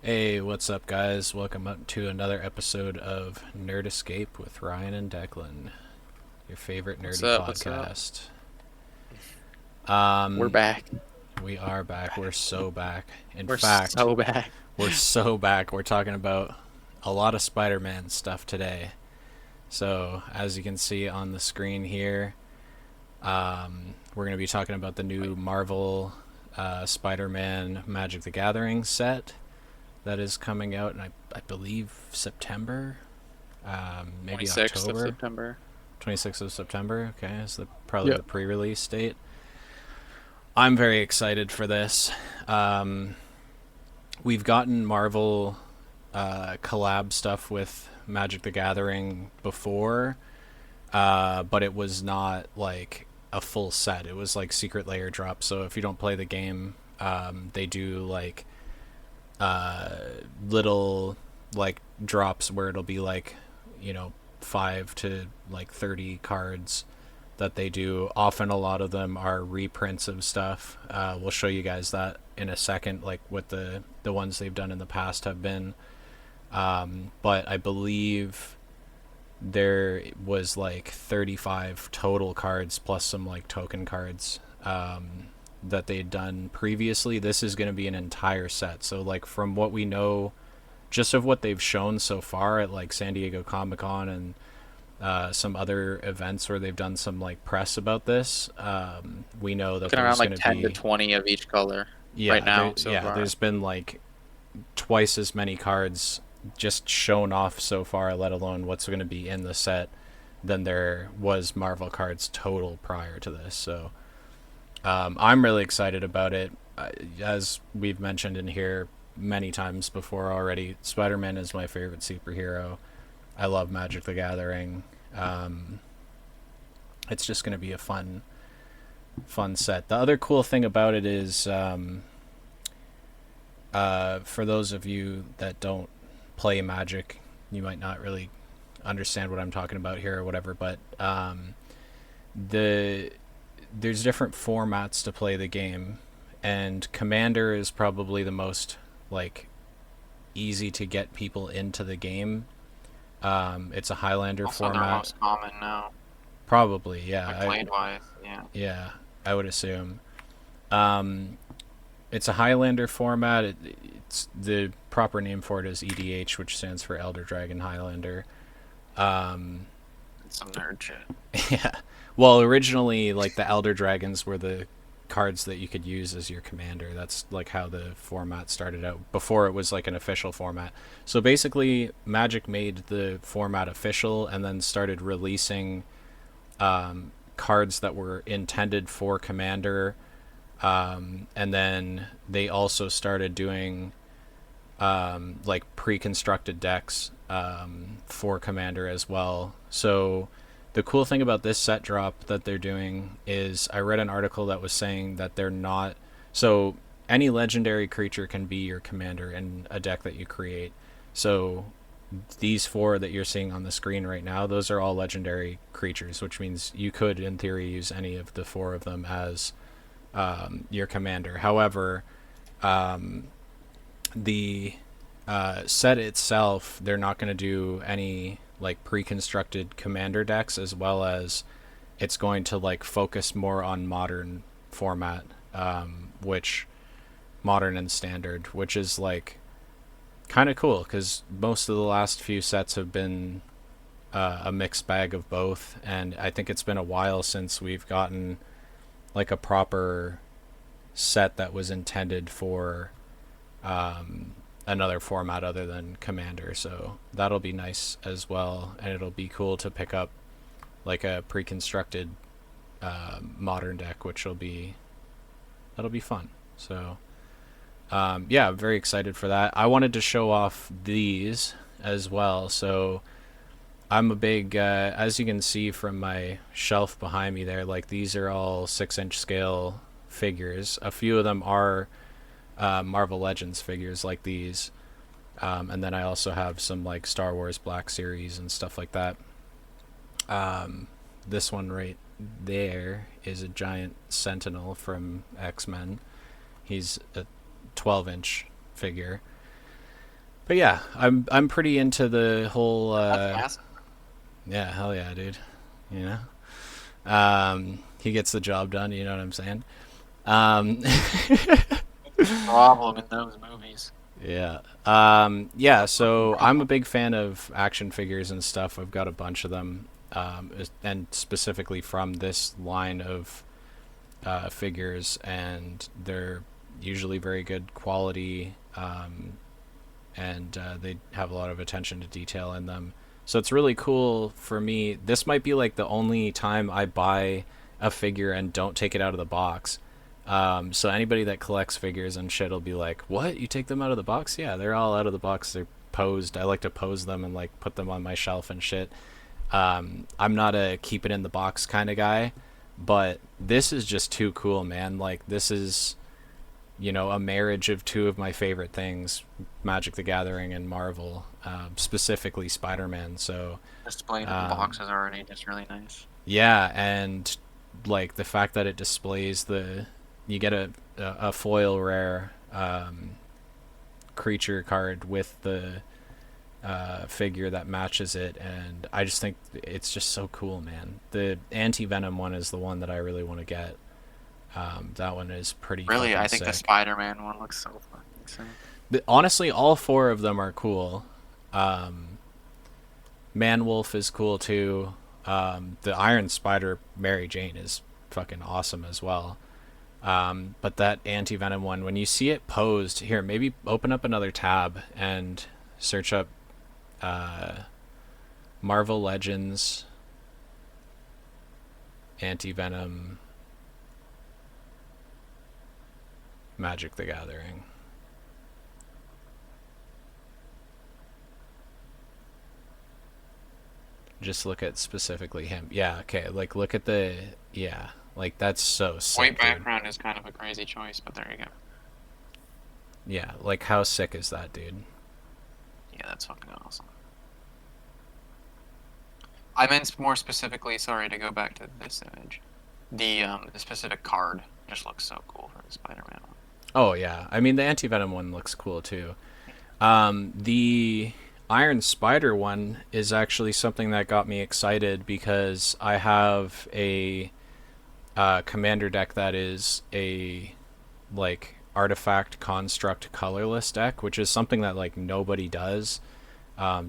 Hey, what's up, guys? Welcome up to another episode of Nerd Escape with Ryan and Declan, your favorite What's nerdy up? What's up? podcast. We're Um, back. we are back. We're so back. In We're fact, so back. we're so back. We're talking about a lot of Spider-Man stuff today. So, as you can see on the screen here, we're going to be talking about the new Marvel Spider-Man Magic the Gathering set that is coming out in, I believe, September, maybe 26th of October. September. 26th of September. Okay, is probably Yeah. the pre-release date. I'm very excited for this. Um, we've gotten Marvel collab stuff with Magic the Gathering before, but it was not like a full set. It was like secret layer drops. So if you don't play the game, they do like little like drops where it'll be like, you know, 5 to like 30 cards that they do. Often a lot of them are reprints of stuff. We'll show you guys that in a second, like what the ones they've done in the past have been. But I believe there was like 35 total cards plus some like token cards that they'd done previously. This is going to be an entire set. So like from what we know, just of what they've shown so far at like San Diego Comic-Con and some other events where they've done some like press about this, we know that Looking around there's like going to 10 to be 20 of each color right now so far. there's been like twice as many cards just shown off so far, let alone what's going to be in the set, than there was Marvel cards total prior to this. So I'm really excited about it. As we've mentioned in here many times before already, Spider-Man is my favorite superhero. I love Magic the Gathering. Um, it's just going to be a fun set. The other cool thing about it is, for those of you that don't play Magic, you might not really understand what I'm talking about here or whatever. But the there's different formats to play the game, and Commander is probably the most like easy to get people into the game. It's a Highlander Also, they're format, most common now, probably. like Yeah, played wise. Yeah. yeah, I would assume. Um, it's a Highlander format. It's the proper name for it is EDH, which stands for Elder Dragon Highlander. Um, It's some nerd shit. yeah. Well, originally, like the Elder Dragons were the cards that you could use as your commander. That's like how the format started out before it was like an official format. So basically, Magic made the format official and then started releasing cards that were intended for commander. And then they also started doing like pre-constructed decks for commander as well. So the cool thing about this set drop that they're doing is I read an article that was saying that they're not, so any legendary creature can be your commander in a deck that you create. So these four that you're seeing on the screen right now, those are all legendary creatures, which means you could in theory use any of the four of them as your commander. However, the set itself, they're not going to do any like pre-constructed commander decks, as well as it's going to like focus more on modern format, which modern and standard, which is like kind of cool because most of the last few sets have been a mixed bag of both, and I think it's been a while since we've gotten like a proper set that was intended for another format other than Commander. So that'll be nice as well, and it'll be cool to pick up like a pre-constructed modern deck, which will be that'll be fun. So yeah, I'm very excited for that. I wanted to show off these as well. So I'm a big, as you can see from my shelf behind me there, like these are all 6-inch scale figures. A few of them are Marvel Legends figures like these. And then I also have some like Star Wars Black Series and stuff like that. This one right there is a giant Sentinel from X-Men. He's a 12-inch figure. But yeah, I'm pretty into the whole. That's massive. Yeah, hell yeah, dude. You know, he gets the job done. You know what I'm saying? Um, That's the problem in those movies. yeah. Yeah. So I'm a big fan of action figures and stuff. I've got a bunch of them, and specifically from this line of figures, and they're usually very good quality, and they have a lot of attention to detail in them. So it's really cool for me. This might be like the only time I buy a figure and don't take it out of the box. So anybody that collects figures and shit will be like, "What? You take them out of the box?" Yeah, they're all out of the box. They're posed. I like to pose them and like put them on my shelf and shit. I'm not a keep it in the box kind of guy, but this is just too cool, man. Like this is, a marriage of two of my favorite things, Magic the Gathering and Marvel, specifically Spider-Man. So Displayed in the box is already just really nice. yeah, and like the fact that it displays you get a foil rare creature card with the figure that matches it, and I just think it's just so cool, man. The anti-venom one is the one that I really want to get. That one is pretty Really, fucking I think the sick. Spider-Man one looks so fucking sick. Honestly, all four of them are cool. Man-Wolf is cool too. The Iron Spider Mary Jane is fucking awesome as well. But that anti-venom one, when you see it posed, here, maybe open up another tab and search up Marvel Legends anti-venom Magic the Gathering. Just look at specifically him. Yeah, okay. Like, look at the. Yeah. Like, that's so sick. White dude. background is kind of a crazy choice, but there you go. Yeah, like, how sick is that, dude? Yeah, that's fucking awesome. I meant more specifically, sorry to go back to this image. The specific card just looks so cool for the Spider-Man one. Oh, yeah. I mean, the anti-venom one looks cool, too. The Iron Spider one is actually something that got me excited because I have a commander deck that is a like artifact construct colorless deck, which is something that like nobody does.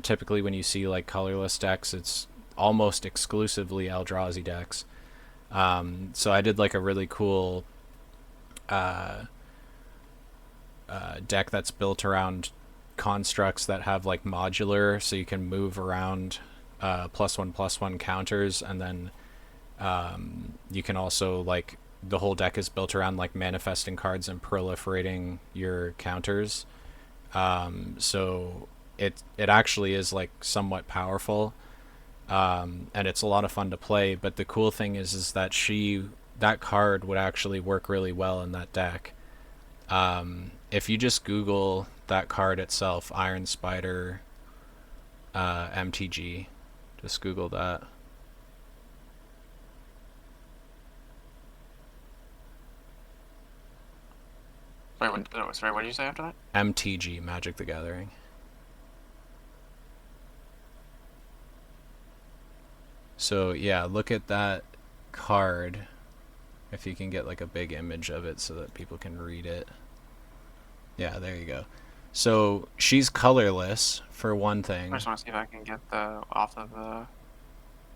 Typically, when you see like colorless decks, it's almost exclusively Eldrazi decks. So I did like a really cool deck that's built around constructs that have like modular, so you can move around +1/+1 counters, and then you can also like the whole deck is built around like manifesting cards and proliferating your counters. So it actually is like somewhat powerful, and it's a lot of fun to play. But the cool thing is that that card would actually work really well in that deck. If you just Google that card itself, Iron Spider MTG, just Google that. Sorry, what did you say after that? MTG, Magic the Gathering. So yeah, look at that card. If you can get like a big image of it so that people can read it. Yeah, there you go. So she's colorless for one thing. I just want to see if I can get the off of the.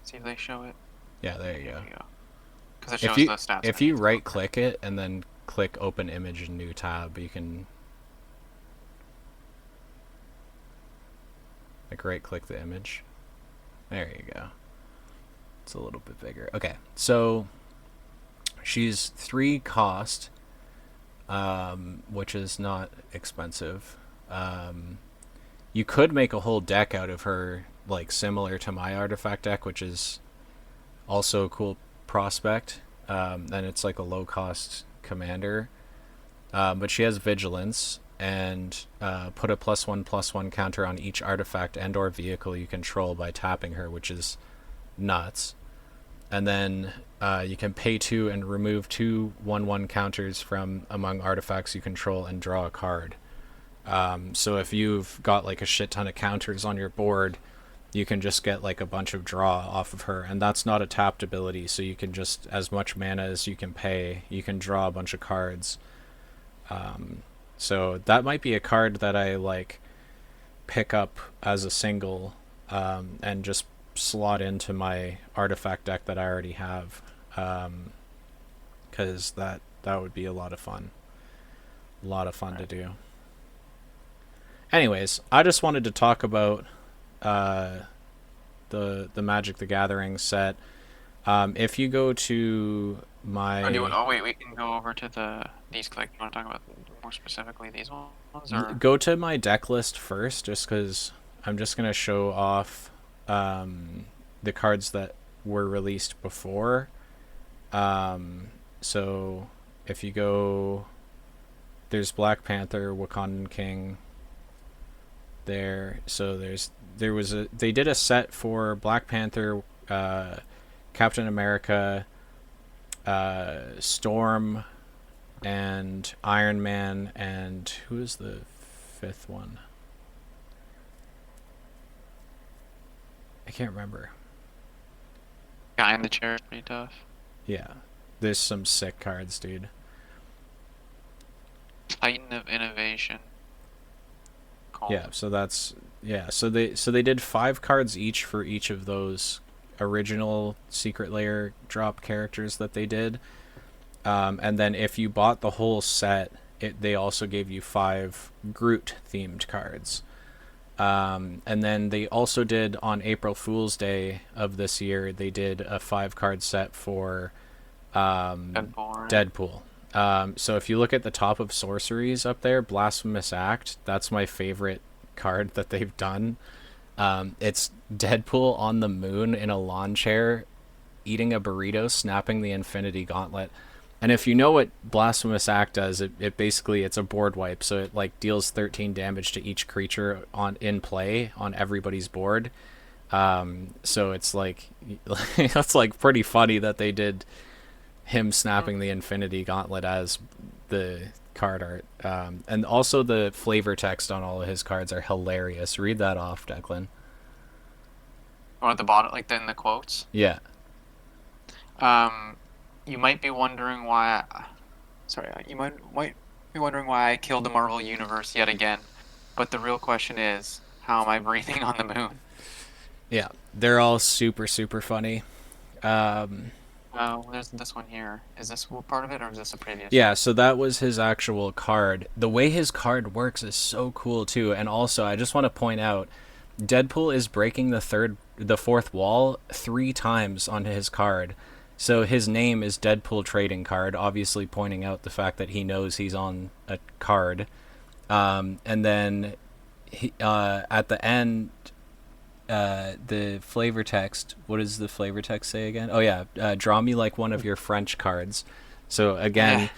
See if they show it. Yeah, there you go. Because it shows the stats. If you right click it and then click open image in new tab, you can like right click the image. There you go. It's a little bit bigger. Okay, so she's 3 cost, which is not expensive. You could make a whole deck out of her, like similar to my artifact deck, which is also a cool prospect. And it's like a low cost commander, but she has vigilance and put a +1/+1 counter on each artifact and or vehicle you control by tapping her, which is nuts. And then you can pay 2 and remove 2 1/1 counters from among artifacts you control and draw a card. So if you've got like a shit ton of counters on your board, you can just get like a bunch of draw off of her, and that's not a tapped ability. So you can just, as much mana as you can pay, you can draw a bunch of cards. So that might be a card that I like pick up as a single, and just slot into my artifact deck that I already have, because that would be a lot of fun. A lot of fun to do. Anyways, I just wanted to talk about uh, the Magic the Gathering set. If you go to Or do you, my oh wait, we can go over to these click. You want to talk about more specifically these ones, or go to my deck list first, just because I'm just gonna show off the cards that were released before. So if you go, there's Black Panther, Wakandan King. There, so they did a set for Black Panther, Captain America, Storm, and Iron Man, and who is the fifth one? I can't remember. guy in the chair is pretty tough. Yeah, there's some sick cards, dude. Titan of Innovation. Cold. Yeah, so that's yeah. So they did 5 cards each for each of those original Secret Lair drop characters that they did. And then if you bought the whole set, they also gave you 5 Groot themed cards. And then they also did on April Fool's Day of this year, they did a 5 card set for Deadpool. Deadpool. So if you look at the top of sorceries up there, Blasphemous Act, that's my favorite card that they've done. It's Deadpool on the moon in a lawn chair, eating a burrito, snapping the Infinity Gauntlet. And if you know what Blasphemous Act does, it basically, it's a board wipe, so it like deals 13 damage to each creature on in play on everybody's board. So it's like that's like pretty funny that they did him snapping the Infinity Gauntlet as the card art. And also the flavor text on all of his cards are hilarious. Read that off, Declan. Or at the bottom, like in the quotes. Yeah. You might be wondering why. Sorry, you might be wondering why I killed the Marvel Universe yet again. But the real question is, how am I breathing on the moon? Yeah. They're all super, super funny. Oh, there's this one here. Is this part of it, or is this a previous? Yeah, so that was his actual card. The way his card works is so cool too. And also, I just want to point out, Deadpool is breaking the fourth wall 3 times on his card. So his name is Deadpool Trading Card, obviously pointing out the fact that he knows he's on a card. And then at the end, the flavor text, what does the flavor text say again? Oh yeah, draw me like one of your French cards. So again, Yeah.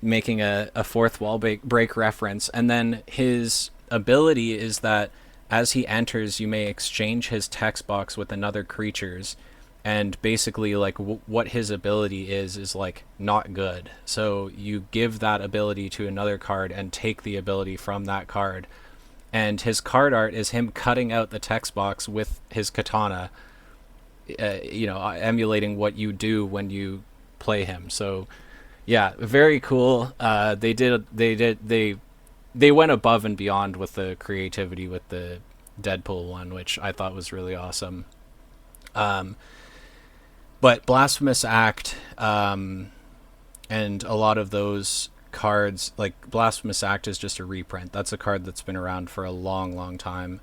making a fourth wall break reference. And then his ability is that as he enters, you may exchange his text box with another creature's, and basically like what his ability is like not good. So you give that ability to another card and take the ability from that card. And his card art is him cutting out the text box with his katana, emulating what you do when you play him. So yeah, very cool. They went above and beyond with the creativity with the Deadpool one, which I thought was really awesome. But Blasphemous Act, and a lot of those cards, like Blasphemous Act is just a reprint. That's a card that's been around for a long, long time.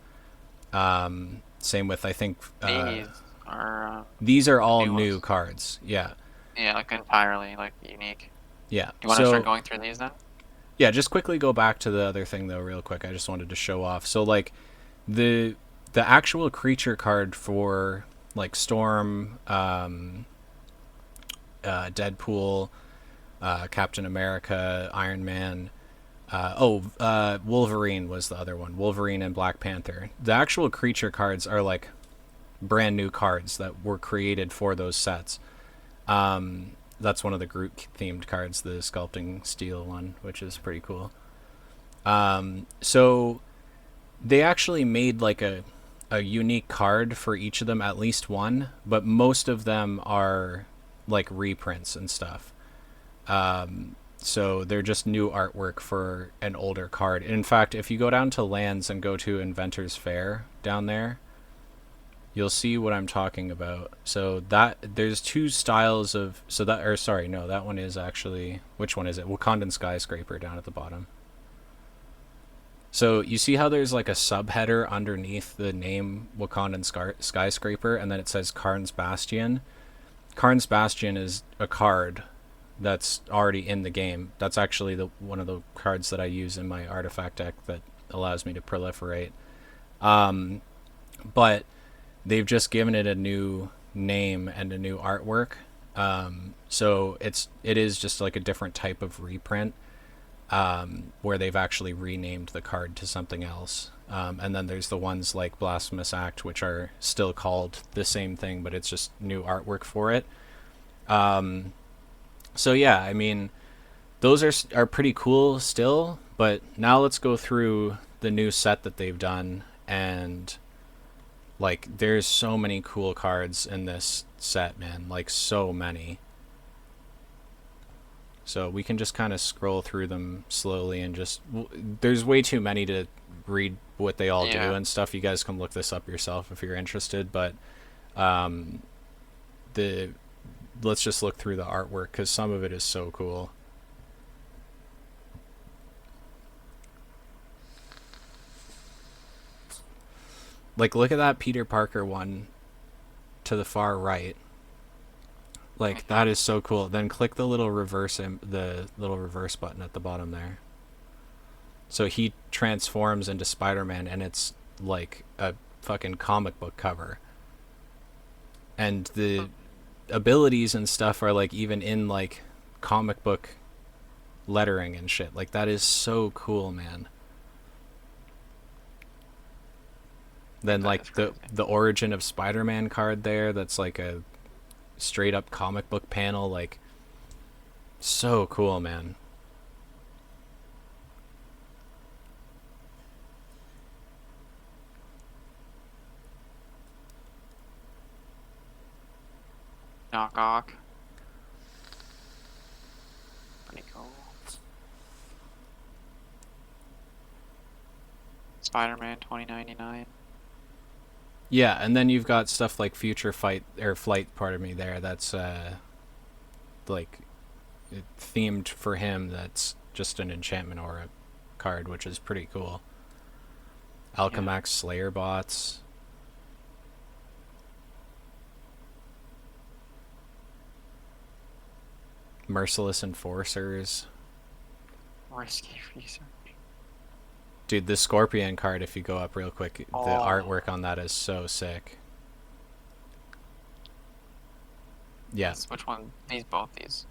Same with, I think, These are these are all new new ones. cards. Yeah, Yeah, like entirely like unique. yeah. Do you want to So start going through these then? yeah, just quickly go back to the other thing though, real quick. I just wanted to show off. So like the actual creature card for like Storm, Deadpool, Captain America, Iron Man. Wolverine was the other one. Wolverine and Black Panther. The actual creature cards are like brand new cards that were created for those sets. That's one of the Groot themed cards, the sculpting steel one, which is pretty cool. So they actually made like a unique card for each of them, at least one, but most of them are like reprints and stuff. So they're just new artwork for an older card. In fact, if you go down to lands and go to Inventors Fair down there, you'll see what I'm talking about. So that there's two styles of so that or sorry, no, that one is actually which one is it? Wakandan Skyscraper down at the bottom. So you see how there's like a subheader underneath the name Wakandan Skyscraper, and then it says Karn's Bastion. Karn's Bastion is a card that's already in the game. That's actually the one of the cards that I use in my artifact deck that allows me to proliferate. But they've just given it a new name and a new artwork. So it is just like a different type of reprint, where they've actually renamed the card to something else. And then there's the ones like Blasphemous Act, which are still called the same thing, but it's just new artwork for it. So yeah, I mean, those are pretty cool still. But now let's go through the new set that they've done, and like there's so many cool cards in this set, man. Like so many. So we can just kind of scroll through them slowly and just there's way too many to read what they all do Yeah. and stuff. You guys can look this up yourself if you're interested, but um the let's just look through the artwork cuz some of it is so cool. Like look at that Peter Parker one to the far right. Like Mhm. that is so cool. Then click the little the little reverse button at the bottom there. So he transforms into Spider-Man, and it's like a fucking comic book cover. And the abilities and stuff are like even in like comic book lettering and shit. Like that is so cool, man. Then That is like the crazy. the origin of Spider-Man card there, that's like a straight up comic book panel, like so cool, man. Knock knock. Pretty cool. Spider-Man 2099. Yeah, and then you've got stuff like Future Fight or Flight, pardon me, there. That's like themed for him. That's just an enchantment aura card, which is pretty cool. Yeah. Alchemax Slayer bots. Merciless Enforcers. Risky research. Dude, the Scorpion card, if you go up real quick, the Oh, artwork on that is so sick. Yeah. which one? These both these.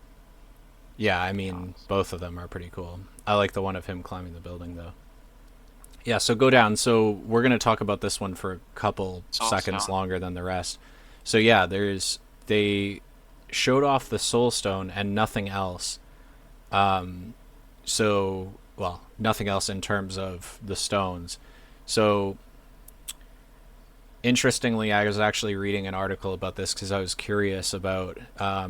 Yeah, I mean, Chaos. both of them are pretty cool. I like the one of him climbing the building, though. Yeah, so go down. So we're going to talk about this one for a couple seconds Soulstone. longer than the rest. So yeah, they showed off the Soul Stone and nothing else. So, well, nothing else in terms of the stones. So, interestingly, I was actually reading an article about this because I was curious about.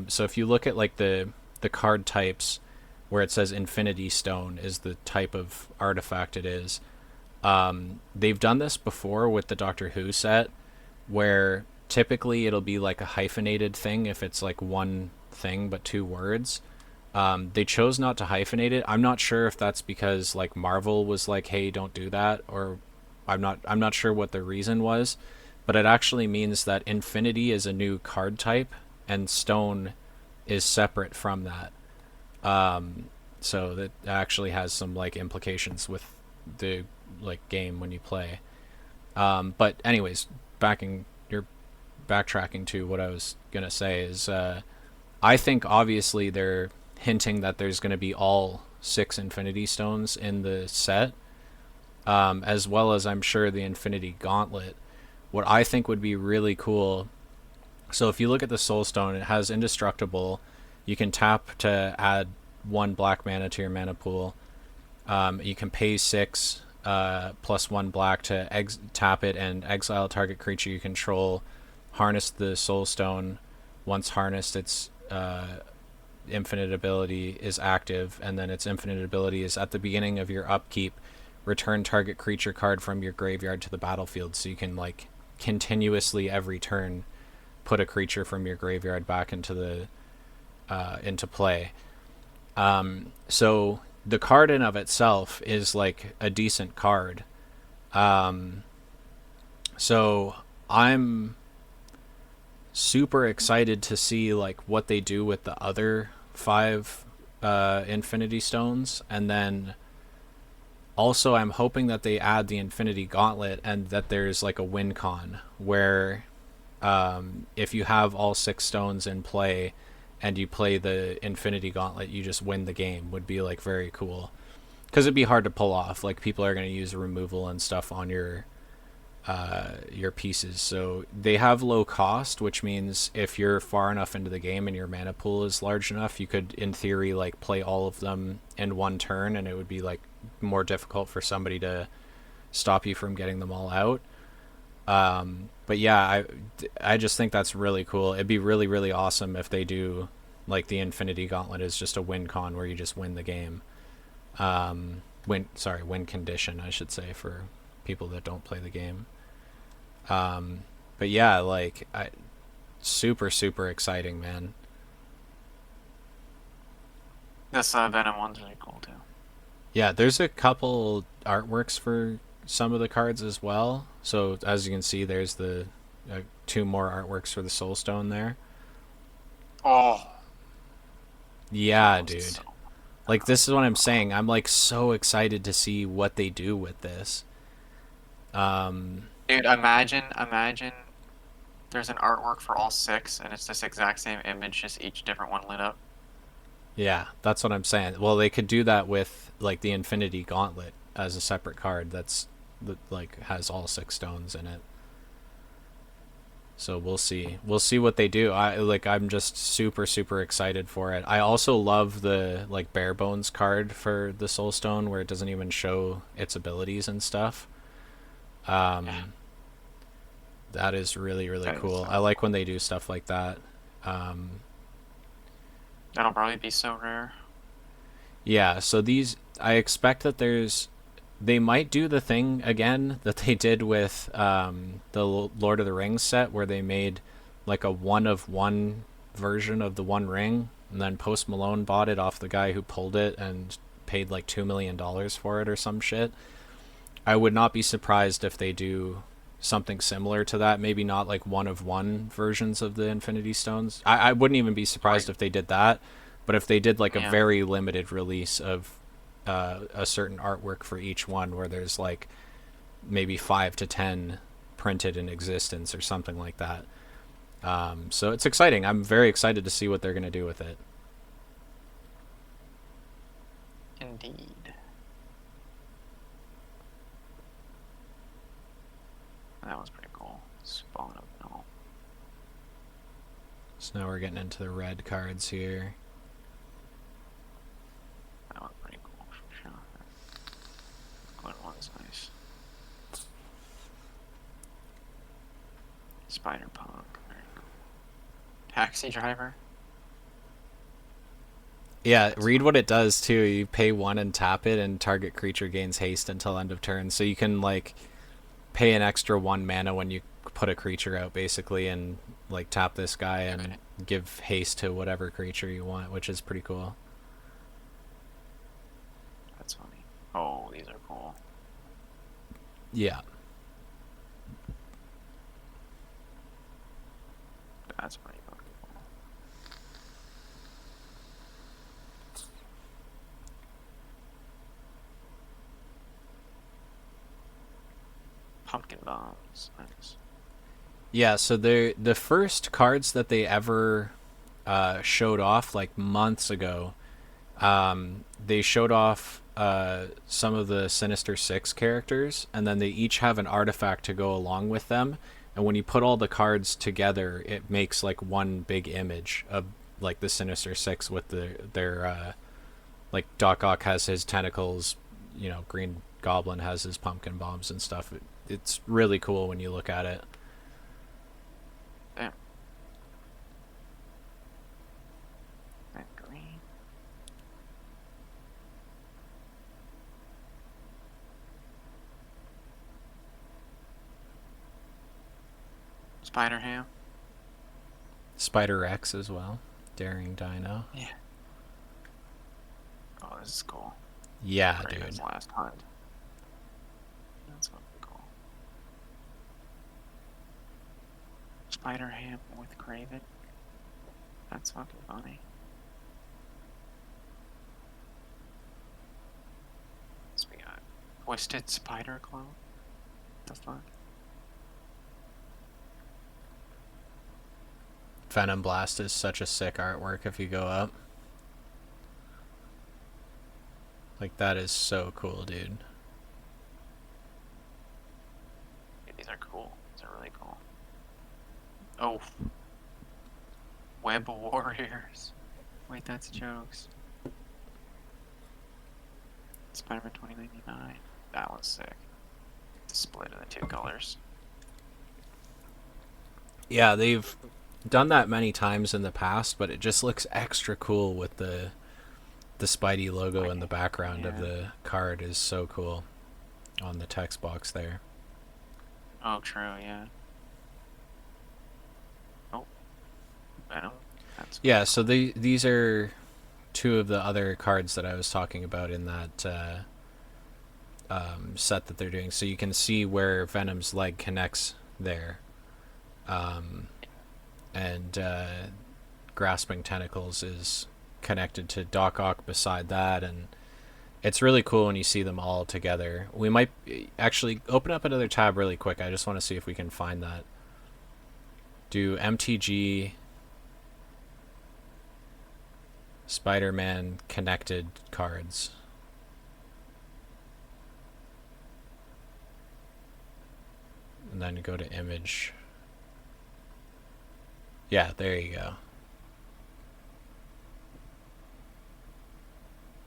So, if you look at like the card types, where it says Infinity Stone is the type of artifact it is. They've done this before with the Doctor Who set, where typically it'll be like a hyphenated thing if it's like one thing but two words. They chose not to hyphenate it. I'm not sure if that's because like Marvel was like, "Hey, don't do that," or I'm not sure what the reason was, but it actually means that Infinity is a new card type and Stone is separate from that. So that actually has some like implications with the like game when you play. But anyways, backing you're backtracking to what I was gonna say is I think obviously they're hinting that there's gonna be all six Infinity Stones in the set, as well as I'm sure the Infinity Gauntlet. What I think would be really cool. So if you look at the Soul Stone, it has indestructible. You can tap to add one black mana to your mana pool. You can pay 6 plus 1 black to tap it and exile a target creature you control. Harness the Soul Stone. Once harnessed, its infinite ability is active, and then its infinite ability is at the beginning of your upkeep. Return target creature card from your graveyard to the battlefield, so you can like continuously every turn put a creature from your graveyard back into play. So the card in of itself is like a decent card. So I'm super excited to see like what they do with the other 5 Infinity Stones, and then also I'm hoping that they add the Infinity Gauntlet and that there's like a win con where if you have all 6 stones in play and you play the Infinity Gauntlet, you just win the game. Would be like very cool because it'd be hard to pull off. Like people are going to use removal and stuff on your pieces. So they have low cost, which means if you're far enough into the game and your mana pool is large enough, you could in theory like play all of them in one turn, and it would be like more difficult for somebody to stop you from getting them all out. But yeah, I just think that's really cool. It'd be really really awesome if they do like the Infinity Gauntlet is just a win con where you just win the game. Win condition I should say for people that don't play the game. But yeah, like super super exciting, man. This Venom one's really cool too. Yeah, there's a couple artworks for some of the cards as well. So as you can see, there's the 2 more artworks for the Soul Stone there. Oh, Yeah, that was dude. so. Like this is what I'm saying. I'm like so excited to see what they do with this. Um, Dude, imagine there's an artwork for all 6, and it's this exact same image, just each different one lit up. yeah, that's what I'm saying. Well, they could do that with like the Infinity Gauntlet as a separate card that like has all 6 stones in it. So we'll see. We'll see what they do. I'm just super super excited for it. I also love the like bare bones card for the Soul Stone where it doesn't even show its abilities and stuff. Yeah, That is really really that is cool. so I like when cool. they do stuff like that. That'll probably be so rare. Yeah, so these I expect that they might do the thing again that they did with the Lord of the Rings set where they made like a one of one version of the One Ring, and then Post Malone bought it off the guy who pulled it and paid like $2 million for it or some shit. I would not be surprised if they do something similar to that. Maybe not like one of one versions of the Infinity Stones. I wouldn't even be surprised Right. if they did that. But if they did like a Yeah. very limited release of a certain artwork for each one, where there's like maybe 5 to 10 printed in existence or something like that. So it's exciting. I'm very excited to see what they're gonna do with it. Indeed. That was pretty cool. Spawn of no. So now we're getting into the red cards here. That was pretty cool for sure. Good one's nice. Spider Punk. Very cool. Taxi driver. Yeah, That's read fun. what it does too. You pay 1 and tap it, and target creature gains haste until end of turn. So you can like pay an extra 1 mana when you put a creature out, basically, and like tap this guy and Okay. give haste to whatever creature you want, which is pretty cool. That's funny. Oh, these are cool. Yeah, That's pretty fucking cool. Pumpkin bombs. Nice. yeah. So the first cards that they ever showed off like months ago. They showed off some of the Sinister Six characters, and then they each have an artifact to go along with them. And when you put all the cards together, it makes like one big image of like the Sinister Six with their like Doc Ock has his tentacles Green Goblin has his pumpkin bombs and stuff. It's really cool when you look at it. Damn. That green. Spider Ham. Spider X as well. Daring Dino. Yeah. Oh, this is cool. Yeah, Raven's dude. last hunt. That's fucking cool. Spider Ham with Craven. That's fucking funny. So we got Twisted Spider Clone. The fuck? Venom Blast is such a sick artwork if you go up. Like, that is so cool, dude. Yeah, these are cool. These are really cool. Oh. Web Warriors. Wait, that's jokes. Spider-Man 2099. That was sick. The split of the two colors. Yeah, they've done that many times in the past, but it just looks extra cool with the Spidey logo Like, in the background of yeah. the card is so cool on the text box there. Oh, true, yeah. Oh, Venom. That's Yeah, fucking so cool. these are two of the other cards that I was talking about in that set that they're doing. So you can see where Venom's leg connects there. And Grasping Tentacles is connected to Doc Ock beside that, and it's really cool when you see them all together. We might actually open up another tab really quick. I just want to see if we can find that. Do MTG Spider-Man connected cards. And then go to image. Yeah, there you go.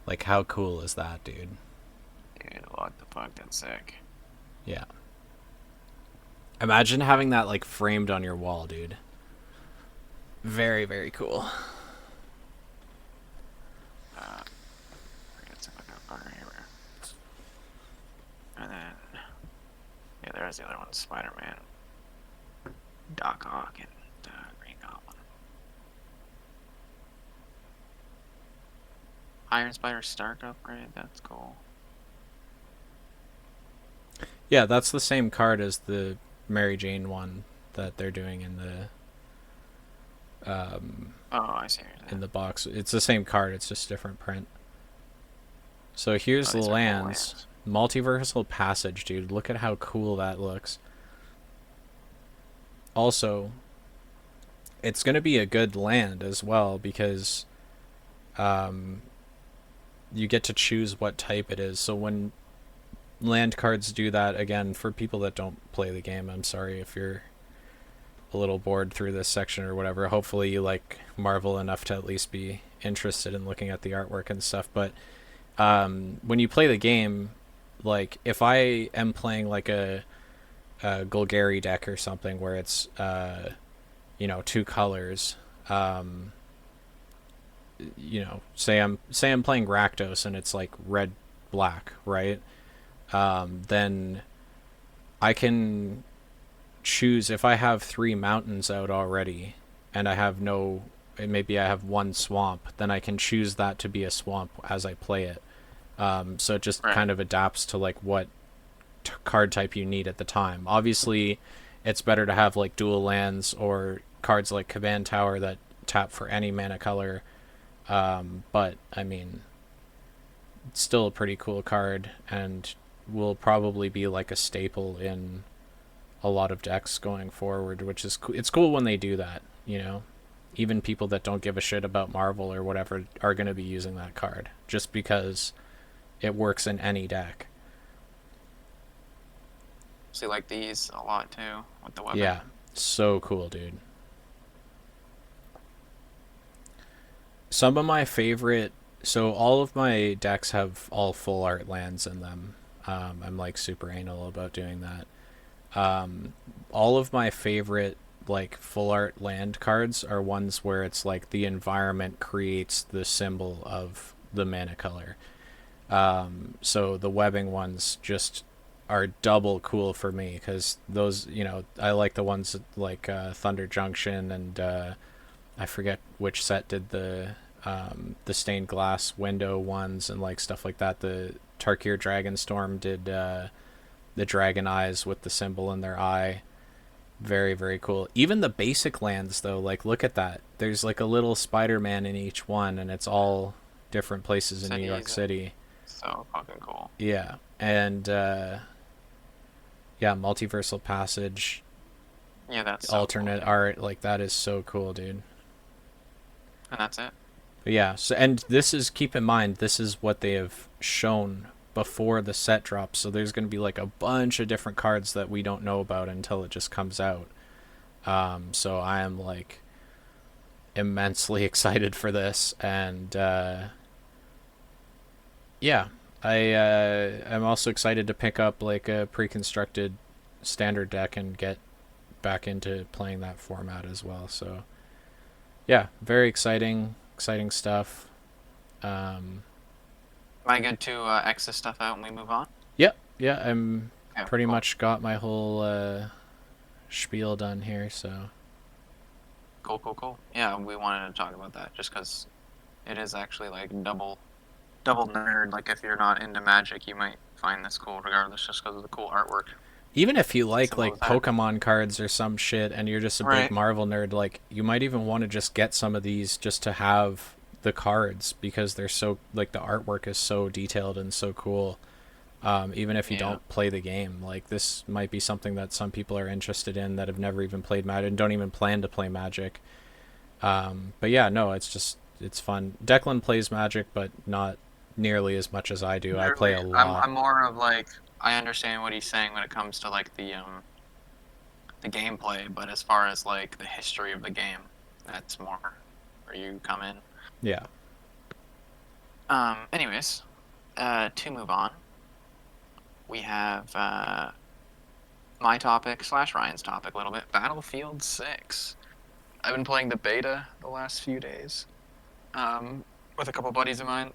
Like, how cool is that, dude? Dude, what the fuck? That's sick. Yeah. Imagine having that, like, framed on your wall, dude. Very, very cool. Forget some other here. And then, yeah, there's the other one, Spider-Man, Doc Ock, and Green Goblin. Iron Spider Stark upgrade. That's cool. Yeah, that's the same card as the Mary Jane one that they're doing in Oh, I see what you're saying. the box. It's the same card, it's just different print. So here's Oh, the these are cool lands. lands. Multiversal Passage, dude. Look at how cool that looks. Also, it's going to be a good land as well because um, you get to choose what type it is. So when land cards do that, again, for people that don't play the game, I'm sorry if you're a little bored through this section or whatever. Hopefully you like Marvel enough to at least be interested in looking at the artwork and stuff. But when you play the game, like if I am playing like a Golgari deck or something where it's two colors, say I'm playing Rakdos and it's like red black, right? Then I can choose if I have 3 mountains out already and I have no maybe I have one swamp, then I can choose that to be a swamp as I play it. So it just Right. kind of adapts to like what card type you need at the time. Obviously, it's better to have like dual lands or cards like Command Tower that tap for any mana color. But I mean, it's still a pretty cool card and will probably be like a staple in a lot of decks going forward, which is cool. It's cool when they do that, you know. Even people that don't give a shit about Marvel or whatever are going to be using that card just because it works in any deck. See, like these a lot too with the weapon. Yeah, so cool, dude. Some of my favorite So all of my decks have all full art lands in them. I'm like super anal about doing that. All of my favorite like full art land cards are ones where it's like the environment creates the symbol of the mana color. So the webbing ones just are double cool for me because those, I like the ones like Thunder Junction and I forget which set did the stained glass window ones and like stuff like that. The Tarkir Dragonstorm did the dragon eyes with the symbol in their eye. Very, very cool. Even the basic lands though, like look at that. There's like a little Spider-Man in each one and it's all different places in New York Cities and City. so fucking cool. Yeah. And yeah, multiversal passage, Yeah, that's so cool, alternate dude. art, like that is so cool, dude. And that's it. But yeah, so and this is, keep in mind, this is what they have shown before the set drops. So there's going to be like a bunch of different cards that we don't know about until it just comes out. So I am like immensely excited for this, and yeah, I'm also excited to pick up like a pre-constructed standard deck and get back into playing that format as well. So yeah, very exciting stuff. Um, Am I good to X this stuff out and we move on? yeah, I'm Yeah, pretty cool. much got my whole spiel done here. So Cool, cool, cool. Yeah, we wanted to talk about that just because it is actually like double nerd. Like if you're not into Magic, you might find this cool regardless, just because of the cool artwork. even if you like Simple as that. Pokemon cards or some shit and you're just a big Right. Marvel nerd, like you might even want to just get some of these just to have the cards because they're so like the artwork is so detailed and so cool. Even if you Yeah. don't play the game, like this might be something that some people are interested in that have never even played Magic and don't even plan to play Magic. But yeah, no, it's fun. Declan plays Magic, but not nearly as much as I do. I play Literally, a I'm lot. I'm more of like I understand what he's saying when it comes to like the gameplay, but as far as like the history of the game, that's more where you come in. Yeah. Anyways, to move on, we have my topic slash Ryan's topic a little bit. Battlefield 6. I've been playing the beta the last few days, with a couple buddies of mine,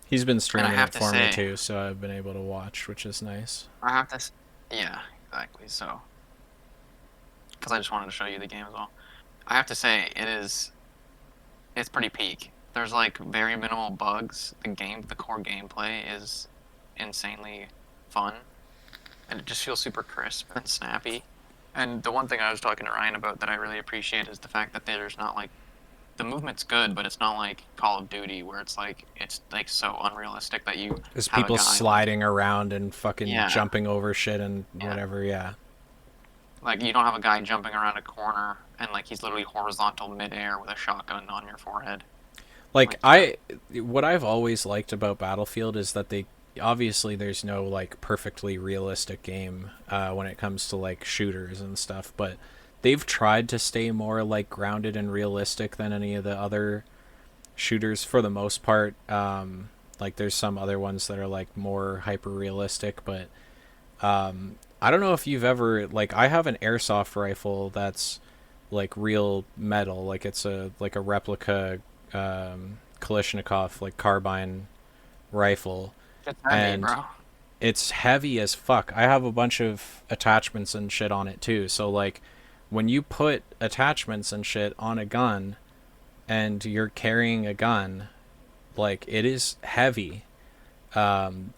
He's been and I streaming have it to for me say, too, so I've been able to watch, which is nice. I have to, yeah, exactly. So, because I just wanted to show you the game as well. I have to say, it's pretty peak. There's like very minimal bugs. The core gameplay is insanely fun, and it just feels super crisp and snappy. And the one thing I was talking to Ryan about that I really appreciate is the fact that there's not like the movement's good, but it's not like Call of Duty where it's like so unrealistic that you There's have a people guy like sliding around and fucking yeah, jumping over shit and yeah, whatever. Yeah. like you don't have a guy jumping around a corner and like he's literally horizontal midair with a shotgun on your forehead. Like Like you know, what I've always liked about Battlefield is that they obviously there's no like perfectly realistic game when it comes to like shooters and stuff, but they've tried to stay more like grounded and realistic than any of the other shooters for the most part. Like there's some other ones that are like more hyper realistic, but I don't know if you've ever like I have an airsoft rifle that's like real metal, like it's a replica Kalashnikov like carbine rifle, it's heavy, and bro. it's heavy as fuck. I have a bunch of attachments and shit on it too. So like when you put attachments and shit on a gun and you're carrying a gun, like it is heavy.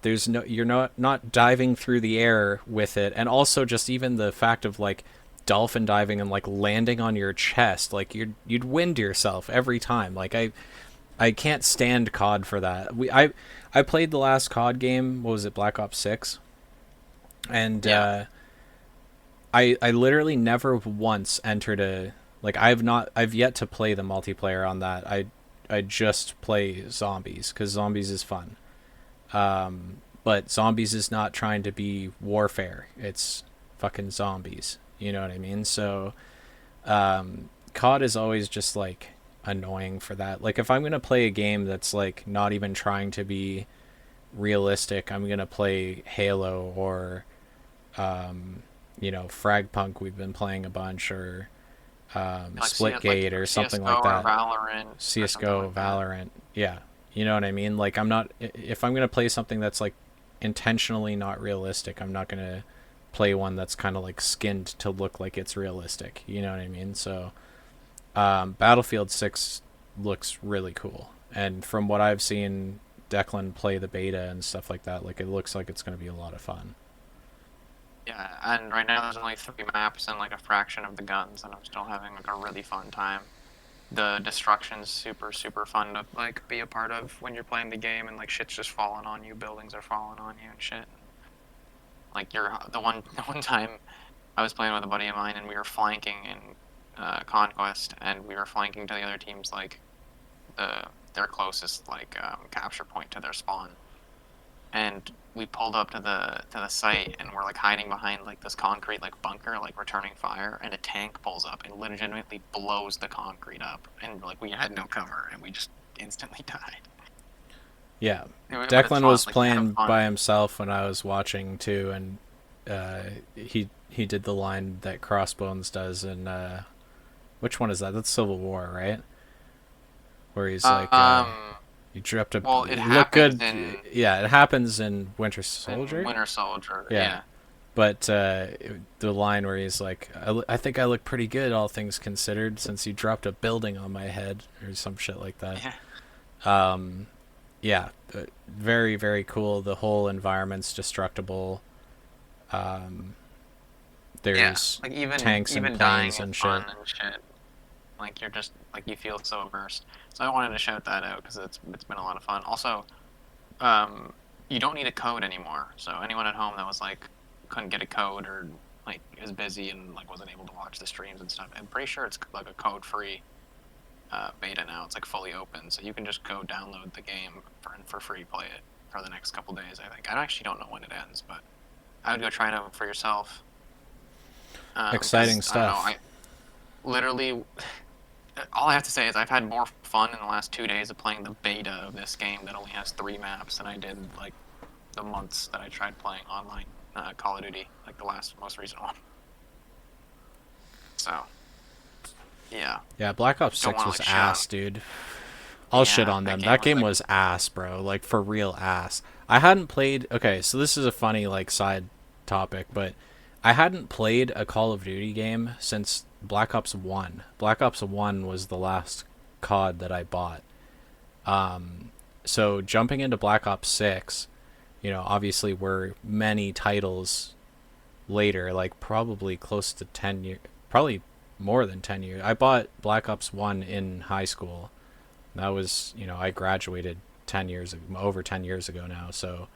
There's no you're not diving through the air with it, and also just even the fact of like dolphin diving and like landing on your chest, like you'd wind yourself every time. Like I can't stand COD for that. I played the last COD game. What was it, Black Ops 6? And Yeah, I literally never once entered a like I've yet to play the multiplayer on that. I just play zombies because zombies is fun. But zombies is not trying to be warfare. It's fucking zombies. You know what I mean? So COD is always just like annoying for that. Like if I'm gonna play a game that's like not even trying to be realistic, I'm gonna play Halo or Fragpunk. We've been playing a bunch, or Like Splitgate or something CS:GO like or that. Valorant or something CS:GO, like that. Valorant. Yeah, you know what I mean. Like I'm not if I'm gonna play something that's like intentionally not realistic, I'm not gonna play one that's kind of like skinned to look like it's realistic. You know what I mean? So Battlefield 6 looks really cool, and from what I've seen Declan play the beta and stuff like that, like it looks like it's going to be a lot of fun. Yeah, and right now there's only 3 maps and like a fraction of the guns, and I'm still having like a really fun time. The destruction's super fun to like be a part of when you're playing the game, and like shit's just falling on you, buildings are falling on you and shit. Like you're the one time I was playing with a buddy of mine, and we were flanking in Conquest, and we were flanking to the other team's like their closest like capture point to their spawn, and we pulled up to the site, and we're like hiding behind like this concrete like bunker, like returning fire, and a tank pulls up and legitimately blows the concrete up, and like we had no cover, and we just instantly died. Yeah, But it's Declan fun. was Like you have playing fun. by himself when I was watching too, and he did the line that Crossbones does in which one is that? That's Civil War, right? Where he's like, Um, you dropped a, well, it you look happens good. in Yeah, it happens in Winter in Soldier. Winter Soldier. Yeah, Yeah, but the line where he's like, I think I look pretty good, all things considered, since you dropped a building on my head, or some shit like that. yeah, Yeah, very, very cool. The whole environment's destructible. Um, yeah. there's Like tanks and even dying planes is and fun shit. and shit. Like you're just like you feel so immersed. So I wanted to shout that out because it's been a lot of fun. Also, um, you don't need a code anymore. So anyone at home that was like couldn't get a code or like is busy and like wasn't able to watch the streams and stuff, I'm pretty sure it's like a code free beta now. It's like fully open, so you can just go download the game for free, play it for the next couple days. I think I actually don't know when it ends, but I would go try it out for yourself. Exciting Because I don't know, stuff. I literally all I have to say is I've had more fun in the last 2 days of playing the beta of this game that only has 3 maps than I did like the months that I tried playing online Call of Duty, like the most recent one. So yeah, Yeah, Black Ops don't 6 want to was like shit on. ass, dude. I'll shit Yeah, on that them. game That was game like was ass, bro. Like for real ass. I hadn't played. Okay, so this is a funny like side topic, but I hadn't played a Call of Duty game since Black Ops 1. Black Ops 1 was the last COD that I bought. So jumping into Black Ops 6, obviously we're many titles later, like probably close to 10 years, probably more than 10 years. I bought Black Ops 1 in high school. That was, I graduated 10 years, over 10 years ago now. So,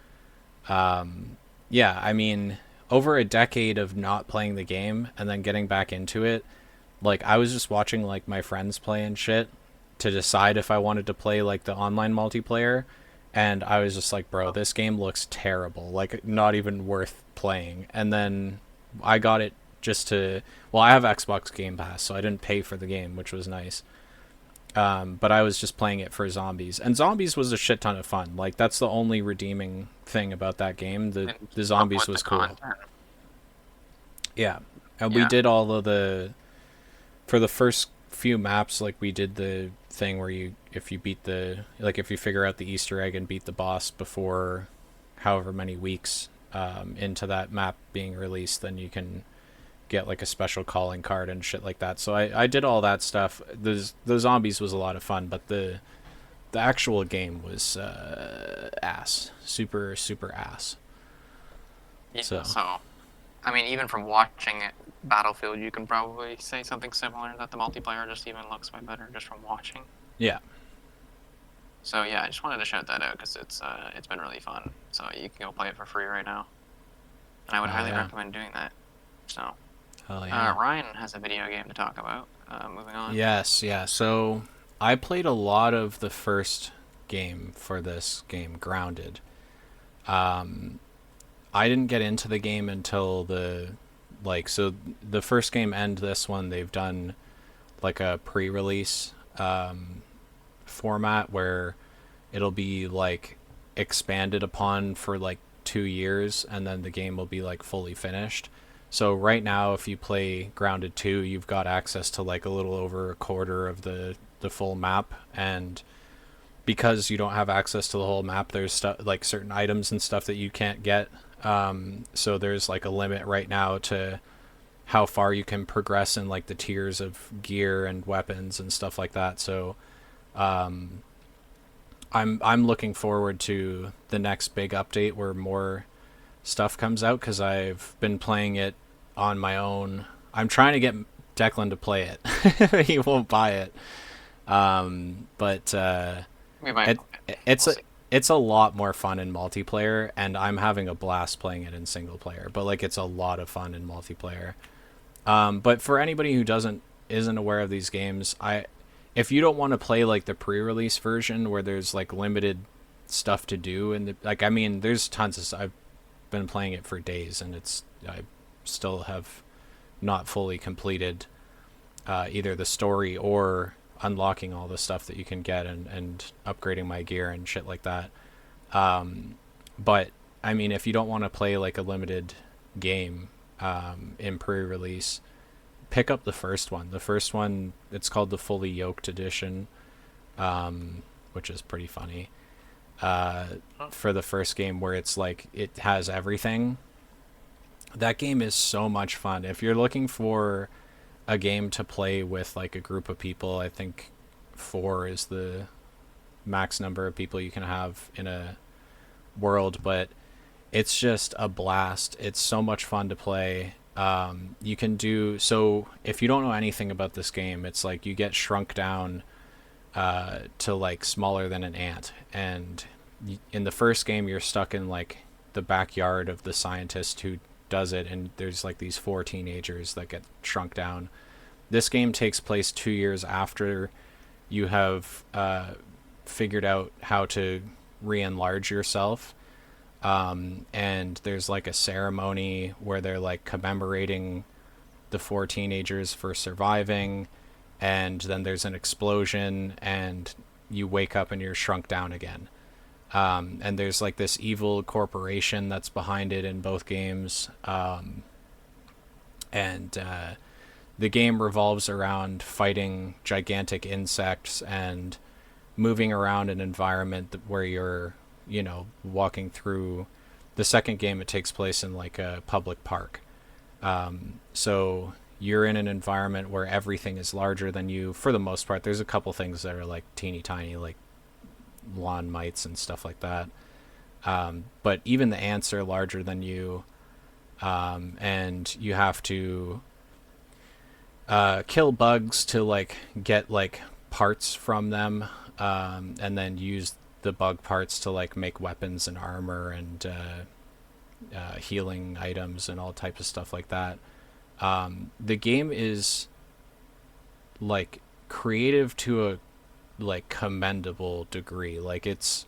yeah, I mean, over a decade of not playing the game and then getting back into it, like I was just watching like my friends play and shit to decide if I wanted to play like the online multiplayer, and I was just like, bro, this game looks terrible, like not even worth playing. And then I got it just to, well, I have Xbox Game Pass, so I didn't pay for the game, which was nice. But I was just playing it for zombies, and zombies was a shit ton of fun. Like that's the only redeeming thing about that game. The and the keep up zombies with the was cool. content. Yeah, and we Yeah, did all of the for the first few maps. Like we did the thing where if you beat the, like if you figure out the Easter egg and beat the boss before however many weeks into that map being released, then you can get like a special calling card and shit like that. So I did all that stuff. The zombies was a lot of fun, but the actual game was ass, super ass. yeah. So So I mean, even from watching it, Battlefield, you can probably say something similar that the multiplayer just even looks way better just from watching. yeah, So yeah, I just wanted to shout that out because it's been really fun. So you can go play it for free right now, and I would hell highly yeah, recommend doing that. So hell yeah. Ryan has a video game to talk about. Moving on. Yes, yeah. So I played a lot of the first game for this game, Grounded. I didn't get into the game until the first game and this one they've done like a pre-release format where it'll be like expanded upon for like 2 years, and then the game will be like fully finished. So right now, if you play Grounded 2, you've got access to like a little over a quarter of the full map, and because you don't have access to the whole map, there's stuff like certain items and stuff that you can't get. So there's like a limit right now to how far you can progress in like the tiers of gear and weapons and stuff like that. So I'm looking forward to the next big update where more stuff comes out, because I've been playing it on my own. I'm trying to get Declan to play it. He won't buy it. But We might. it it's We'll a see. it's a lot more fun in multiplayer, and I'm having a blast playing it in single player. But like, it's a lot of fun in multiplayer. But for anybody who doesn't isn't aware of these games, if you don't want to play like the pre-release version where there's like limited stuff to do, and like, I mean, there's tons of stuff. I've been playing it for days, and I still have not fully completed either the story or unlocking all the stuff that you can get, and upgrading my gear and shit like that. But I mean, if you don't want to play like a limited game in pre-release, pick up the first one. The first one, it's called the Fully Yoked Edition, which is pretty funny. For the first game, where it's like it has everything. That game is so much fun. If you're looking for a game to play with like a group of people, I think 4 is the max number of people you can have in a world, but it's just a blast. It's so much fun to play. You can do so. If you don't know anything about this game, it's like you get shrunk down to like smaller than an ant, and in the first game you're stuck in like the backyard of the scientist who does it, and there's like these 4 teenagers that get shrunk down. This game takes place 2 years after you have figured out how to re-enlarge yourself, and there's like a ceremony where they're like commemorating the 4 teenagers for surviving, and then there's an explosion, and you wake up and you're shrunk down again. And there's like this evil corporation that's behind it in both games, and the game revolves around fighting gigantic insects and moving around an environment where you're, walking through. The second game, it takes place in like a public park. So you're in an environment where everything is larger than you for the most part. There's a couple things that are like teeny tiny, like lawn mites and stuff like that. But even the ants are larger than you, and you have to kill bugs to like get like parts from them, and then use the bug parts to like make weapons and armor and healing items and all types of stuff like that. The game is like creative to a like commendable degree. Like, it's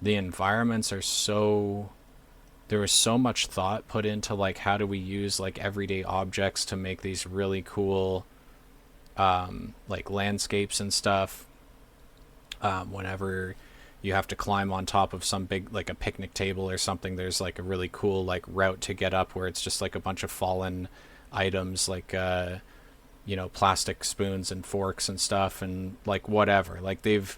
the environments are so there was so much thought put into like how do we use like everyday objects to make these really cool like landscapes and stuff. Whenever you have to climb on top of some big like a picnic table or something, there's like a really cool like route to get up where it's just like a bunch of fallen items, like plastic spoons and forks and stuff, and like whatever. Like, they've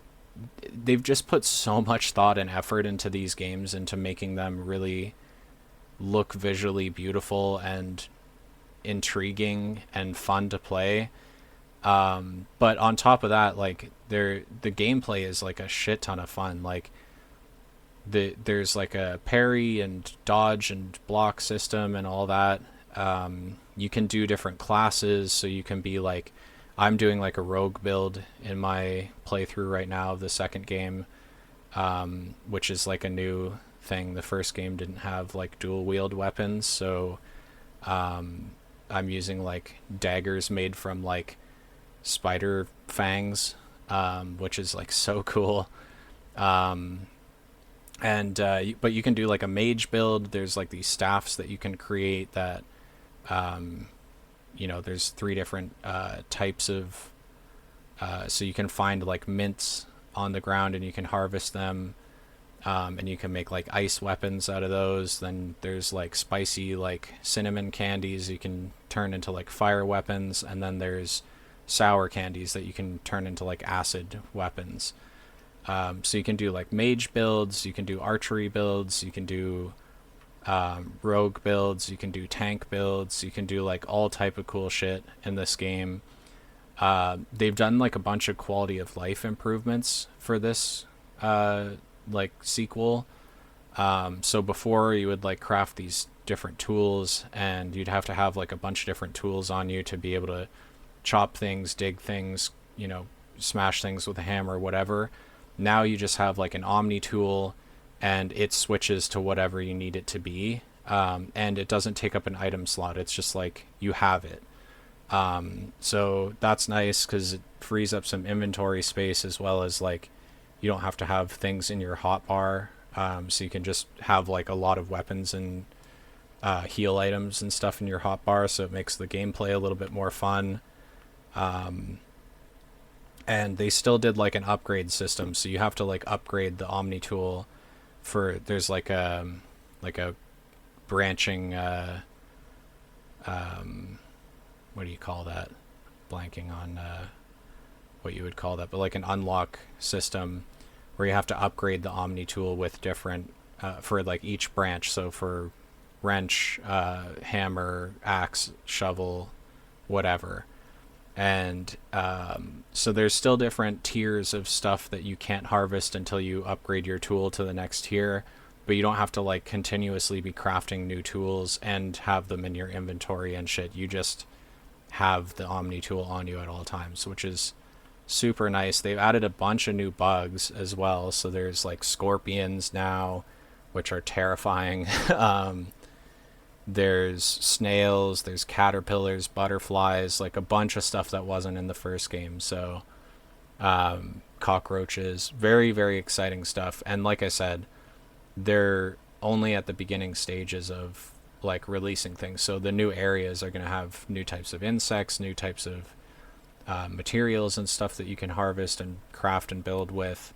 just put so much thought and effort into these games, into making them really look visually beautiful and intriguing and fun to play. But on top of that, like, the gameplay is like a shit ton of fun. Like, there's like a parry and dodge and block system and all that. You can do different classes, so you can be like, I'm doing like a rogue build in my playthrough right now of the second game, which is like a new thing. The first game didn't have like dual wield weapons, so I'm using like daggers made from like spider fangs, which is like so cool. And but you can do like a mage build. There's like these staffs that you can create that there's 3 different types of So you can find like mints on the ground and you can harvest them, and you can make like ice weapons out of those. Then there's like spicy like cinnamon candies you can turn into like fire weapons, and then there's sour candies that you can turn into like acid weapons. So you can do like mage builds, you can do archery builds, you can do rogue builds, you can do tank builds, you can do like all type of cool shit in this game. They've done like a bunch of quality of life improvements for this like sequel. So before you would like craft these different tools, and you'd have to have like a bunch of different tools on you to be able to chop things, dig things, smash things with a hammer, whatever. Now you just have like an Omni tool, and it switches to whatever you need it to be. And it doesn't take up an item slot. It's just like you have it. So that's nice because it frees up some inventory space, as well as like you don't have to have things in your hotbar. So you can just have like a lot of weapons and heal items and stuff in your hotbar. So it makes the gameplay a little bit more fun. And they still did like an upgrade system. So you have to like upgrade the Omni tool for, there's like a branching, what do you call that? Blanking on what you would call that, but like an unlock system where you have to upgrade the Omni tool with different for like each branch. So for wrench, hammer, axe, shovel, whatever. And so there's still different tiers of stuff that you can't harvest until you upgrade your tool to the next tier, but you don't have to like continuously be crafting new tools and have them in your inventory and shit. You just have the Omni tool on you at all times, which is super nice. They've added a bunch of new bugs as well. So there's like scorpions now, which are terrifying. There's snails, there's caterpillars, butterflies, like a bunch of stuff that wasn't in the first game. So cockroaches, very, very exciting stuff. And like I said, they're only at the beginning stages of like releasing things. So the new areas are going to have new types of insects, new types of materials and stuff that you can harvest and craft and build with.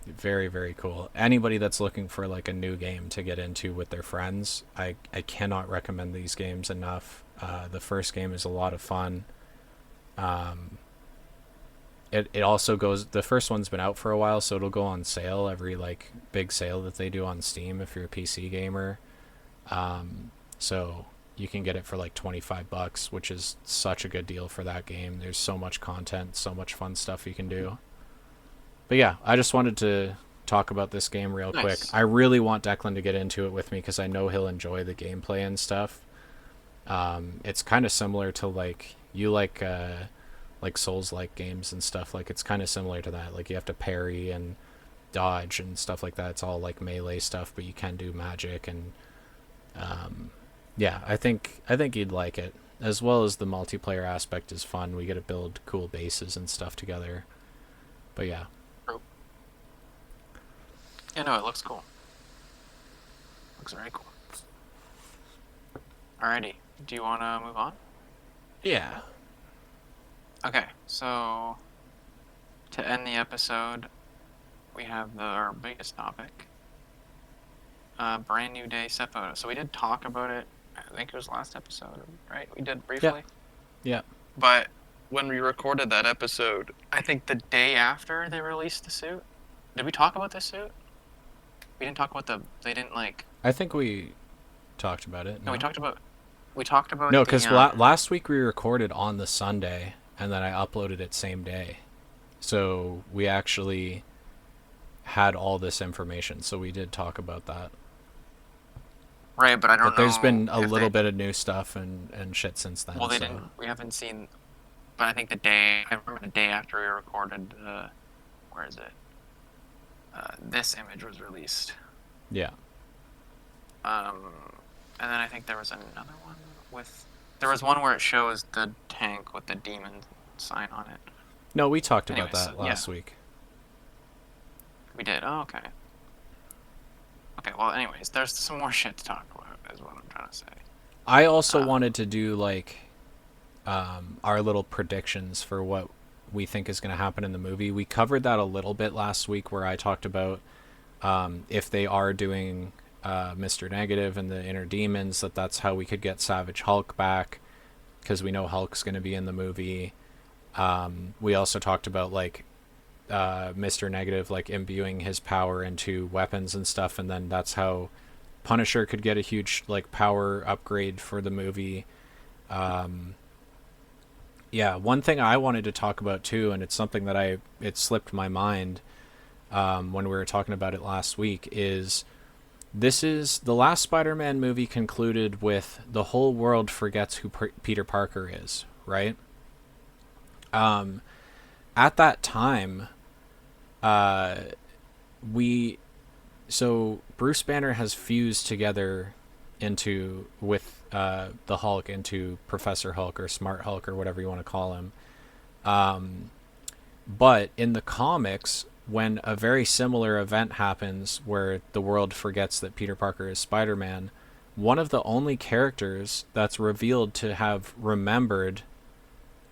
Very, very cool. Anybody that's looking for like a new game to get into with their friends, I cannot recommend these games enough. The first game is a lot of fun. It also goes, the first one's been out for a while, so it'll go on sale every like big sale that they do on Steam if you're a PC gamer. So you can get it for like $25, which is such a good deal for that game. There's so much content, so much fun stuff you can do. But yeah, I just wanted to talk about this game real quick. Nice. I really want Declan to get into it with me because I know he'll enjoy the gameplay and stuff. It's kind of similar to like you like Souls-like games and stuff. Like it's kind of similar to that. Like you have to parry and dodge and stuff like that. It's all like melee stuff, but you can do magic and yeah, I think you'd like it. As well as the multiplayer aspect is fun. We get to build cool bases and stuff together. But yeah. True. Yeah, no, it looks cool. Looks very cool. Alrighty, do you want to move on? Yeah. Okay, so to end the episode, we have our biggest topic. Brand new day set photo. So we did talk about it, I think it was last episode, right? We did briefly. Yeah. But when we recorded that episode, I think the day after they released the suit. Did we talk about the suit? We didn't talk about they didn't like. I think we talked about it. No, we talked about. No, because last week we recorded on the Sunday, and then I uploaded it same day. So we actually had all this information. So we did talk about that. Right, but I don't know. But there's been a little bit of new stuff and shit since then. Well, they didn't. We haven't seen. But I think I remember the day after we recorded. Where is it? This image was released. Yeah. And then I think there was another one with. There was one where it shows the tank with the demon sign on it. No, we talked about Anyways, that last week. We did. Oh, okay. Okay. Well, anyways, there's some more shit to talk about. Is what I'm trying to say. I also wanted to do like our little predictions for what we think is going to happen in the movie. We covered that a little bit last week, where I talked about if they are doing Mr. Negative and the Inner Demons, that's how we could get Savage Hulk back, because we know Hulk's going to be in the movie. We also talked about like Mr. Negative like imbuing his power into weapons and stuff, and then that's how Punisher could get a huge like power upgrade for the movie. Um, yeah, one thing I wanted to talk about too, and it's something that it slipped my mind when we were talking about it last week, is this is the last Spider-Man movie concluded with the whole world forgets who Peter Parker is, right? Um, at that time, uh, we so Bruce Banner has fused together into with the Hulk into Professor Hulk or Smart Hulk or whatever you want to call him. Um, but in the comics, when a very similar event happens where the world forgets that Peter Parker is Spider-Man, one of the only characters that's revealed to have remembered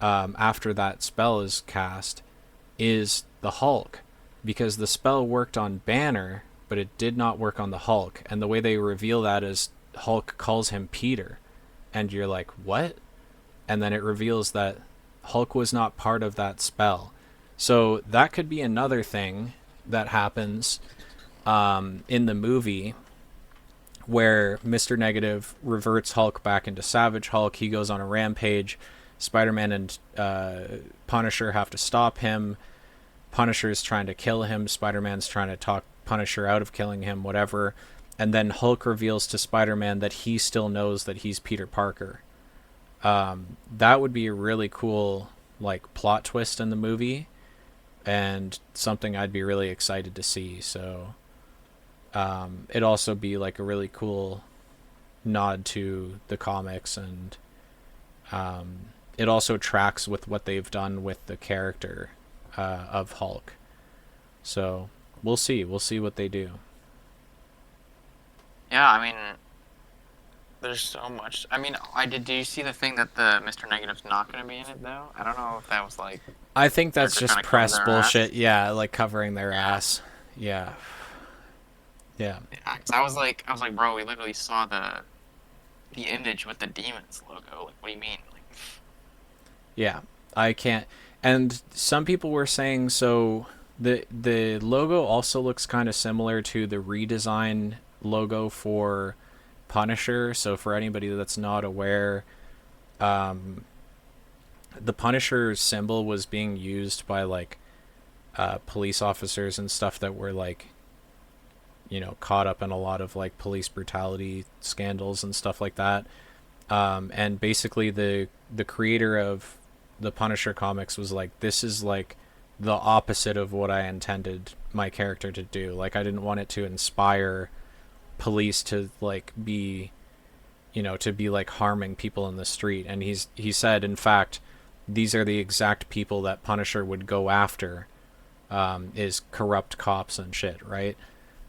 after that spell is cast is the Hulk, because the spell worked on Banner, but it did not work on the Hulk. And the way they reveal that is Hulk calls him Peter, and you're like, what? And then it reveals that Hulk was not part of that spell. So that could be another thing that happens in the movie, where Mr. Negative reverts Hulk back into Savage Hulk. He goes on a rampage. Spider-Man and Punisher have to stop him. Punisher's trying to kill him. Spider-Man's trying to talk Punisher out of killing him, whatever. And then Hulk reveals to Spider-Man that he still knows that he's Peter Parker. That would be a really cool like plot twist in the movie, and something I'd be really excited to see. So it'd also be like a really cool nod to the comics, and it also tracks with what they've done with the character of Hulk. So we'll see. We'll see what they do. Yeah, I mean, there's so much. I mean, I did. Do you see the thing that the Mr. Negative's not going to be in it though? I don't know if that was like I think they're that's just just trying to cover press their bullshit. ass. Yeah, like covering their Yeah. ass. Yeah. Yeah. Yeah, 'cause I was like, bro, we literally saw the image with the demons logo. Like, what do you mean? Like, Yeah. I can't. And some people were saying so the logo also looks kind of similar to the redesign logo for Punisher. So for anybody that's not aware, um, the Punisher symbol was being used by like police officers and stuff that were like, you know, caught up in a lot of like police brutality scandals and stuff like that. And basically the creator of the Punisher comics was like, this is like the opposite of what I intended my character to do. Like, I didn't want it to inspire police to like be, you know, to be like harming people in the street. And he said, in fact, these are the exact people that Punisher would go after, is corrupt cops and shit, right?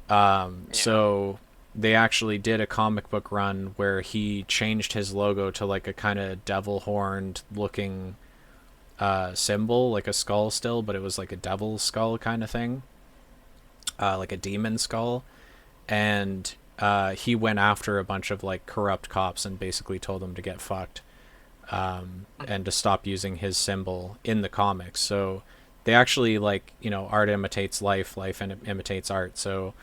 yeah. So they actually did a comic book run where he changed his logo to like a kind of devil horned looking symbol, like a skull still, but it was like a devil skull kind of thing, like a demon skull. And he went after a bunch of like corrupt cops and basically told them to get fucked, and to stop using his symbol in the comics. So they actually, like, you know, art imitates life, life imitates art. So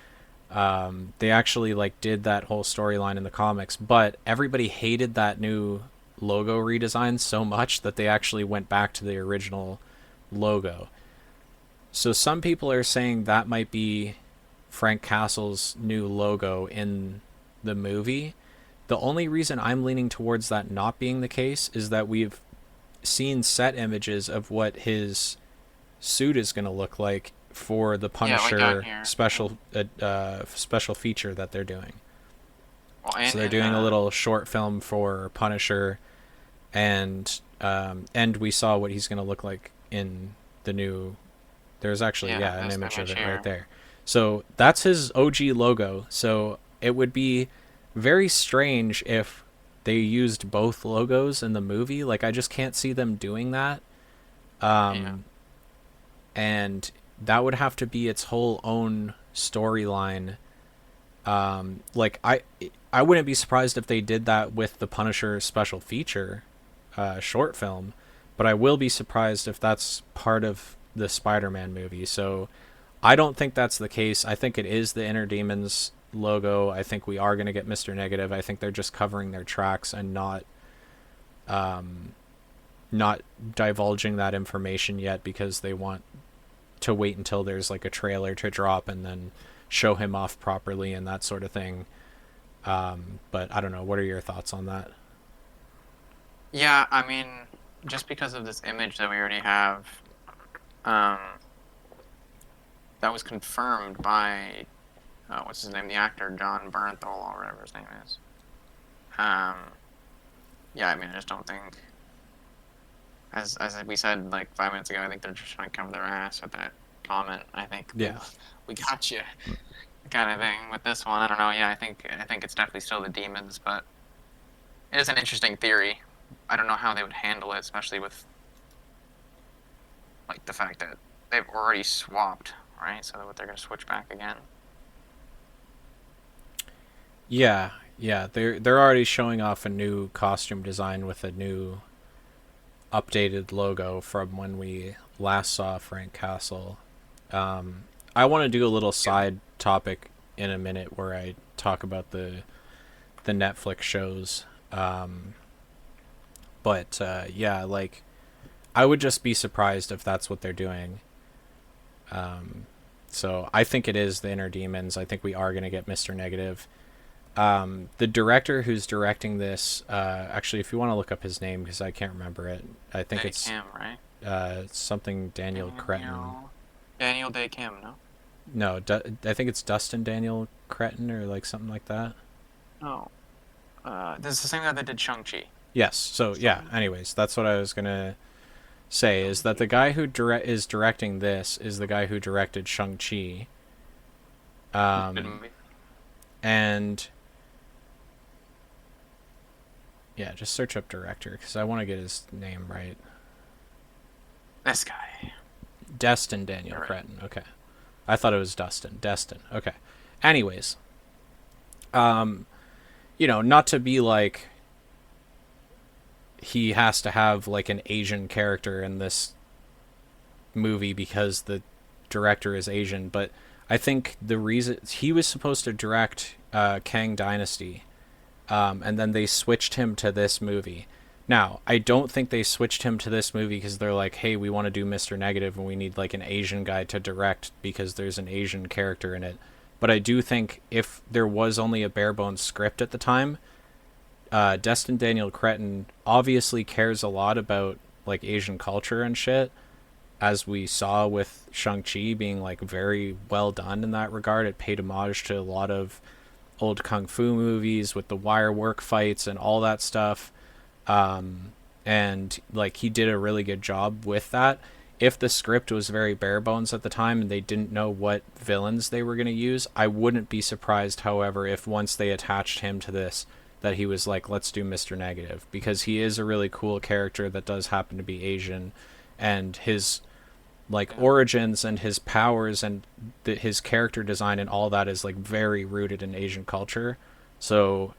they actually like did that whole storyline in the comics, but everybody hated that new logo redesign so much that they actually went back to the original logo. So some people are saying that might be Frank Castle's new logo in the movie. The only reason I'm leaning towards that not being the case is that we've seen set images of what his suit is going to look like for the Yeah, like down Punisher here. special feature that they're doing. Well, So and they're in doing a little short film for Punisher, and we saw what he's going to look like in the new. There's actually, yeah, yeah, an this image of image it right here. there. So that's his OG logo. So it would be very strange if they used both logos in the movie. Like I just can't see them doing that. Yeah. Um, and that would have to be its whole own storyline. Like I wouldn't be surprised if they did that with the Punisher special feature short film, but I will be surprised if that's part of the Spider-Man movie. So I don't think that's the case. I think it is the Inner Demons logo. I think we are going to get Mr. Negative. I think they're just covering their tracks and not divulging that information yet because they want to wait until there's like a trailer to drop and then show him off properly and that sort of thing. But I don't know. What are your thoughts on that? Yeah, I mean, just because of this image that we already have, um, that was confirmed by what's his name, the actor John Bernthal or whatever his name is. Um, yeah, I mean, I just don't think, as we said like 5 minutes ago, I think they're just trying to cover their ass with that comment. I think Yeah. we got you, kind of thing with this one. I don't know. Yeah, I think it's definitely still the demons, but it is an interesting theory. I don't know how they would handle it, especially with like the fact that they've already swapped, right? So that they're going to switch back again. Yeah, yeah. They're already showing off a new costume design with a new updated logo from when we last saw Frank Castle. I want to do a little side topic in a minute where I talk about the Netflix shows. But yeah, like I would just be surprised if that's what they're doing. So I think it is the Inner Demons. I think we are going to get Mr. Negative. The director who's directing this, actually, if you want to look up his name because I can't remember it, I think Day it's Kim, right? something Daniel Cretton. Daniel Day Kim, no? No, I think it's Dustin Daniel Cretton or like something like that. No. This is the same guy that did Shang-Chi. Yes. So yeah. Anyways, that's what I was gonna say is that the guy who is directing this is the guy who directed Shang-Chi. Good Um, movie. and yeah, just search up director because I want to get his name right. This guy. Destin Daniel You're right. Cretton. Okay. I thought it was Dustin. Destin. Okay. Anyways, um, not to be like he has to have like an Asian character in this movie because the director is Asian, but I think the reason he was supposed to direct Kang Dynasty, and then they switched him to this movie. Now, I don't think they switched him to this movie because they're like, hey, we want to do Mr. Negative and we need like an Asian guy to direct because there's an Asian character in it. But I do think if there was only a bare bones script at the time, Destin Daniel Cretton obviously cares a lot about like Asian culture and shit, as we saw with Shang-Chi being like very well done in that regard. It paid homage to a lot of old kung fu movies with the wire work fights and all that stuff. And like he did a really good job with that. If the script was very bare bones at the time and they didn't know what villains they were going to use, I wouldn't be surprised, however, if once they attached him to this, that he was like, let's do Mr. Negative, because he is a really cool character that does happen to be Asian, and his like Yeah. origins and his powers and his character design and all that is like very rooted in Asian culture. So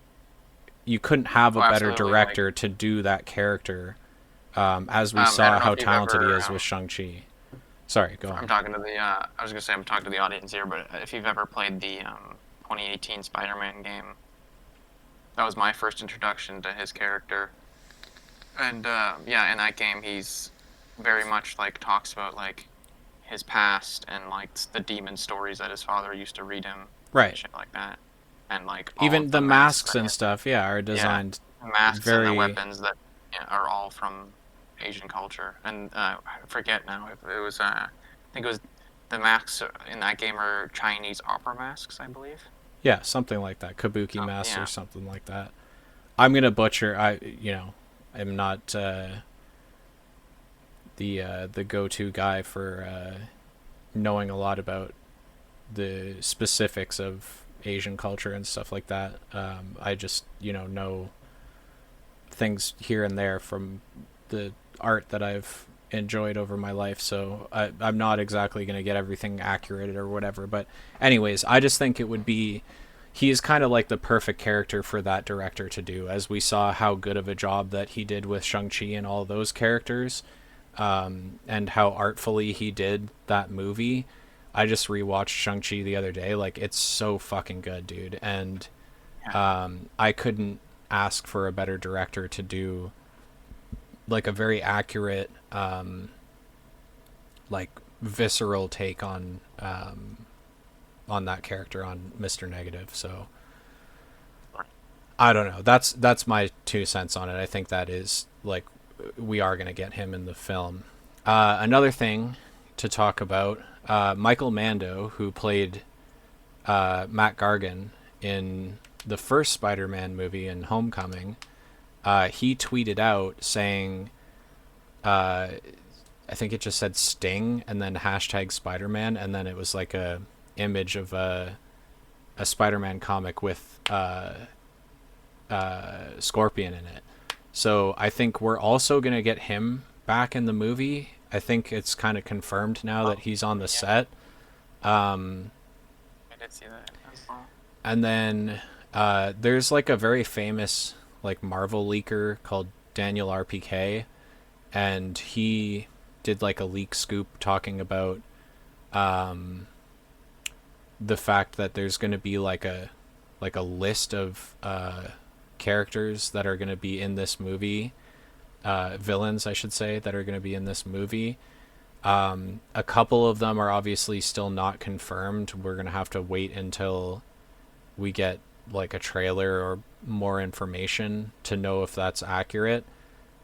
you couldn't have Oh, a better absolutely. Like, director to do that character, as we I saw don't know how if you've talented he ever. is with Shang-Chi. Sorry, go I'm on. talking to the. I was gonna say I'm talking to the audience here, but if you've ever played the 2018 Spider-Man game, that was my first introduction to his character. And yeah, in that game, he's very much like talks about like his past and like the demon stories that his father used to read him and Right. shit like that, and like all Even of the the masks masks that and stuff, yeah, are yeah, designed the masks and the very. weapons that are all from Asian culture. And I forget now if it was I think it was the masks in that game are Chinese opera masks, I believe. Yeah, something like that. Kabuki So masks or yeah, something like that. I'm gonna butcher. I'm not the go-to guy for knowing a lot about the specifics of Asian culture and stuff like that. I just know things here and there from the art that I've enjoyed over my life. So I'm not exactly going to get everything accurate or whatever. But anyways, I just think it would be he is kind of like the perfect character for that director to do, as we saw how good of a job that he did with Shang-Chi and all those characters, and how artfully he did that movie. I just rewatched Shang-Chi the other day. Like, it's so fucking good, dude. And Yeah. I couldn't ask for a better director to do like a very accurate, like visceral take on that character, on Mr. Negative. So I don't know. That's my 2 cents on it. I think that is like we are going to get him in the film. Another thing to talk about, Michael Mando, who played Matt Gargan in the first Spider-Man movie in Homecoming, he tweeted out saying, I think it just said Sting and then hashtag Spider-Man, and then it was like a image of a Spider-Man comic with Scorpion in it. So I think we're also gonna get him back in the movie. I think it's kind of confirmed now that Oh, he's on the yeah. set. Um, I did see that as well. and then there's like a very famous like Marvel leaker called Daniel RPK, and he did like a leak scoop talking about um, the fact that there's going to be like a list of characters that are going to be in this movie, villains, I should say, that are going to be in this movie. A couple of them are obviously still not confirmed. We're going to have to wait until we get like a trailer or more information to know if that's accurate.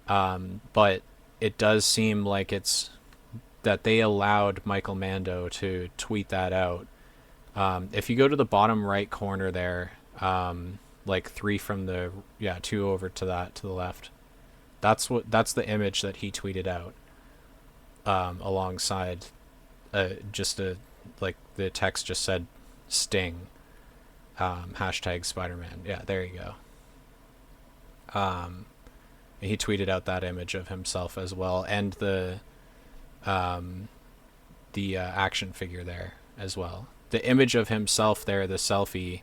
But it does seem like it's that they allowed Michael Mando to tweet that out. If you go to the bottom right corner there, like three from the yeah two over to that to the left, that's the image that he tweeted out, alongside just a like the text just said Sting, hashtag Spider-Man. Yeah, there you go. He tweeted out that image of himself as well, and um, the action figure there as well. The image of himself there, the selfie,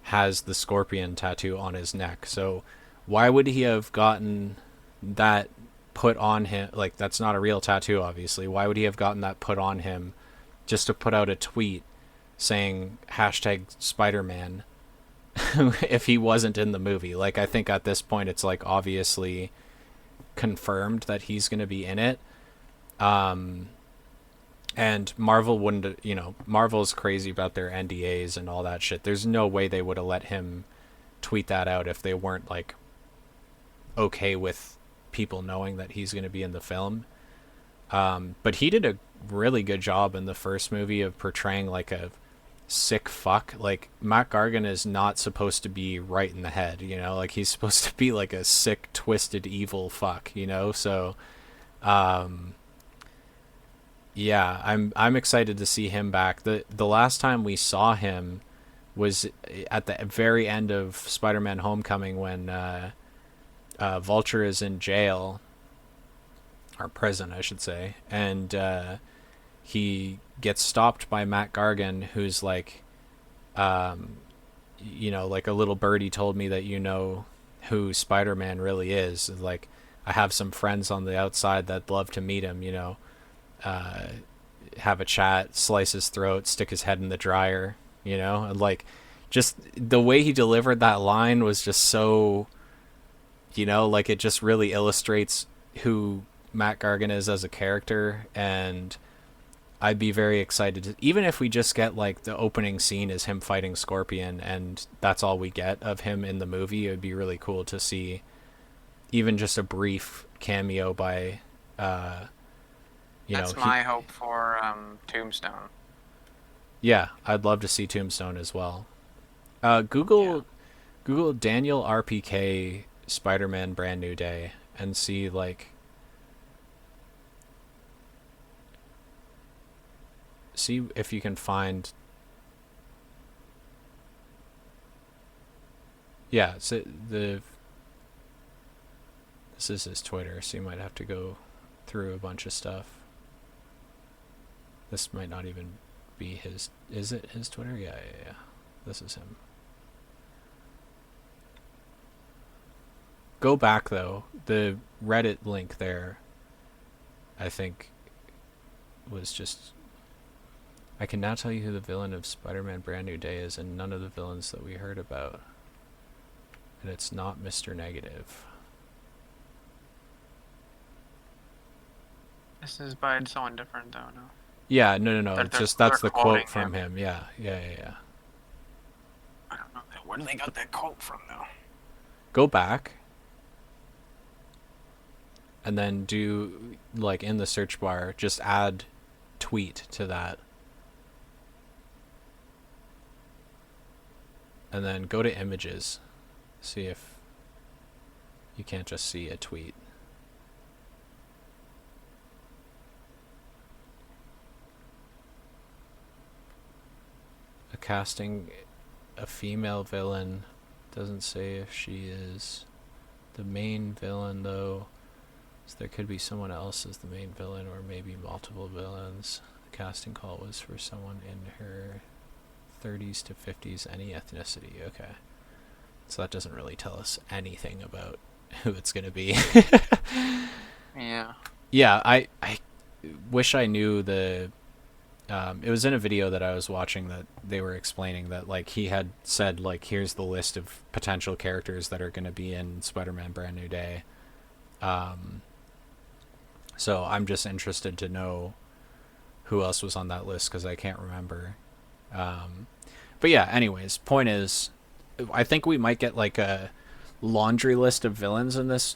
has the scorpion tattoo on his neck. So why would he have gotten that put on him? Like, that's not a real tattoo, obviously. Why would he have gotten that put on him just to put out a tweet saying hashtag Spider-Man if he wasn't in the movie? Like, I think at this point it's like obviously confirmed that he's going to be in it. Um, and Marvel wouldn't, Marvel's crazy about their NDAs and all that shit. There's no way they would have let him tweet that out if they weren't like okay with people knowing that he's going to be in the film. But he did a really good job in the first movie of portraying like a sick fuck. Like, Matt Gargan is not supposed to be right in the head, like he's supposed to be like a sick, twisted, evil fuck, So, um, yeah, I'm excited to see him back. The last time we saw him was at the very end of Spider-Man: Homecoming when Vulture is in jail, or prison, I should say, and he gets stopped by Matt Gargan, who's like, like a little birdie told me that who Spider-Man really is. Like, I have some friends on the outside that love to meet him, uh, have a chat, slice his throat, stick his head in the dryer, and like, just the way he delivered that line was just so, like it just really illustrates who Matt Gargan is as a character. And I'd be very excited to, even if we just get like the opening scene is him fighting Scorpion and that's all we get of him in the movie. It would be really cool to see even just a brief cameo by, That's he, my hope for Tombstone. yeah, I'd love to see Tombstone as well. Yeah. Google Daniel RPK Spider-Man Brand New Day and see like, see if you can find, yeah, so This is his Twitter, so you might have to go through a bunch of stuff. This might not even be his. Is it his Twitter? Yeah, yeah, yeah. This is him. Go back though. The Reddit link there, I think, was just. I can now tell you who the villain of Spider-Man Brand New Day is, and none of the villains that we heard about. And it's not Mr. Negative. This is by someone different, though, no? Yeah, no. They're, It's they're, just they're that's the quoting quote from him. him. Yeah, yeah, yeah, yeah. I don't know. Where do they got that quote from, though? Go back and then do, like, in the search bar, just add tweet to that. And then go to images. See if you can't just see a tweet. Casting a female villain. Doesn't say if she is the main villain, though. So there could be someone else as the main villain, or maybe multiple villains. The casting call was for someone in her 30s to 50s, any ethnicity. Okay. So that doesn't really tell us anything about who it's going to be. Yeah. Yeah, I wish I knew the. It was in a video that I was watching that they were explaining that, like, he had said, like, here's the list of potential characters that are going to be in Spider-Man Brand New Day. So I'm just interested to know who else was on that list, because I can't remember. But yeah, anyways, point is, I think we might get, like, a laundry list of villains in this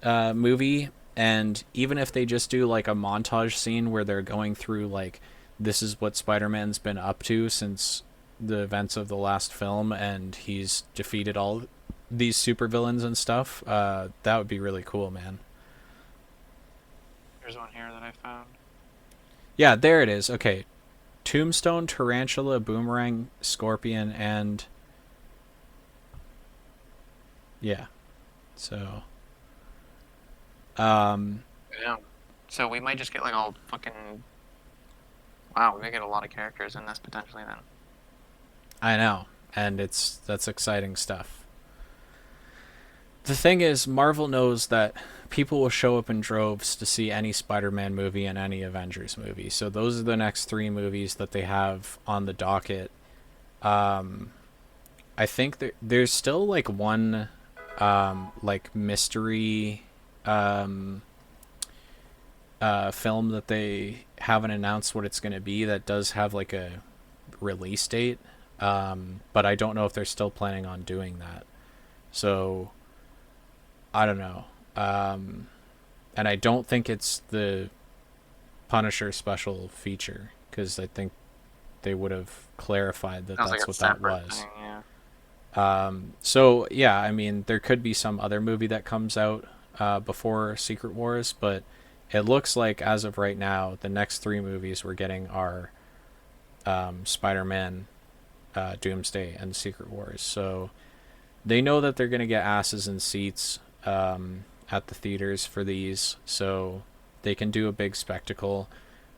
movie, and even if they just do, like, a montage scene where they're going through, like, this is what Spider-Man's been up to since the events of the last film, and he's defeated all these supervillains and stuff, that would be really cool, man. There's one here that I found. Yeah, there it is. Okay. Tombstone, Tarantula, Boomerang, Scorpion, and... yeah. So... Yeah. So we might just get, like, all fucking... Wow, we may get a lot of characters in this, potentially, then. I know. And that's exciting stuff. The thing is, Marvel knows that people will show up in droves to see any Spider-Man movie and any Avengers movie. So those are the next 3 movies that they have on the docket. I think there's still, like, one like mystery film that they haven't announced what it's going to be, that does have, like, a release date, but I don't know if they're still planning on doing that. So I don't know. And I don't think it's the Punisher special feature, because I think they would have clarified that Sounds that's like a what that separate was. thing, yeah. So yeah, I mean, there could be some other movie that comes out before Secret Wars, but it looks like, as of right now, the next 3 movies we're getting are Spider-Man, Doomsday, and Secret Wars. So they know that they're going to get asses in seats at the theaters for these, so they can do a big spectacle.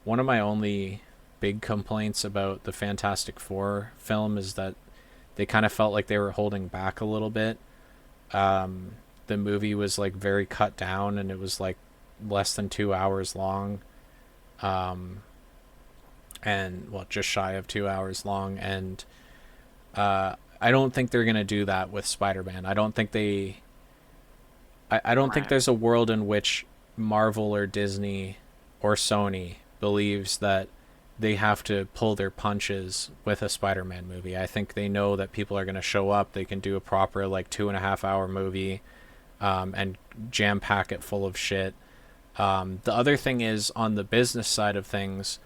One of my only big complaints about the Fantastic Four film is that they kind of felt like they were holding back a little bit. The movie was, like, very cut down, and it was, like, less than 2 hours long, and, well, just shy of 2 hours long, and I don't think they're gonna do that with Spider-Man. I don't think I don't think Right. there's a world in which Marvel or Disney or Sony believes that they have to pull their punches with a Spider-Man movie. I think they know that people are going to show up. They can do a proper, like, 2.5 hour movie, and jam pack it full of shit. The other thing is, on the business side of things,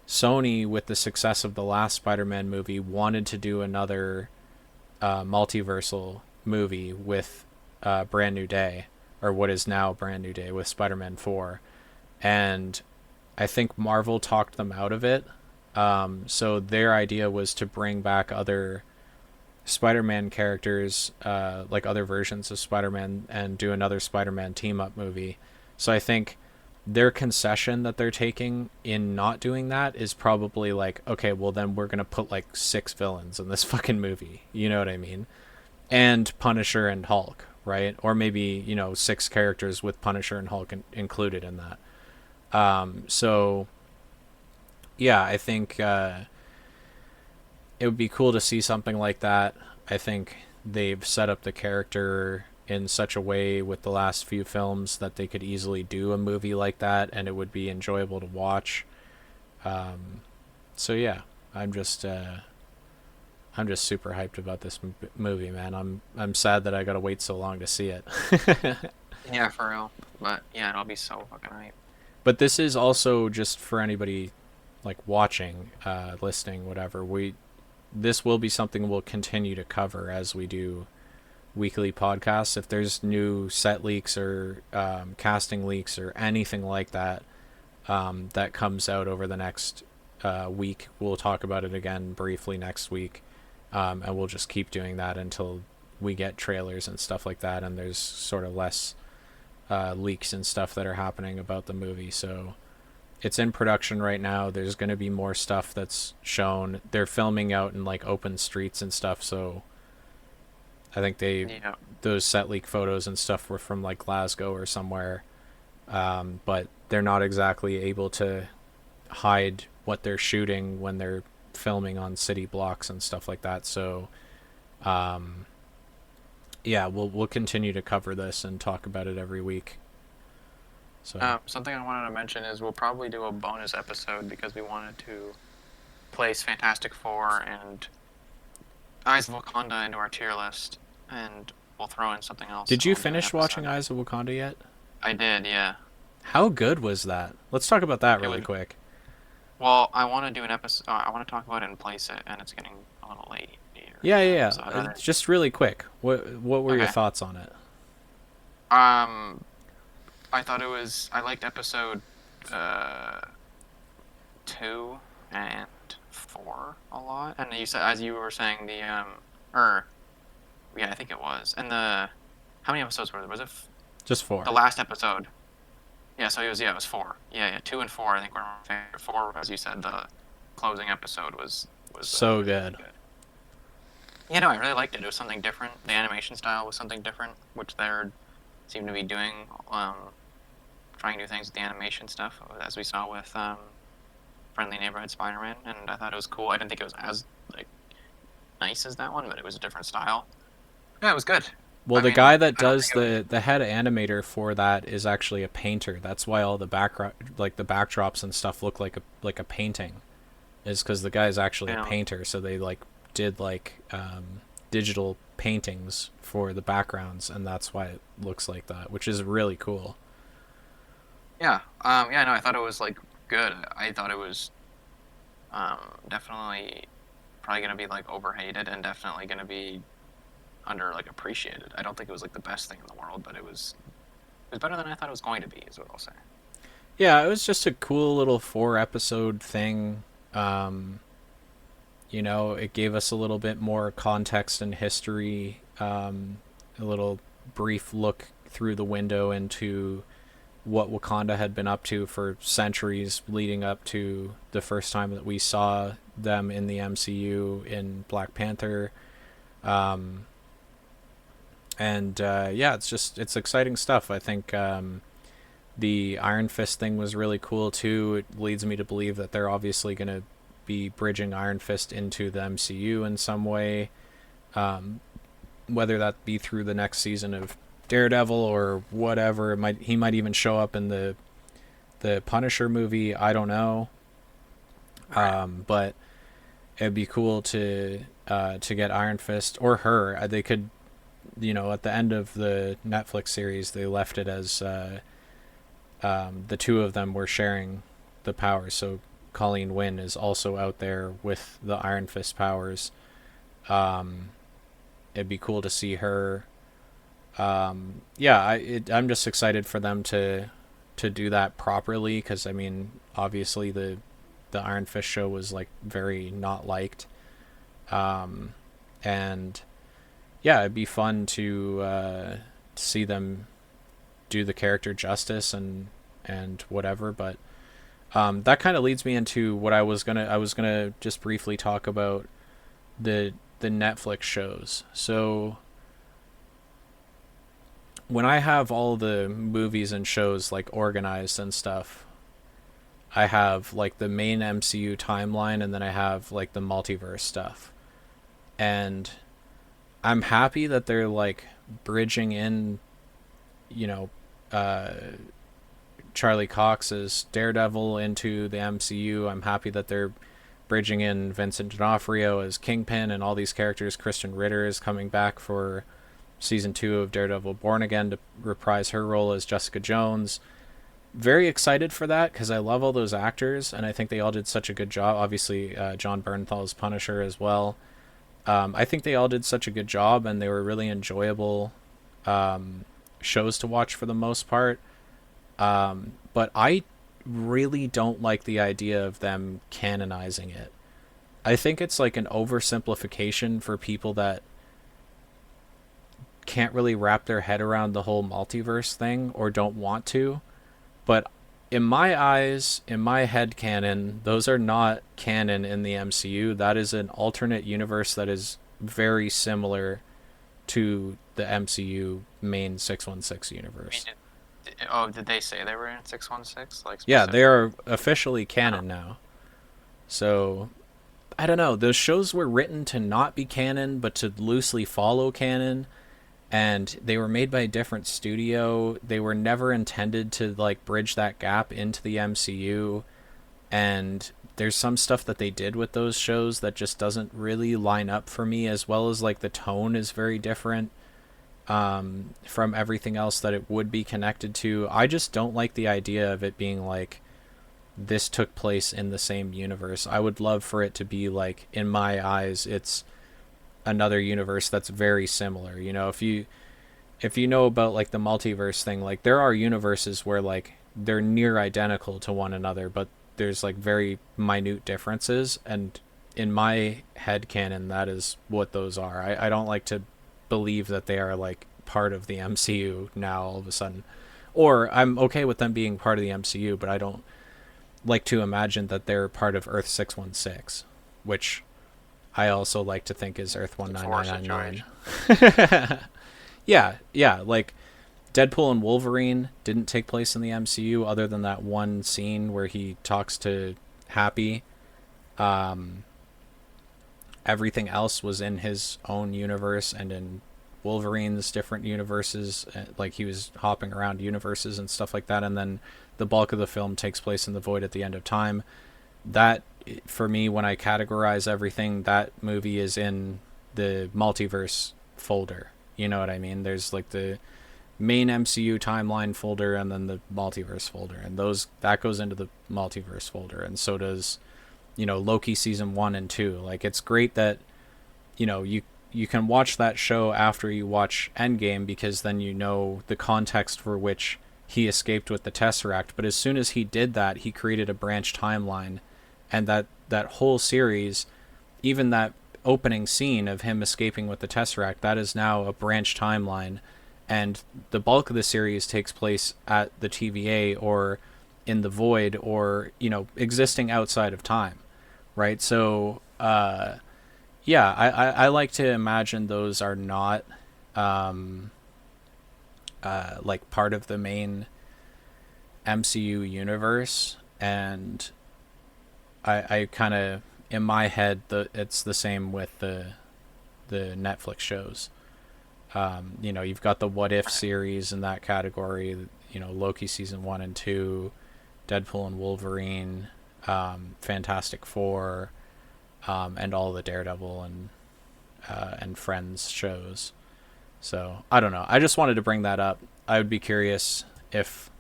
Sony, with the success of the last Spider-Man movie, wanted to do another multiversal movie with Brand New Day, or what is now Brand New Day, with Spider-Man 4. And I think Marvel talked them out of it. So their idea was to bring back other Spider-Man characters, like other versions of Spider-Man, and do another Spider-Man team-up movie. So I think their concession that they're taking in not doing that is probably like, okay, well then we're gonna put like 6 villains in this fucking movie. You know what I mean? And Punisher and Hulk, right? Or maybe 6 characters with Punisher and Hulk included in that. So yeah, I think it would be cool to see something like that. I think they've set up the character in such a way with the last few films that they could easily do a movie like that, and it would be enjoyable to watch. So yeah, I'm just I'm just super hyped about this movie, man. I'm sad that I gotta wait so long to see it. Yeah, for real. But yeah, it'll be so fucking hype. But this is also just for anybody like watching, listening, whatever. This will be something we'll continue to cover as we do weekly podcasts. If there's new set leaks or casting leaks or anything like that that comes out over the next week, we'll talk about it again briefly next week, and we'll just keep doing that until we get trailers and stuff like that, and there's sort of less leaks and stuff that are happening about the movie. So it's in production right now. There's going to be more stuff that's shown. They're filming out in like open streets and stuff, so I think Yeah. those set leak photos and stuff were from like Glasgow or somewhere, but they're not exactly able to hide what they're shooting when they're filming on city blocks and stuff like that. So yeah, we'll continue to cover this and talk about it every week. So Something I wanted to mention is we'll probably do a bonus episode because we wanted to place Fantastic Four and Eyes of Wakanda into our tier list, and we'll throw in something else. did And you we'll do an finish watching episode. Eyes of Wakanda yet? I did, yeah. How good was that? Let's talk about that It really was. quick. Well, I want to do an episode. I want to talk about it and place it, and it's getting a little late here. Yeah, yeah, yeah. So I'd rather. Just really quick. What were your Okay. thoughts on it? Um, I thought it was. I liked episode uh 2 and 4 a lot, and you said, as you were saying, or yeah, I think it was. And how many episodes were there? Was it Just 4. the last episode? Yeah, so it was 4. Yeah, 2 and 4 I think were my favorite. 4, as you said, the closing episode was So really good. good. Yeah, no, I really liked it. It was something different. The animation style was something different, which they seem to be doing, trying new things with the animation stuff, as we saw with Friendly Neighborhood Spider-Man, and I thought it was cool. I didn't think it was as like nice as that one, but it was a different style. Yeah, it was good. Well, I the mean, guy that I don't does think it was. the head animator for that is actually a painter. That's why all the background, like the backdrops and stuff, look like a painting. Is because the guy is actually a You know, painter. So they like did like digital paintings for the backgrounds, and that's why it looks like that, which is really cool. yeah, yeah, no, I thought it was like good. I thought it was definitely probably gonna be like overhated and definitely gonna be under like appreciated. I don't think it was like the best thing in the world, but it was better than I thought it was going to be, is what I'll say. Yeah, it was just a cool little 4 episode thing. Um, it gave us a little bit more context and history, a little brief look through the window into what Wakanda had been up to for centuries leading up to the first time that we saw them in the MCU in Black Panther. Um, and yeah, it's exciting stuff. I think the Iron Fist thing was really cool too. It leads me to believe that they're obviously going to be bridging Iron Fist into the MCU in some way, um, whether that be through the next season of Daredevil or whatever. He might even show up in the Punisher movie. I don't know, Right. but it'd be cool to get Iron Fist or her. They could, at the end of the Netflix series, they left it as the two of them were sharing the powers. So Colleen Wynn is also out there with the Iron Fist powers. Um, it'd be cool to see her. Yeah, I'm just excited for them to do that properly because I mean, obviously the Iron Fist show was like very not liked. Um, And yeah, it'd be fun to see them do the character justice and whatever. But that kind of leads me into what I was gonna just briefly talk about the Netflix shows. So when I have all the movies and shows like organized and stuff, I have like the main MCU timeline, and then I have like the multiverse stuff. And I'm happy that they're like bridging in, you know, uh, Charlie Cox's Daredevil into the MCU. I'm happy that they're bridging in Vincent D'Onofrio as Kingpin and all these characters. Kristen Ritter is coming back for season 2 of Daredevil Born Again to reprise her role as Jessica Jones. Very excited for that because I love all those actors and I think they all did such a good job. Obviously, John Bernthal's Punisher as well. I think they all did such a good job and they were really enjoyable shows to watch for the most part. But I really don't like the idea of them canonizing it. I think it's like an oversimplification for people that can't really wrap their head around the whole multiverse thing or don't want to. But in my eyes, in my head canon, those are not canon in the MCU. That is an alternate universe that is very similar to the MCU main 616 universe. Did they say they were in 616? Like Yeah, they specific? are officially Oh, canon now. So, I don't know. Those shows were written to not be canon, but to loosely follow canon. And they were made by a different studio. They were never intended to like bridge that gap into the MCU. And there's some stuff that they did with those shows that just doesn't really line up for me, as well as like the tone is very different from everything else that it would be connected to. I just don't like the idea of it being like this took place in the same universe. I would love for it to be like, in my eyes, it's another universe that's very similar. You know, if you know about like the multiverse thing, like there are universes where like they're near identical to one another, but there's like very minute differences. And in my head canon, that is what those are. I don't like to believe that they are like part of the MCU now all of a sudden. Or I'm okay with them being part of the MCU, but I don't like to imagine that they're part of Earth 616, which I also like to think is Earth it's a war 19999. situation. Yeah, yeah, like Deadpool and Wolverine didn't take place in the MCU other than that one scene where he talks to Happy. Um, Everything else was in his own universe and in Wolverine's different universes. Like he was hopping around universes and stuff like that. And then the bulk of the film takes place in the void at the end of time. That, for me, when I categorize everything, that movie is in the multiverse folder. You know what I mean? There's like the main MCU timeline folder and then the multiverse folder, and those that goes into the multiverse folder, and so does Loki season 1 and 2. Like it's great that you can watch that show after you watch Endgame because then you know the context for which he escaped with the Tesseract. But as soon as he did that, he created a branch timeline, and that whole series, even that opening scene of him escaping with the Tesseract, that is now a branch timeline, and the bulk of the series takes place at the TVA or in the void or existing outside of time, right? So yeah, I like to imagine those are not like part of the main MCU universe, and I kind of, in my head, it's the same with the Netflix shows. You've got the What If series in that category. Loki season 1 and 2, Deadpool and Wolverine, Fantastic Four, and all the Daredevil and Friends shows. So I don't know. I just wanted to bring that up. I would be curious if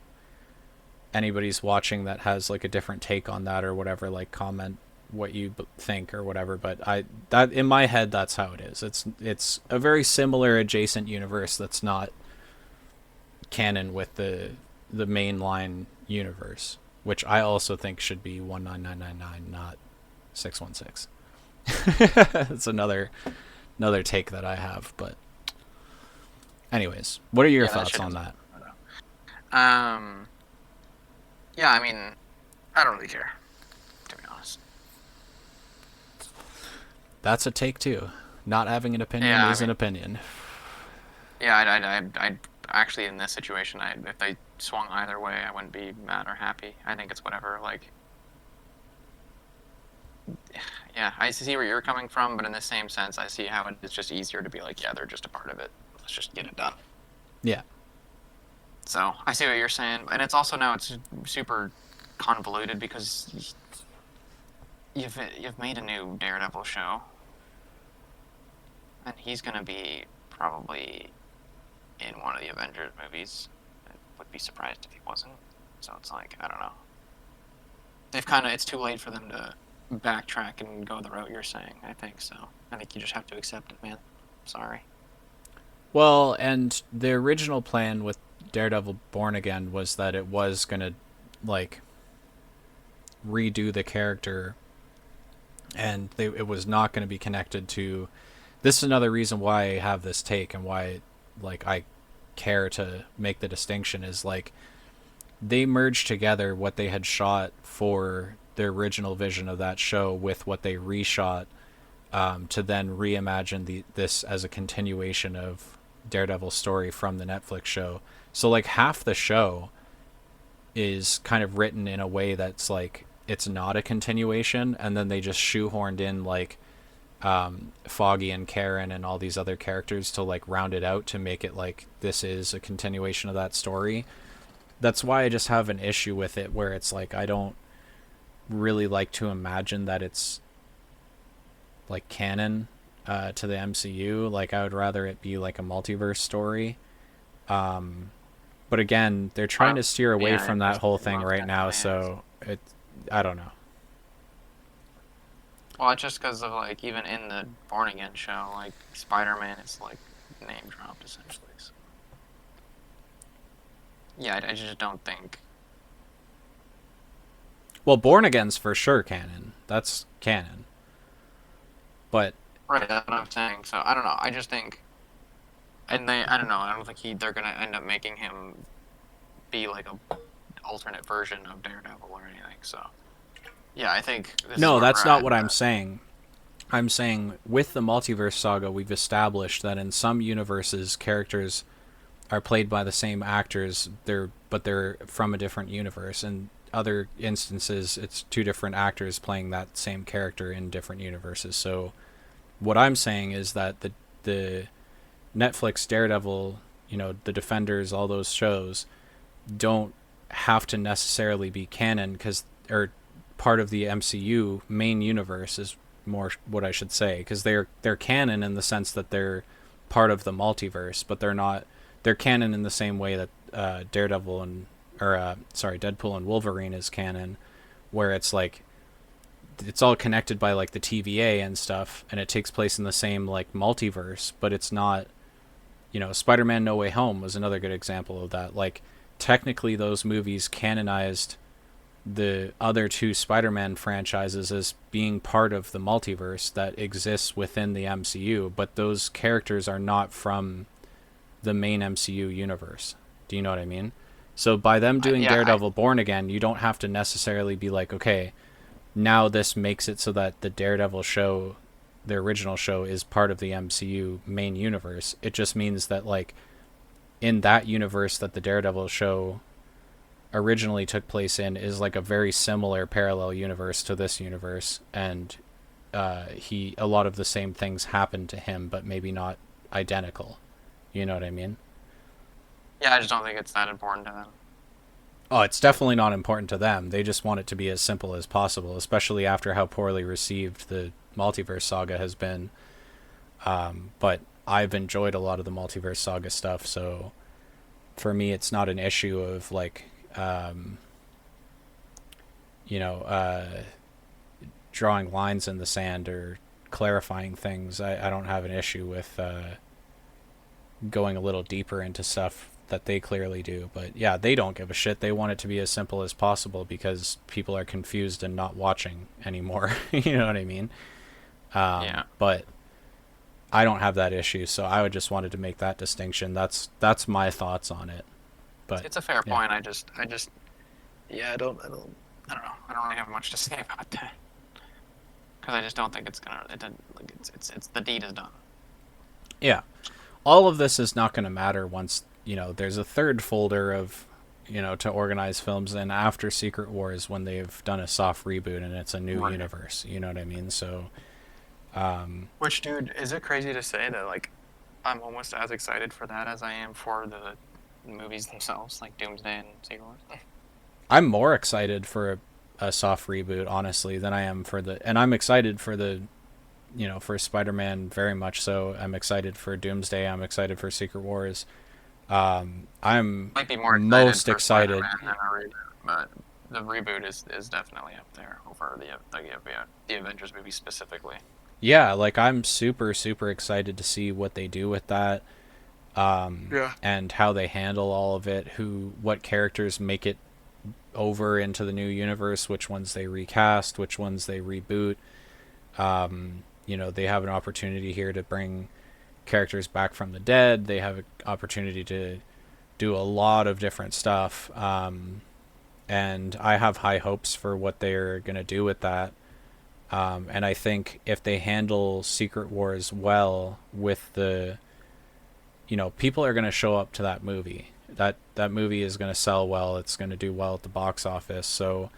anybody's watching that has like a different take on that or whatever. Like comment what you think or whatever. But that in my head, that's how it is. It's a very similar adjacent universe that's not canon with the mainline universe, which I also think should be 19999, not 616. It's another another take that I have. But anyways, what are your Yeah, that thoughts shit on doesn't. that? Um, yeah, I mean, I don't really care, to be honest. That's a take too. Not having an opinion Yeah, I is an mean, opinion. yeah, I'd actually in this situation, if they swung either way, I wouldn't be mad or happy. I think it's whatever. Like, yeah, I see where you're coming from, but in the same sense, I see how it's just easier to be like, yeah, they're just a part of it. Let's just get it done. Yeah. So I see what you're saying, and it's also now it's super convoluted because you've made a new Daredevil show, and he's gonna be probably in one of the Avengers movies. I would be surprised if he wasn't. So it's like I don't know. They've kind of it's too late for them to backtrack and go the route you're saying. I think so. I think you just have to accept it, man. Sorry. Well, and the original plan with Daredevil Born Again was that it was gonna like redo the character, and it was not going to be connected to. This is another reason why I have this take and why like I care to make the distinction is like they merged together what they had shot for the original vision of that show with what they reshot to then reimagine this as a continuation of Daredevil's story from the Netflix show. So like half the show is kind of written in a way that's like it's not a continuation, and then they just shoehorned in like Foggy and Karen and all these other characters to like round it out to make it like this is a continuation of that story. That's why I just have an issue with it where it's like I don't really like to imagine that it's like canon to the MCU. Like I would rather it be like a multiverse story. But again, they're trying Well, to steer away yeah, from that whole it thing most right now, definitely is. so I don't know. Well, it's just because of like even in the Born Again show, like Spider-Man is like name dropped essentially. So, yeah, I just don't think. Well, Born Again's for sure canon. That's canon. But Right, that's what I'm saying. So I don't know. I just think, and I don't know. I don't think they're gonna end up making him be like a alternate version of Daredevil or anything. So yeah, I think this is no, where we're that's not at. what I'm saying. I'm saying with the multiverse saga, we've established that in some universes, characters are played by the same actors. They're from a different universe. In other instances, it's two different actors playing that same character in different universes. So what I'm saying is that the Netflix Daredevil, the Defenders, all those shows don't have to necessarily be canon because or part of the MCU main universe is more what I should say because they're canon in the sense that they're part of the multiverse, but they're not. They're canon in the same way that Daredevil and Deadpool and Wolverine is canon, where it's like it's all connected by like the TVA and stuff, and it takes place in the same like multiverse, but it's not. Spider-Man: No Way Home was another good example of that. Like technically, those movies canonized the other two Spider-Man franchises as being part of the multiverse that exists within the MCU, but those characters are not from the main MCU universe. Do you know what I mean? So by them doing Yeah, I Daredevil Born Again, you don't have to necessarily be like, okay, now this makes it so that the Daredevil show, the original show, is part of the MCU main universe. It just means that like in that universe that the Daredevil show originally took place in is like a very similar parallel universe to this universe, and a lot of the same things happen to him, but maybe not identical. You know what I mean? yeah, I just don't think it's that important to them. Oh, it's definitely not important to them. They just want it to be as simple as possible, especially after how poorly received the multiverse saga has been. But I've enjoyed a lot of the multiverse saga stuff, so for me, it's not an issue of like, um, you know, drawing lines in the sand or clarifying things. I don't have an issue with going a little deeper into stuff that they clearly do. But yeah, they don't give a shit. They want it to be as simple as possible because people are confused and not watching anymore. You know what I mean? Yeah, But I don't have that issue, so I would just wanted to make that distinction. That's my thoughts on it. But It's a fair yeah, point. Yeah, I don't know. I don't really have much to say about that because I just don't think it's gonna. It didn't, like it's the deed is done. yeah. All of this is not going to matter once there's a third folder of to organize films in after Secret Wars when they've done a soft reboot and it's a new Right. universe. You know what I mean? So Which, dude, is it crazy to say that like I'm almost as excited for that as I am for the movies themselves, like Doomsday and Secret Wars? I'm more excited for a soft reboot, honestly, than I am and I'm excited for for Spider-Man very much so. I'm excited for Doomsday. I'm excited for Secret Wars. I'm Might be more excited most for excited. Spider-Man than a reboot, but the reboot is definitely up there over the Avengers movie specifically. Yeah, like I'm super super excited to see what they do with that, Yeah. and how they handle all of it. What characters make it over into the new universe, which ones they recast, which ones they reboot. They have an opportunity here to bring characters back from the dead. They have an opportunity to do a lot of different stuff. And I have high hopes for what they're going to do with that. And I think if they handle Secret Wars well with people are going to show up to that movie. That movie is going to sell well. It's going to do well at the box office. So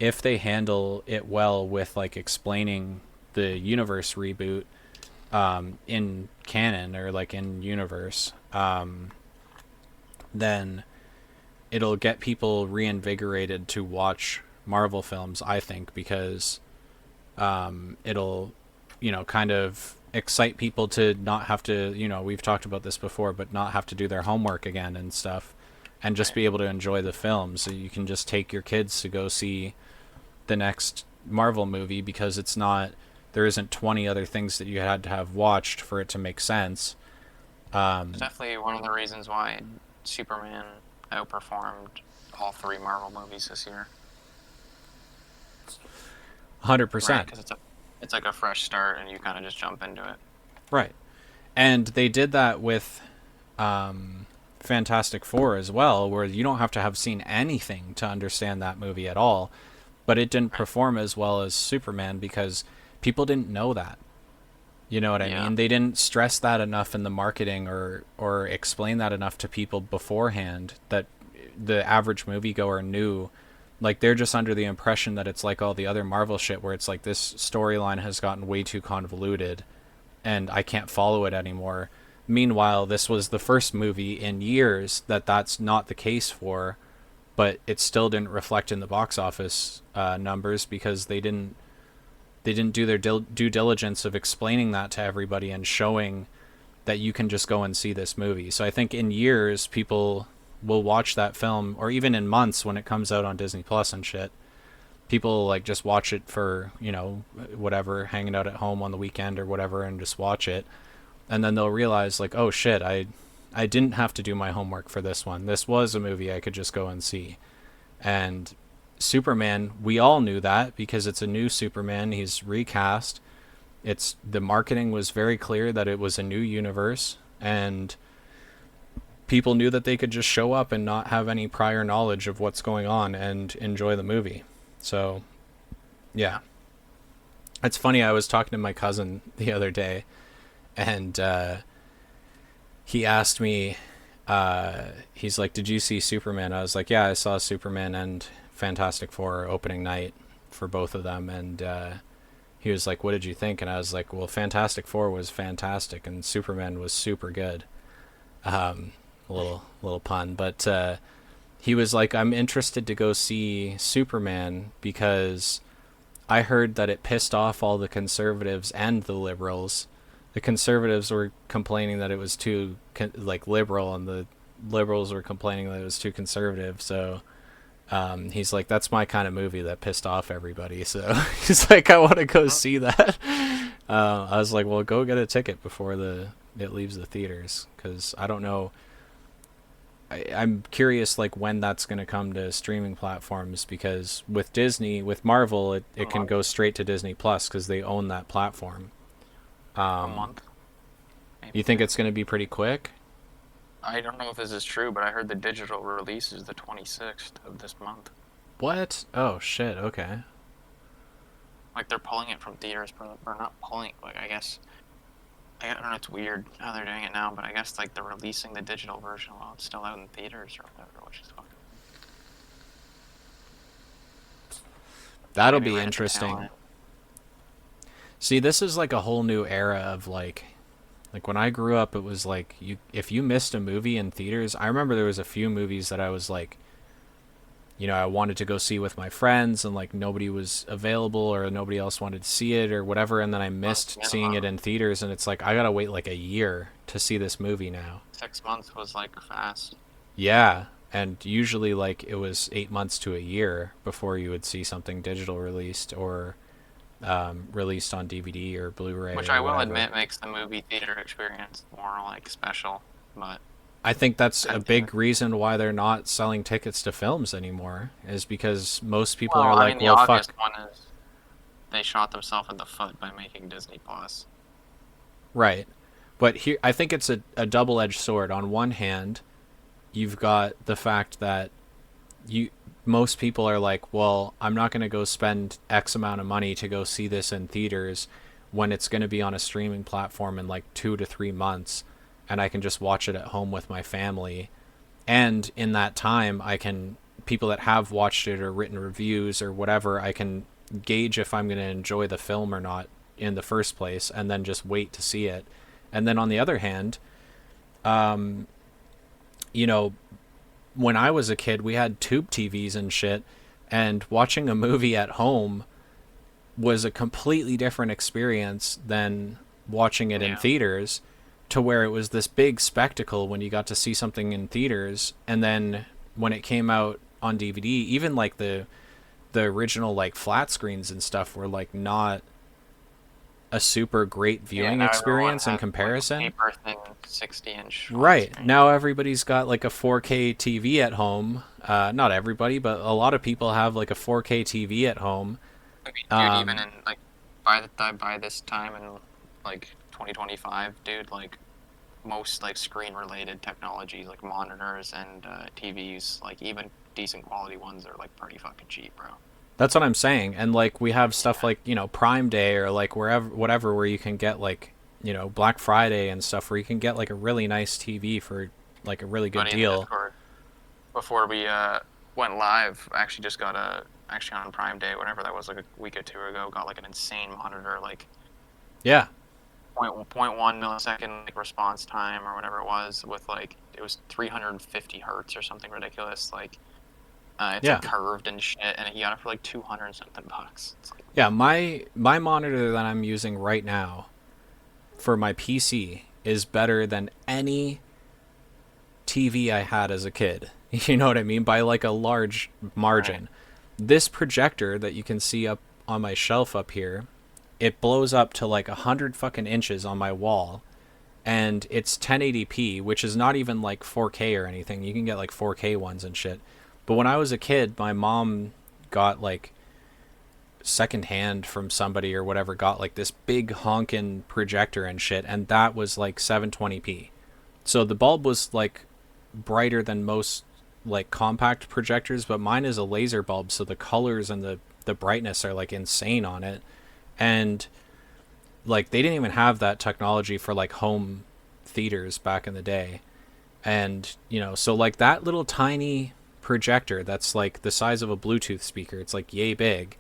if they handle it well with like explaining the universe reboot in canon or like in universe, then it'll get people reinvigorated to watch Marvel films, I think, because it'll, kind of excite people to not have to, we've talked about this before, but not have to do their homework again and stuff and just Right. be able to enjoy the film. So you can just take your kids to go see the next Marvel movie because there isn't 20 other things that you had to have watched for it to make sense. It's definitely one of the reasons why Superman outperformed all three Marvel movies this year. Right, 100%. because it's like a fresh start, and you kind of just jump into it. Right. And they did that with Fantastic Four as well, where you don't have to have seen anything to understand that movie at all. But it didn't Right. perform as well as Superman because people didn't know that. You know what I Yeah. mean? They didn't stress that enough in the marketing or explain that enough to people beforehand that the average moviegoer knew. Like they're just under the impression that it's like all the other Marvel shit where it's like this storyline has gotten way too convoluted and I can't follow it anymore. Meanwhile, this was the first movie in years that's not the case for, but it still didn't reflect in the box office numbers because they didn't do their due diligence of explaining that to everybody and showing that you can just go and see this movie. So I think in years people will watch that film, or even in months when it comes out on Disney Plus and shit. People like just watch it for whatever, hanging out at home on the weekend or whatever, and just watch it, and then they'll realize like, oh shit, I didn't have to do my homework for this one. This was a movie I could just go and see. And Superman, we all knew that because it's a new Superman. He's recast. The marketing was very clear that it was a new universe, and people knew that they could just show up and not have any prior knowledge of what's going on and enjoy the movie. So, yeah. Yeah. It's funny, I was talking to my cousin the other day, and he asked me, he's like, "Did you see Superman?" I was like, "Yeah, I saw Superman and Fantastic Four opening night for both of them." And he was like, "What did you think?" And I was like, "Well, Fantastic Four was fantastic, and Superman was super good." A little pun, but he was like, "I'm interested to go see Superman because I heard that it pissed off all the conservatives and the liberals. The conservatives were complaining that it was too like liberal, and the liberals were complaining that it was too conservative. So he's like, that's my kind of movie that pissed off everybody. So he's like, I want to go Well, see that. I was like, well, go get a ticket before it leaves the theaters because I don't know. I'm curious like when that's going to come to streaming platforms because with Disney, with Marvel, it a can month. go straight to Disney Plus because they own that platform. A Um, month. maybe You think 2. it's going to be pretty quick? I don't know if this is true, but I heard the digital release is the 26th of this month. What? Oh shit. Okay. Like they're pulling it from theaters, or not pulling. Like I guess I don't know. It's weird how they're doing it now, but I guess like they're releasing the digital version while it's still out in theaters or whatever, which is fucking That'll maybe be right at the tail interesting. end. See, this is like a whole new era of like when I grew up, it was like you if you missed a movie in theaters. I remember there was a few movies that I was like, I wanted to go see with my friends, and like nobody was available or nobody else wanted to see it or whatever, and then I Month missed seeing it minimum. in theaters, and it's like I gotta wait like a year to see this movie now. 6 months was like fast. Yeah, and usually like it was 8 months to a year before you would see something digital released or released on DVD or Blu-ray Which or I will whatever. admit makes the movie theater experience more like special, but I think that's a God damn it. big reason why they're not selling tickets to films anymore, is because most people Well, are I mean like, the well, obvious fuck. one is they shot themselves in the foot by making Disney Plus. Right. But here, I think it's a double edged sword. On one hand, you've got the fact that you most people are like, well, I'm not going to go spend X amount of money to go see this in theaters when it's going to be on a streaming platform in like 2 to 3 months, and I can just watch it at home with my family. And in that time, I can people that have watched it or written reviews or whatever, I can gauge if I'm going to enjoy the film or not in the first place, and then just wait to see it. And then on the other hand, you know, when I was a kid, we had tube TVs and shit, and watching a movie at home was a completely different experience than watching it in Yeah. theaters, to where it was this big spectacle when you got to see something in theaters, and then when it came out on DVD, even like the original like flat screens and stuff were like not a super great Yeah, viewing now everyone experience in has like a comparison. paper thin 60-inch flat Right. screen. Now everybody's got like a 4K TV at home. Not everybody, but a lot of people have like a 4K TV at home. I mean, dude, even Um, in like by this time in like 2025, dude, like most like screen related technologies like monitors and TVs, like even decent quality ones are like pretty fucking cheap, bro. that's what I'm saying. And like we have stuff Yeah. like, Prime Day or like wherever whatever where you can get like, Black Friday and stuff where you can get like a really nice TV for like a really good But in the deal. Discord, before we went live, I actually just got actually on Prime Day, whatever that was, like a week or two ago, got like an insane monitor, like Yeah. point 1 millisecond like response time or whatever it was, with like it was 350 hertz or something ridiculous. Like it's like Yeah. curved and shit, and he got it for like 200 something bucks. It's like Yeah, my monitor that I'm using right now for my PC is better than any TV I had as a kid. You know what I mean? By like a large right. margin. This projector that you can see up on my shelf up here, it blows up to like 100 fucking inches on my wall, and it's 1080p, which is not even like 4K or anything. You can get like 4K ones and shit. But when I was a kid, my mom got like secondhand from somebody or whatever, got like this big honkin' projector and shit, and that was like 720p. So the bulb was like brighter than most like compact projectors, but mine is a laser bulb, so the colors and the brightness are like insane on it. And like they didn't even have that technology for like home theaters back in the day. And so like that little tiny projector that's like the size of a Bluetooth speaker, it's like yay big,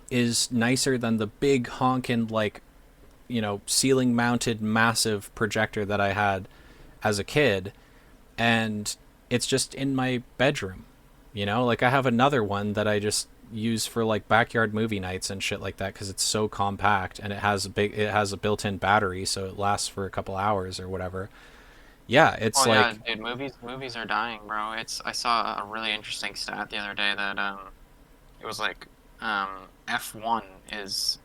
is nicer than the big honkin' like ceiling mounted massive projector that I had as a kid. And it's just in my bedroom. Like I have another one that I just use for like backyard movie nights and shit like that, because it's so compact, and it has a built-in battery, so it lasts for a couple hours or whatever. Yeah, it's Well, yeah, like, dude, movies are dying, bro. It's I saw a really interesting stat the other day that it was like F1 is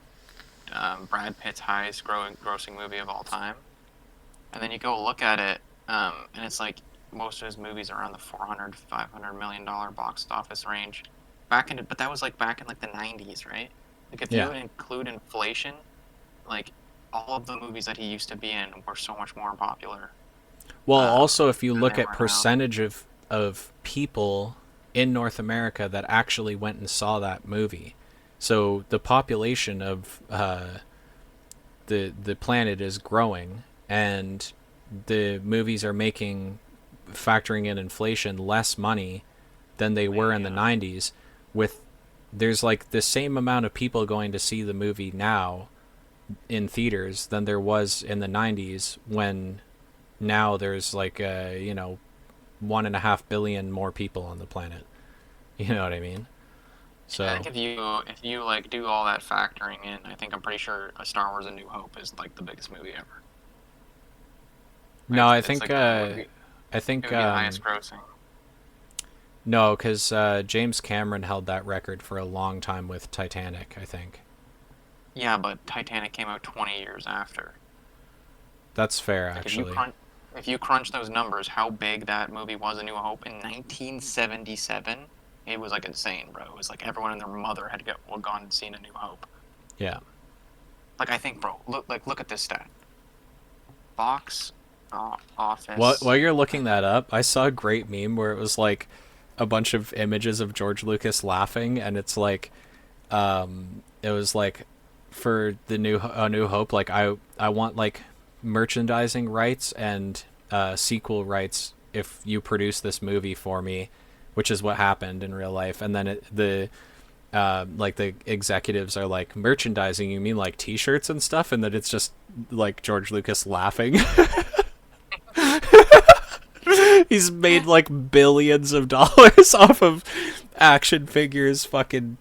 Brad Pitt's highest grossing movie of all time. And then you go look at it, and it's like most of his movies are around the 400, $500 million box office range. But that was like back in like the 90s, right? Like if you yeah, include inflation, like all of the movies that he used to be in were so much more popular Well, also if you than they look at were now. percentage of people in North America that actually went and saw that movie, so the population of the planet is growing, and the movies are making, factoring in inflation, less money than they were in the Yeah, 90s. With there's like the same amount of people going to see the movie now in theaters than there was in the 90s, when now there's like 1.5 billion more people on the planet. You know what I mean? yeah. I So think if you like do all that factoring in, I think I'm pretty sure a Star Wars: A New Hope is like the biggest movie ever. Like, no, I it's think like the it would be I it think would be the highest grossing. no, because James Cameron held that record for a long time with Titanic. I think Yeah, but Titanic came out 20 years after. that's fair, Like actually. if you crunch those numbers, how big that movie was, A New Hope, in 1977, it was like insane, bro. It was like everyone and their mother had gone and seen A New Hope. Yeah. Like I think, bro, look at this stat. Box While office. you're looking that up, I saw a great meme where it was like a bunch of images of George Lucas laughing, and it's like, it was like, for the new A New Hope, like I want like merchandising rights and sequel rights if you produce this movie for me, which is what happened in real life. And then the like the executives are like, merchandising, you mean like T-shirts and stuff? And then it's just like George Lucas laughing. He's made like billions of dollars off of action figures, fucking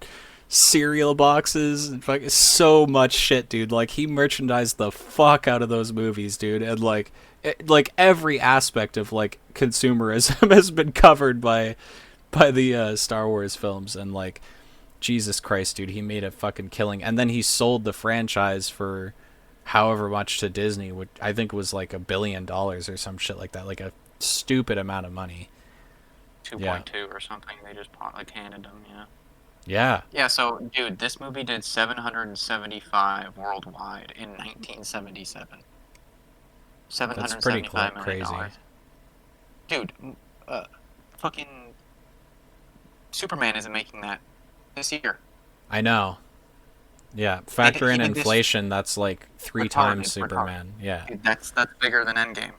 cereal boxes, and fucking so much shit, dude. Like he merchandised the fuck out of those movies, dude, and like every aspect of like consumerism has been covered by the Star Wars films, and like Jesus Christ, dude, he made a fucking killing, and then he sold the franchise for however much to Disney, which I think was like $1 billion or some shit like that, like a stupid amount of money. Yeah, 2.2 or something. They just like handed them, yeah. yeah, Yeah, so dude, this movie did 775 worldwide in 1977. that's pretty 775 million crazy. dollars. Dude, uh, fucking Superman isn't making that this year. I know. Yeah, factor He in did this inflation, that's like three times retarded. Superman. Yeah, Dude, that's bigger than Endgame.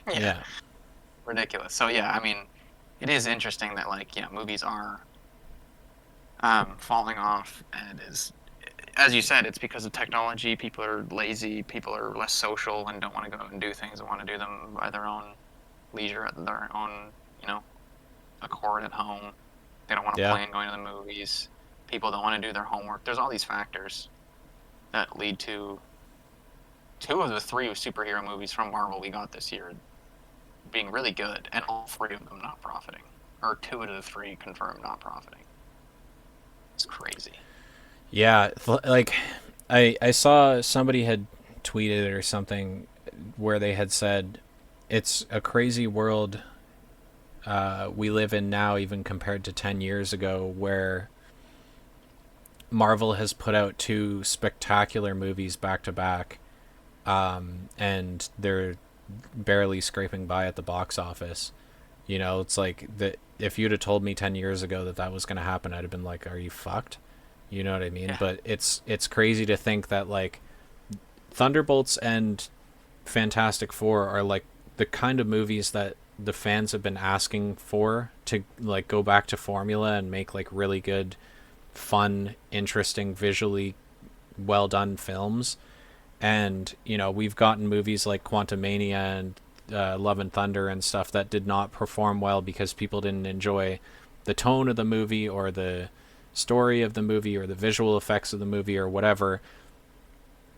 Yeah, yeah, ridiculous. So yeah, I mean, it is interesting that like yeah, movies are falling off, and it is, as you said, it's because of technology. People are lazy. People are less social and don't want to go out and do things. They want to do them by their own leisure, at their own, you know, accord at home. They don't want to yeah, plan going to the movies. People don't want to do their homework. There's all these factors that lead to two of the three superhero movies from Marvel we got this year being really good, and all three of them not profiting, or two out of the three confirmed not profiting. It's crazy. yeah. Like, I saw somebody had tweeted it or something where they had said it's a crazy world we live in now, even compared to 10 years ago, where Marvel has put out two spectacular movies back to back, and they're barely scraping by at the box office. You know, it's like that. If you'd have told me 10 years ago that that was going to happen, I'd have been like, "Are you fucked?" You know what I mean? Yeah. But it's crazy to think that like Thunderbolts and Fantastic Four are like the kind of movies that the fans have been asking for, to like go back to formula and make like really good, fun, interesting, visually well done films. And you know, we've gotten movies like Quantumania and Love and Thunder and stuff that did not perform well because people didn't enjoy the tone of the movie, or the story of the movie, or the visual effects of the movie, or whatever.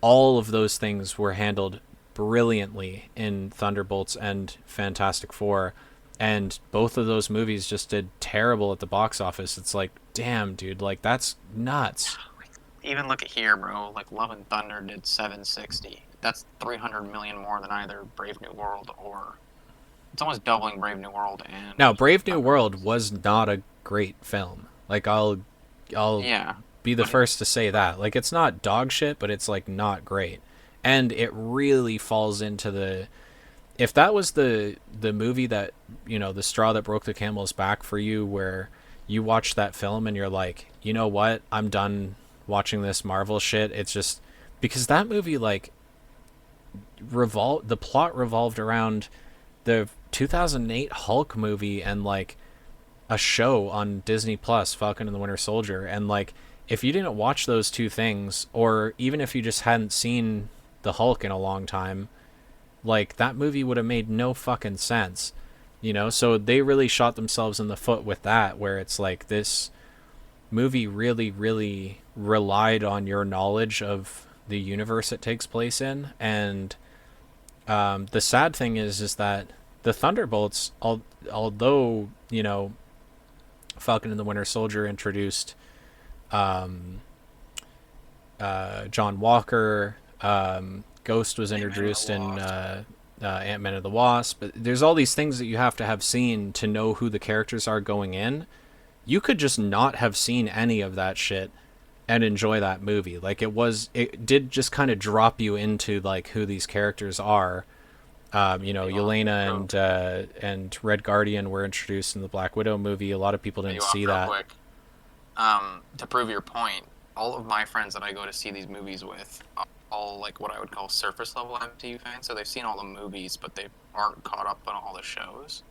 All of those things were handled brilliantly in Thunderbolts and Fantastic Four, and both of those movies just did terrible at the box office. It's like, damn, dude, like that's nuts. Even look at here, bro. Like Love and Thunder did 760. That's 300 million more than either Brave New World or it's almost doubling Brave New World Now, and Brave New World Thunderbolts. was not a great film. Like I'll Yeah, be the but it, first to say that. Like it's not dog shit, but it's like not great. And it really falls into the, if that was the movie that, the straw that broke the camel's back for you, where you watch that film and you're like, you know what, I'm done watching this Marvel shit. It's just because that movie, like, the plot revolved around the 2008 Hulk movie and like a show on Disney Plus, Falcon and the Winter Soldier. And like, if you didn't watch those two things, or even if you just hadn't seen the Hulk in a long time, like, that movie would have made no fucking sense. So they really shot themselves in the foot with that, where it's like, this movie really, really relied on your knowledge of the universe it takes place in. And the sad thing is that the Thunderbolts, although, Falcon and the Winter Soldier introduced John Walker, Ghost was introduced in Ant-Man and the Wasp. But there's all these things that you have to have seen to know who the characters are going in. You could just not have seen any of that shit and enjoy that movie. Like, it did just kind of drop you into like who these characters are. Yelena and Red Guardian were introduced in the Black Widow movie. A lot of people didn't see that. Quick. To prove your point, all of my friends that I go to see these movies with are all like what I would call surface level MCU fans. So they've seen all the movies, but they aren't caught up on all the shows.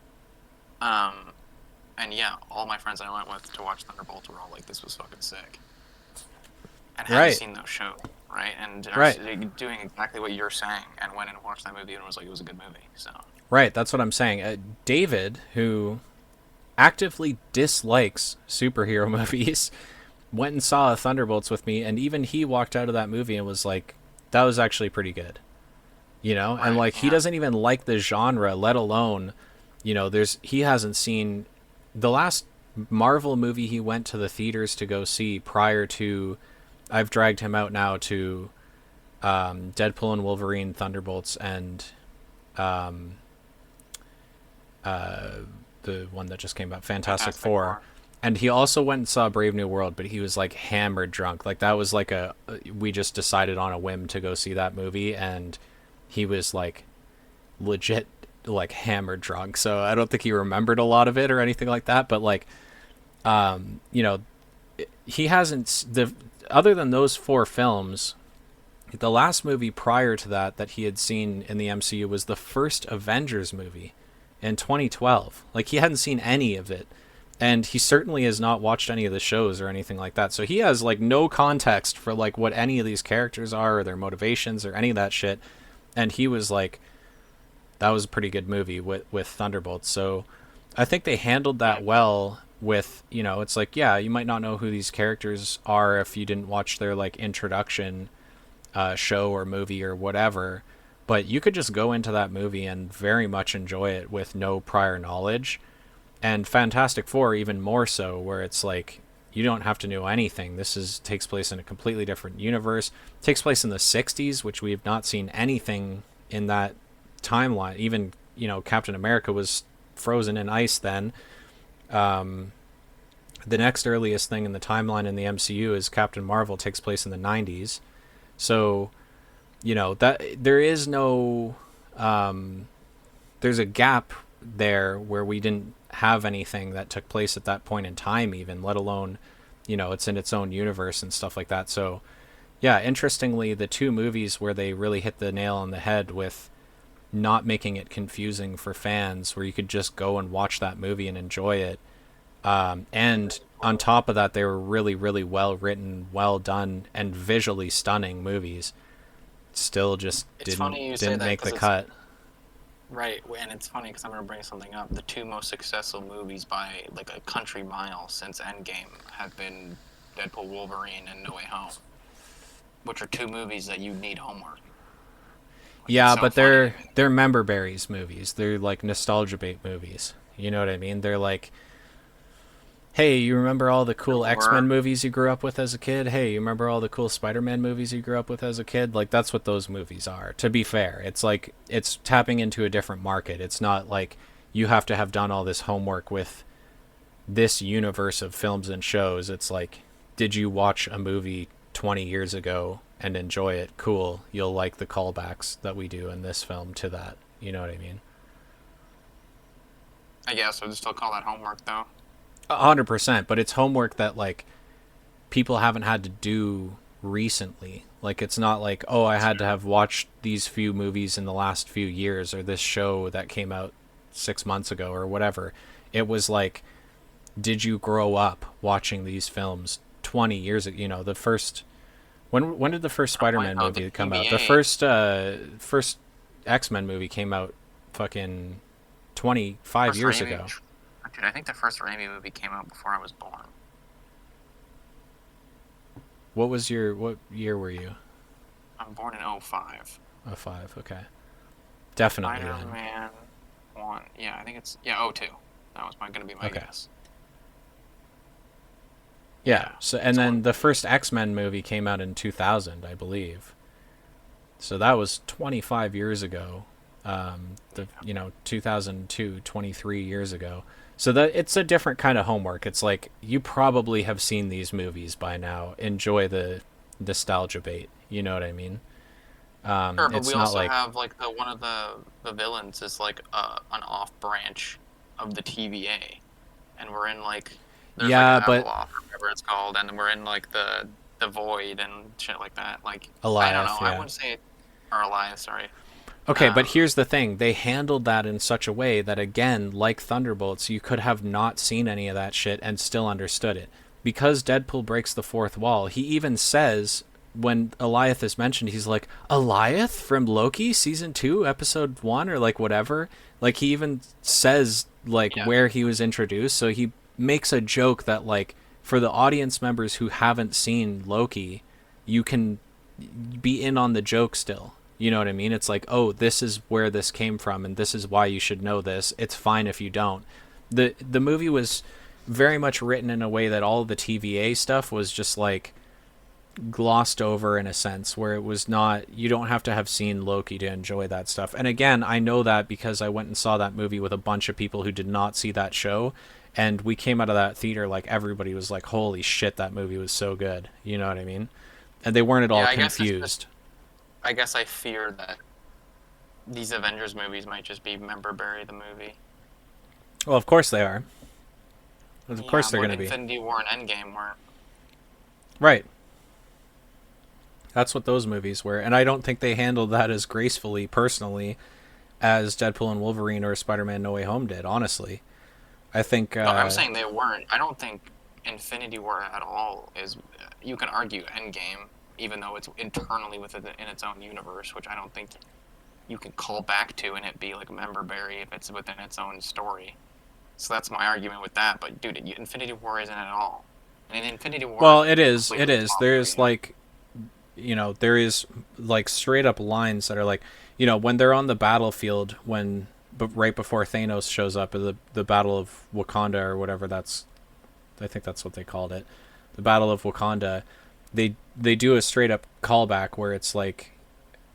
And yeah, all my friends I went with to watch Thunderbolts were all like, "This was fucking sick," and hadn't seen those shows, right? And are doing exactly what you're saying, and went and watched that movie and was like, "It was a good movie." So right, that's what I'm saying. David, who actively dislikes superhero movies, went and saw Thunderbolts with me, and even he walked out of that movie and was like, "That was actually pretty good," Right, and like, he doesn't even like the genre, let alone, he hasn't seen the last Marvel movie he went to the theaters to go see prior to, I've dragged him out now to Deadpool and Wolverine, Thunderbolts, and the one that just came out, Fantastic Four. And he also went and saw Brave New World, but he was like hammered drunk. Like, that was like we just decided on a whim to go see that movie, and he was like legit like hammered drunk. So I don't think he remembered a lot of it or anything like that. But like, he hasn't, other than those 4 films, the last movie prior to that he had seen in the MCU was the first Avengers movie in 2012. Like, he hadn't seen any of it, and he certainly has not watched any of the shows or anything like that. So he has like no context for like what any of these characters are or their motivations or any of that shit. And he was like, that was a pretty good movie with Thunderbolts. So I think they handled that well with, it's like, yeah, you might not know who these characters are if you didn't watch their like introduction show or movie or whatever, but you could just go into that movie and very much enjoy it with no prior knowledge. And Fantastic Four even more so, where it's like, you don't have to know anything. This takes place in a completely different universe. It takes place in the 60s, which we have not seen anything in that timeline. Even, Captain America was frozen in ice then. The next earliest thing in the timeline in the MCU is Captain Marvel, takes place in the 90s. So, that there is no, there's a gap there where we didn't have anything that took place at that point in time, even, let alone, it's in its own universe and stuff like that. So yeah, interestingly, the 2 movies where they really hit the nail on the head with not making it confusing for fans, where you could just go and watch that movie and enjoy it, and on top of that, they were really, really well written, well done, and visually stunning movies, still just didn't make the cut. Right, and it's funny because I'm going to bring something up. The 2 most successful movies by like a country mile since Endgame have been Deadpool, Wolverine, and No Way Home, which are 2 movies that you need homework. Yeah, so but they're member berries movies. They're like nostalgia bait movies. You know what I mean? They're like, hey, you remember all the cool X-Men movies you grew up with as a kid? Hey, you remember all the cool Spider-Man movies you grew up with as a kid? Like, that's what those movies are, to be fair. It's like, it's tapping into a different market. It's not like you have to have done all this homework with this universe of films and shows. It's like, did you watch a movie 20 years ago and enjoy it, cool. You'll like the callbacks that we do in this film to that. You know what I mean? I guess I would still call that homework though. 100%. But it's homework that like people haven't had to do recently. Like it's not like, oh, I That's had to fair. have watched these few movies in the last few years or this show that came out 6 months ago or whatever. It was like, did you grow up watching these films 20 years ago? You know, the first when did the first Good point Spider-Man though. The movie come out? The TVA, first X-Men movie came out fucking 25 first years Raimi, ago. dude, I think the first Raimi movie came out before I was born. What year were you? I'm born in '05. Oh, five. Okay. Definitely then. Spider-Man 1. Yeah, I think it's '02. That was gonna be my Okay. guess. Yeah. Yeah. So and So then the first X-Men movie came out in 2000, I believe. So that was 25 years ago. The 2002, 23 years ago. So that it's a different kind of homework. It's like you probably have seen these movies by now. Enjoy the nostalgia bait. You know what I mean? sure, but we It's not also like have like the one of the villains is like an off branch of the TVA, and we're in like there's like yeah, an but Abeloth or whatever it's called, and we're in like the void and shit like that. Like I don't know, Elias, I yeah. wouldn't say or Elias, sorry. Okay, but Um, here's the thing. They handled that in such a way that, again, like Thunderbolts, you could have not seen any of that shit and still understood it. Because Deadpool breaks the fourth wall, he even says, when Eliath is mentioned, he's like, Eliath from Loki, season 2, episode 1, or like whatever. Like, he even says, like, yeah, where he was introduced. So he makes a joke that, like, for the audience members who haven't seen Loki, you can be in on the joke still. You know what I mean? It's like, oh, this is where this came from, and this is why you should know this. It's fine if you don't. The movie was very much written in a way that all the TVA stuff was just like glossed over in a sense, where it was not. You don't have to have seen Loki to enjoy that stuff. And again, I know that because I went and saw that movie with a bunch of people who did not see that show, and we came out of that theater like everybody was like, "Holy shit, that movie was so good." You know what I mean? And they weren't at all yeah. I guess it's just confused. I guess I fear that these Avengers movies might just be member berry the movie. Well, of course they are. Of Yeah, course they're but going to be. Infinity War and Endgame weren't. Right. That's what those movies were. And I don't think they handled that as gracefully, personally, as Deadpool and Wolverine or Spider Man No Way Home did, honestly. I think, No, I'm saying they weren't. I don't think Infinity War at all is. You can argue Endgame, even though it's internally within in its own universe, which I don't think you can call back to and it be like member berry if it's within its own story. So that's my argument with that. But dude, Infinity War isn't at all. And Infinity War well, it is. It completely is. flopped for There's me. like, there is like straight up lines that are like, when they're on the battlefield, but right before Thanos shows up, the Battle of Wakanda or whatever I think that's what they called it, the Battle of Wakanda. They do a straight up callback where it's like,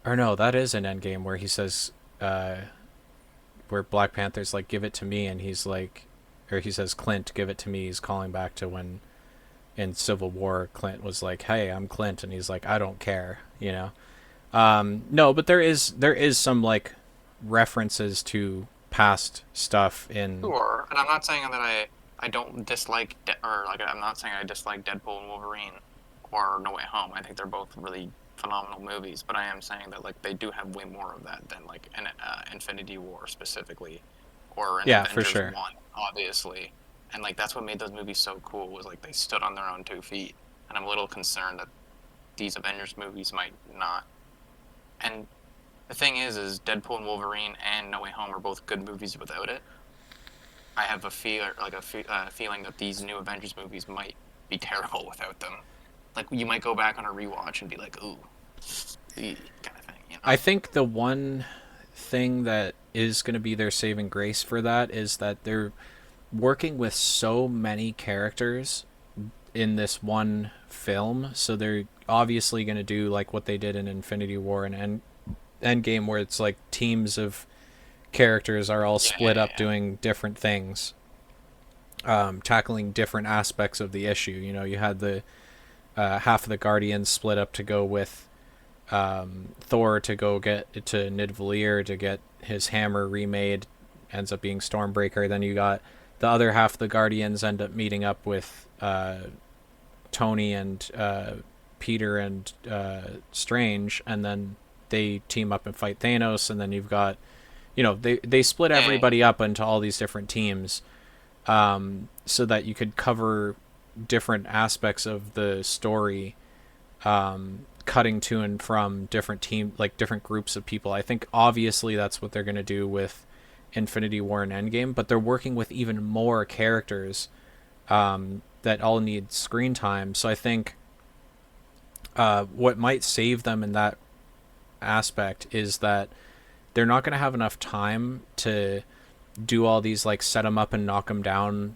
or no, that is an Endgame where he says, where Black Panther's like, give it to me, and he's like, or he says, Clint, give it to me. He's calling back to when in Civil War Clint was like, hey, I'm Clint, and he's like, I don't care, No, but there is some like references to past stuff in. Sure, and I'm not saying that I don't dislike or like I'm not saying I dislike Deadpool and Wolverine or No Way Home. I think they're both really phenomenal movies, but I am saying that like they do have way more of that than like an Infinity War specifically or an Yeah, for Avengers sure. One, obviously. And like that's what made those movies so cool was like they stood on their own 2 feet. And I'm a little concerned that these Avengers movies might not. And the thing is Deadpool and Wolverine and No Way Home are both good movies without it. I have a feeling that these new Avengers movies might be terrible without them. Like you might go back on a rewatch and be like, "Ooh," kind of thing, you know? I think the one thing that is going to be their saving grace for that is that they're working with so many characters in this one film, so they're obviously going to do like what they did in Infinity War and Endgame, where it's like teams of characters are all Yeah, split yeah, up yeah. doing different things, tackling different aspects of the issue. You had the half of the Guardians split up to go with Thor to go get to Nidavellir to get his hammer remade, ends up being Stormbreaker. Then you got the other half of the Guardians end up meeting up with Tony and Peter and Strange, and then they team up and fight Thanos. And then you've got, they split Yeah, everybody up into all these different teams, so that you could cover different aspects of the story, cutting to and from different like different groups of people. I think obviously that's what they're going to do with Infinity War and Endgame, but they're working with even more characters, that all need screen time. So I think what might save them in that aspect is that they're not going to have enough time to do all these like set them up and knock them down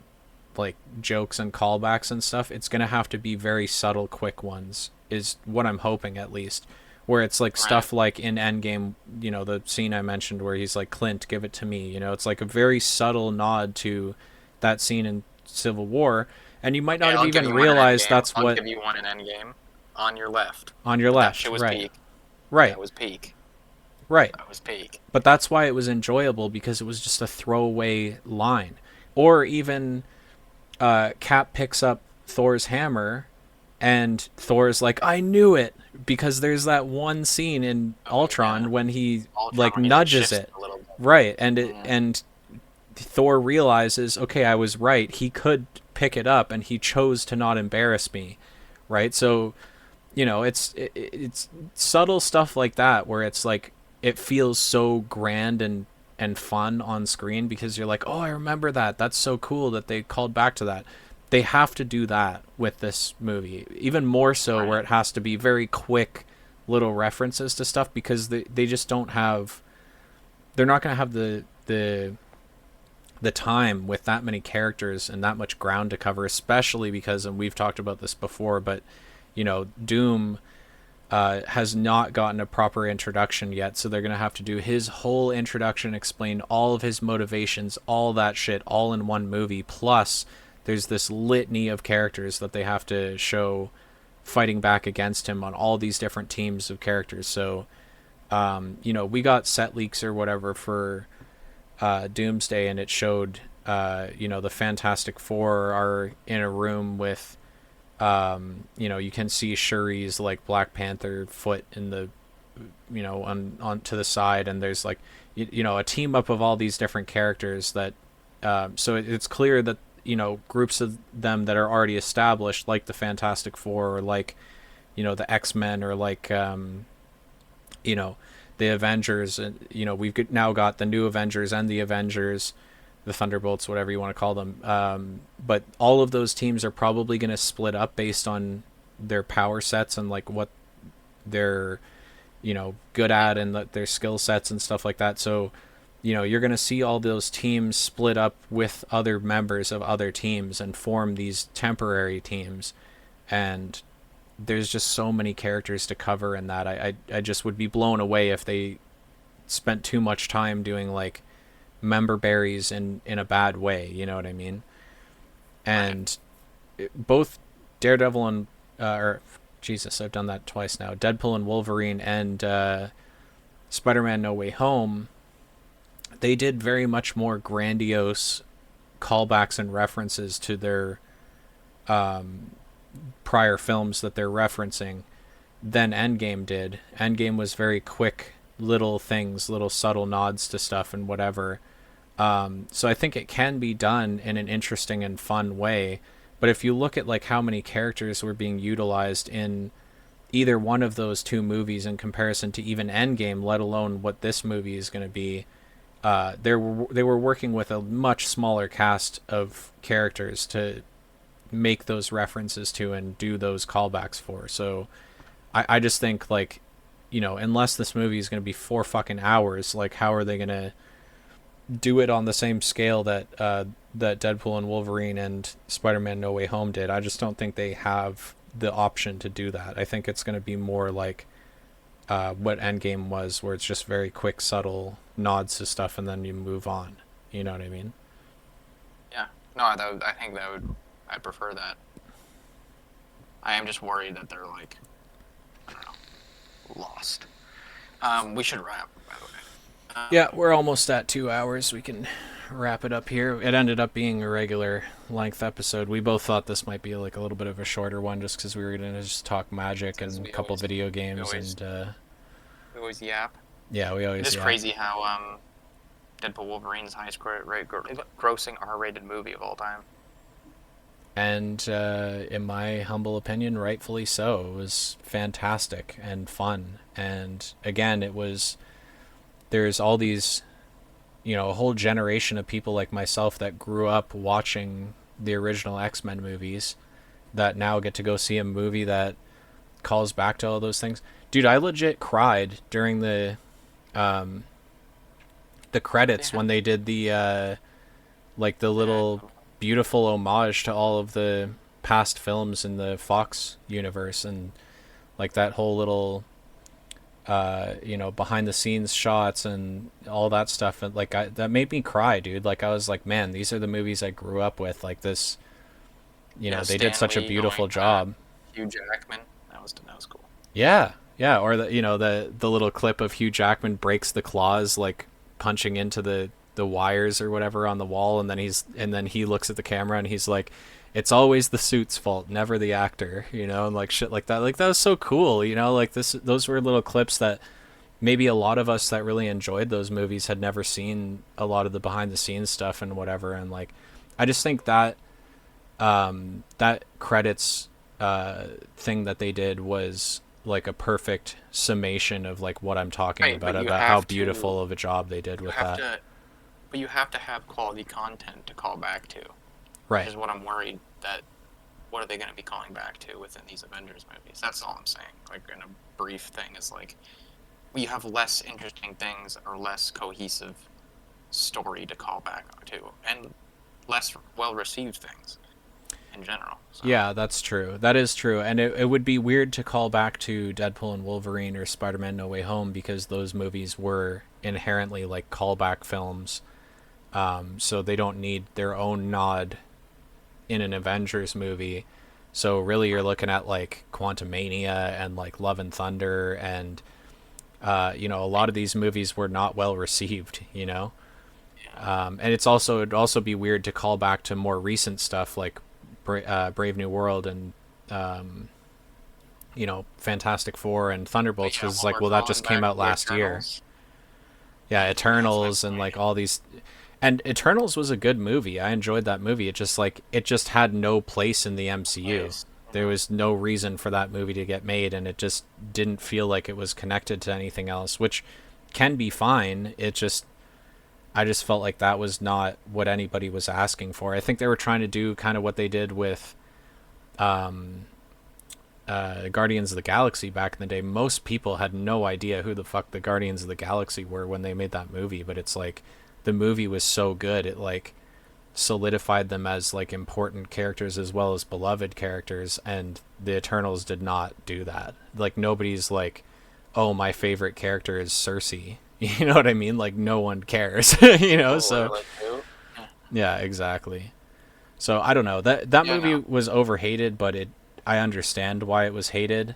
like jokes and callbacks and stuff. It's going to have to be very subtle, quick ones, is what I'm hoping at least. Where it's like right. stuff like in Endgame, the scene I mentioned where he's like, Clint, give it to me. It's like a very subtle nod to that scene in Civil War. And you might Okay, not have I'll give even you one in realized Endgame. that's I'll what give you one in Endgame. On your left. on your That left. shit was Right. peak. Right. That was peak. Right. That was peak. But that's why it was enjoyable, because it was just a throwaway line. Or even Cap picks up Thor's hammer, and Thor's like, "I knew it," because there's that one scene in Oh yeah. Ultron when he Ultron like when he like nudges shifts it, it a little bit. right, Mm-hmm. and Thor realizes, okay, I was right. He could pick it up, and he chose to not embarrass me, right? So it's subtle stuff like that where it's like it feels so grand and fun on screen, because you're like, oh, I remember that. That's so cool that they called back to that. They have to do that with this movie, even more so, where Right. it has to be very quick little references to stuff, because they just don't have, they're not going to have the time with that many characters and that much ground to cover, especially because, and we've talked about this before, but Doom has not gotten a proper introduction yet, so they're going to have to do his whole introduction, explain all of his motivations, all that shit, all in one movie. Plus, there's this litany of characters that they have to show fighting back against him on all these different teams of characters. So, we got set leaks or whatever for Doomsday, and it showed, the Fantastic Four are in a room with, you can see Shuri's like Black Panther foot in the, on to the side, and there's like, a team up of all these different characters that, so it's clear that groups of them that are already established, like the Fantastic Four, or like, the X-Men, or like, you know the Avengers, and we've now got the new Avengers and the Avengers, the Thunderbolts, whatever you want to call them. But all of those teams are probably going to split up based on their power sets and like what they're good at, and their skill sets and stuff like that. So you're going to see all those teams split up with other members of other teams and form these temporary teams. And there's just so many characters to cover in that. I just would be blown away if they spent too much time doing like member berries in a bad way. You know what I mean? Right. And both Daredevil and or Jesus, I've done that twice now. Deadpool and Wolverine and Spider-Man: No Way Home, they did very much more grandiose callbacks and references to their prior films that they're referencing than Endgame did. Endgame was very quick, little things, little subtle nods to stuff and whatever. So I think it can be done in an interesting and fun way. But if you look at like how many characters were being utilized in either one of those two movies in comparison to even Endgame, let alone what this movie is going to be, they were working with a much smaller cast of characters to make those references to and do those callbacks for. So I just think like, unless this movie is going to be 4 fucking hours, like how are they going to do it on the same scale that that Deadpool and Wolverine and Spider-Man: No Way Home did? I just don't think they have the option to do that. I think it's going to be more like what Endgame was, where it's just very quick, subtle nods to stuff, and then you move on. You know what I mean? Yeah. No, I think that would. I'd prefer that. I am just worried that they're like, I don't know. lost. We should wrap, by the way. Yeah, we're almost at 2 hours. We can wrap it up here. It ended up being a regular length episode. We both thought this might be like a little bit of a shorter one, just because we were gonna just talk magic Because and a couple video we games, always and we always yap. yeah, we It always is yeah. crazy how Deadpool Wolverine's highest grossing R-rated movie of all time. And in my humble opinion, rightfully so. It was fantastic and fun. And again, it was there's all these, a whole generation of people like myself that grew up watching the original X-Men movies that now get to go see a movie that calls back to all those things. Dude, I legit cried during the credits Yeah. when they did the like the little Yeah. beautiful homage to all of the past films in the Fox universe, and like that whole little behind the scenes shots and all that stuff, and like that made me cry, dude. Like I was like, man, these are the movies I grew up with. Like this, Yeah, they did Stan such a Lee beautiful going job. Hugh Jackman. That was cool. Yeah, yeah. Or the little clip of Hugh Jackman breaks the claws, like punching into the wires or whatever on the wall, and then he looks at the camera and he's like, "It's always the suit's fault, never the actor," and like shit like that. Like that was so cool, Like those were little clips that maybe a lot of us that really enjoyed those movies had never seen a lot of the behind the scenes stuff and whatever. And like, I just think that that credits thing that they did was like a perfect summation of like what I'm talking Right, but about how beautiful of a job they did you with have that. to, but you have to have quality content to call back to, which Right. is what I'm worried that. What are they going to be calling back to within these Avengers movies? That's all I'm saying. Like in a brief thing is like we have less interesting things or less cohesive story to call back to, and less well received things in general. So Yeah, that's true. That is true. And it would be weird to call back to Deadpool and Wolverine or Spider-Man No Way Home because those movies were inherently like callback films. So they don't need their own nod in an Avengers movie. So really you're looking at like Quantumania and like Love and Thunder, and a lot of these movies were not well received. yeah, And it'd also be weird to call back to more recent stuff like Brave New World and Fantastic Four and but Thunderbolts, yeah, because it's when like, we're well, that calling just came back out to last year. Eternals, Yeah, that's my Eternals and like point. all these, and Eternals was a good movie. I enjoyed that movie. It just had no place in the MCU. Place, There was no reason for that movie to get made, and it just didn't feel like it was connected to anything else, which can be fine. I just felt like that was not what anybody was asking for. I think they were trying to do kind of what they did with Guardians of the Galaxy back in the day. Most people had no idea who the fuck the Guardians of the Galaxy were when they made that movie, but it's like the movie was so good, it like solidified them as like important characters as well as beloved characters, and the Eternals did not do that. Like nobody's like, "Oh, my favorite character is Cersei." You know what I mean? Like no one cares, Oh, or so like who? Yeah, yeah, exactly. So I don't know. That yeah, movie no. was overhated, but I understand why it was hated.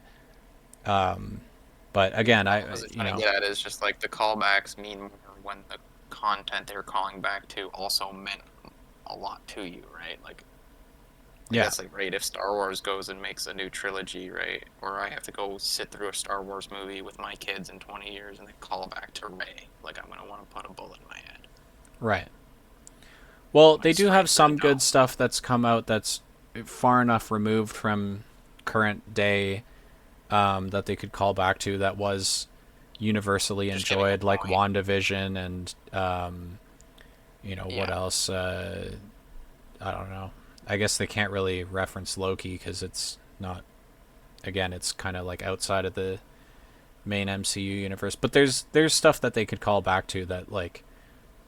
But again, What I was trying to get at is just like the callbacks mean more when the content they're calling back to also meant a lot to you, right? Like yeah, that's like right if Star Wars goes and makes a new trilogy, right? Or I have to go sit through a Star Wars movie with my kids in 20 years and they call back to Rey. Like I'm gonna want to put a bullet in my head. right. Well, When they it's do right have for some no. good stuff that's come out that's far enough removed from current day that they could call back to that was universally Just getting enjoyed, like annoying. WandaVision and what Yeah. else? I don't know. I guess they can't really reference Loki because it's not. Again, it's kind of like outside of the main MCU universe. But there's stuff that they could call back to that like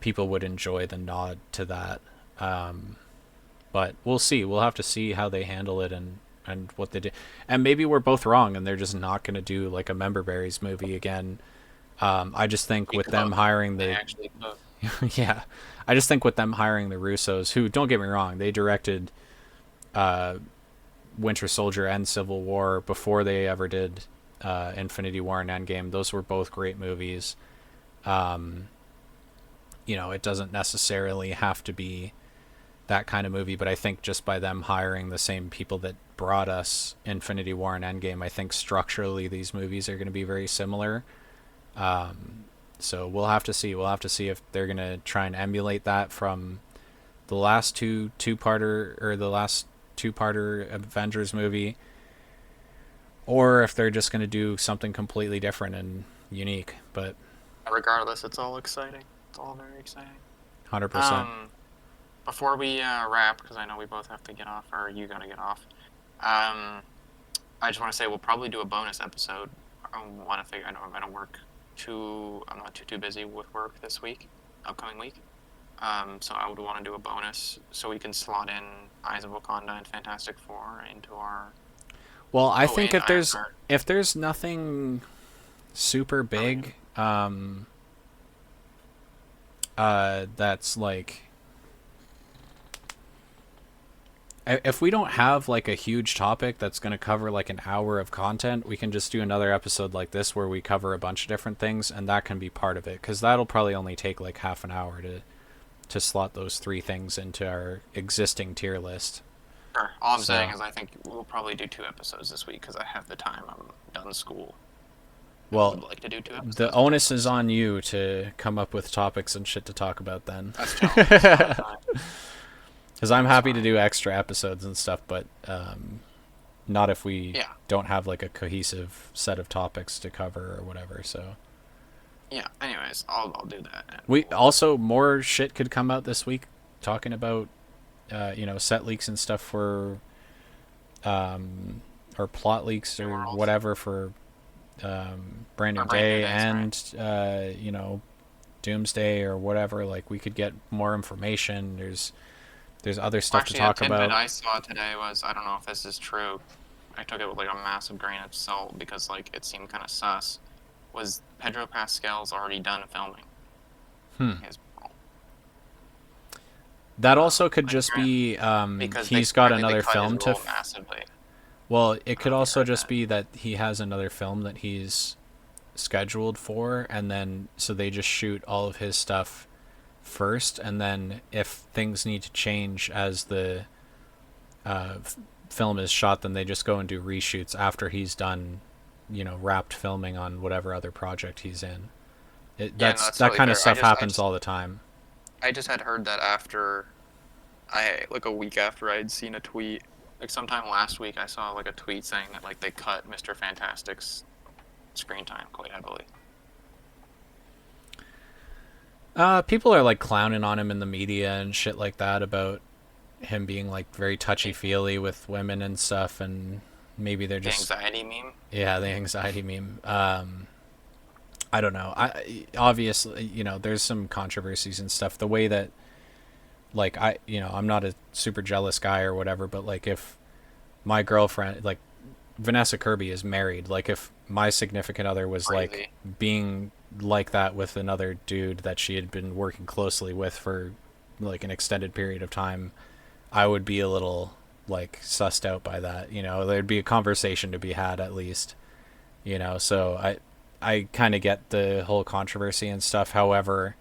people would enjoy the nod to that. Um, but we'll see. We'll have to see how they handle it and what they do. And maybe we're both wrong and they're just not going to do like a Member Berries movie again. I just think They with them could. hiring They the actually could. yeah, I just think with them hiring the Russos, who don't get me wrong, they directed Winter Soldier and Civil War before they ever did Infinity War and Endgame. Those were both great movies. Um, it doesn't necessarily have to be that kind of movie, but I think just by them hiring the same people that brought us Infinity War and Endgame, I think structurally these movies are going to be very similar. So we'll have to see. We'll have to see if they're going to try and emulate that from the last two-parter Avengers movie, or if they're just going to do something completely different and unique. But Regardless, it's all exciting. It's all very exciting. 100%. Before we wrap, because I know we both have to get off, or you gotta get off. I just want to say we'll probably do a bonus episode. I want to figure. I know I'm gonna work too. I'm not too busy with work this week, upcoming week. So I would want to do a bonus so we can slot in Eyes of Wakanda and Fantastic Four into our. Well, I think and if there's nothing super big, that's like, if we don't have like a huge topic that's going to cover like an hour of content, we can just do another episode like this where we cover a bunch of different things, and that can be part of it, because that'll probably only take like half an hour to slot those three things into our existing tier list. Sure. All I'm saying is I think we'll probably do 2 episodes this week because I have the time. I'm done school. Well, I would like to do 2 episodes. The onus is on you to come up with topics and shit to talk about then. That's challenging. Because I'm happy to do extra episodes and stuff, but not if we don't have like a cohesive set of topics to cover or whatever. So yeah. Anyways, I'll do that. We also, more shit could come out this week talking about set leaks and stuff for or plot leaks or whatever for Brand New Day and right. Doomsday or whatever. Like, we could get more information. There's other stuff to talk about. I saw today was, I don't know if this is true, I took it with like a massive grain of salt because like it seemed kind of sus, was Pedro Pascal's already done filming. That also could just be he's got another film to massively. Well, it could also just be that he has another film that he's scheduled for, and then so they just shoot all of his stuff first, and then if things need to change as the film is shot, then they just go and do reshoots after he's done, wrapped filming on whatever other project he's in. That totally kind of stuff happens all the time. I just had heard that after like a week after I had seen a tweet, like sometime last week, I saw like a tweet saying that like they cut Mr. Fantastic's screen time quite heavily. People are like clowning on him in the media and shit like that about him being like very touchy-feely with women and stuff, and maybe they're just the anxiety meme. Yeah, the anxiety meme. I don't know. Obviously, there's some controversies and stuff. The way that, like, I'm not a super jealous guy or whatever, but like if my girlfriend, like Vanessa Kirby, is married, like if my significant other was like being like that with another dude that she had been working closely with for like an extended period of time, I would be a little like sussed out by that. There'd be a conversation to be had at least. So I kind of get the whole controversy and stuff. However,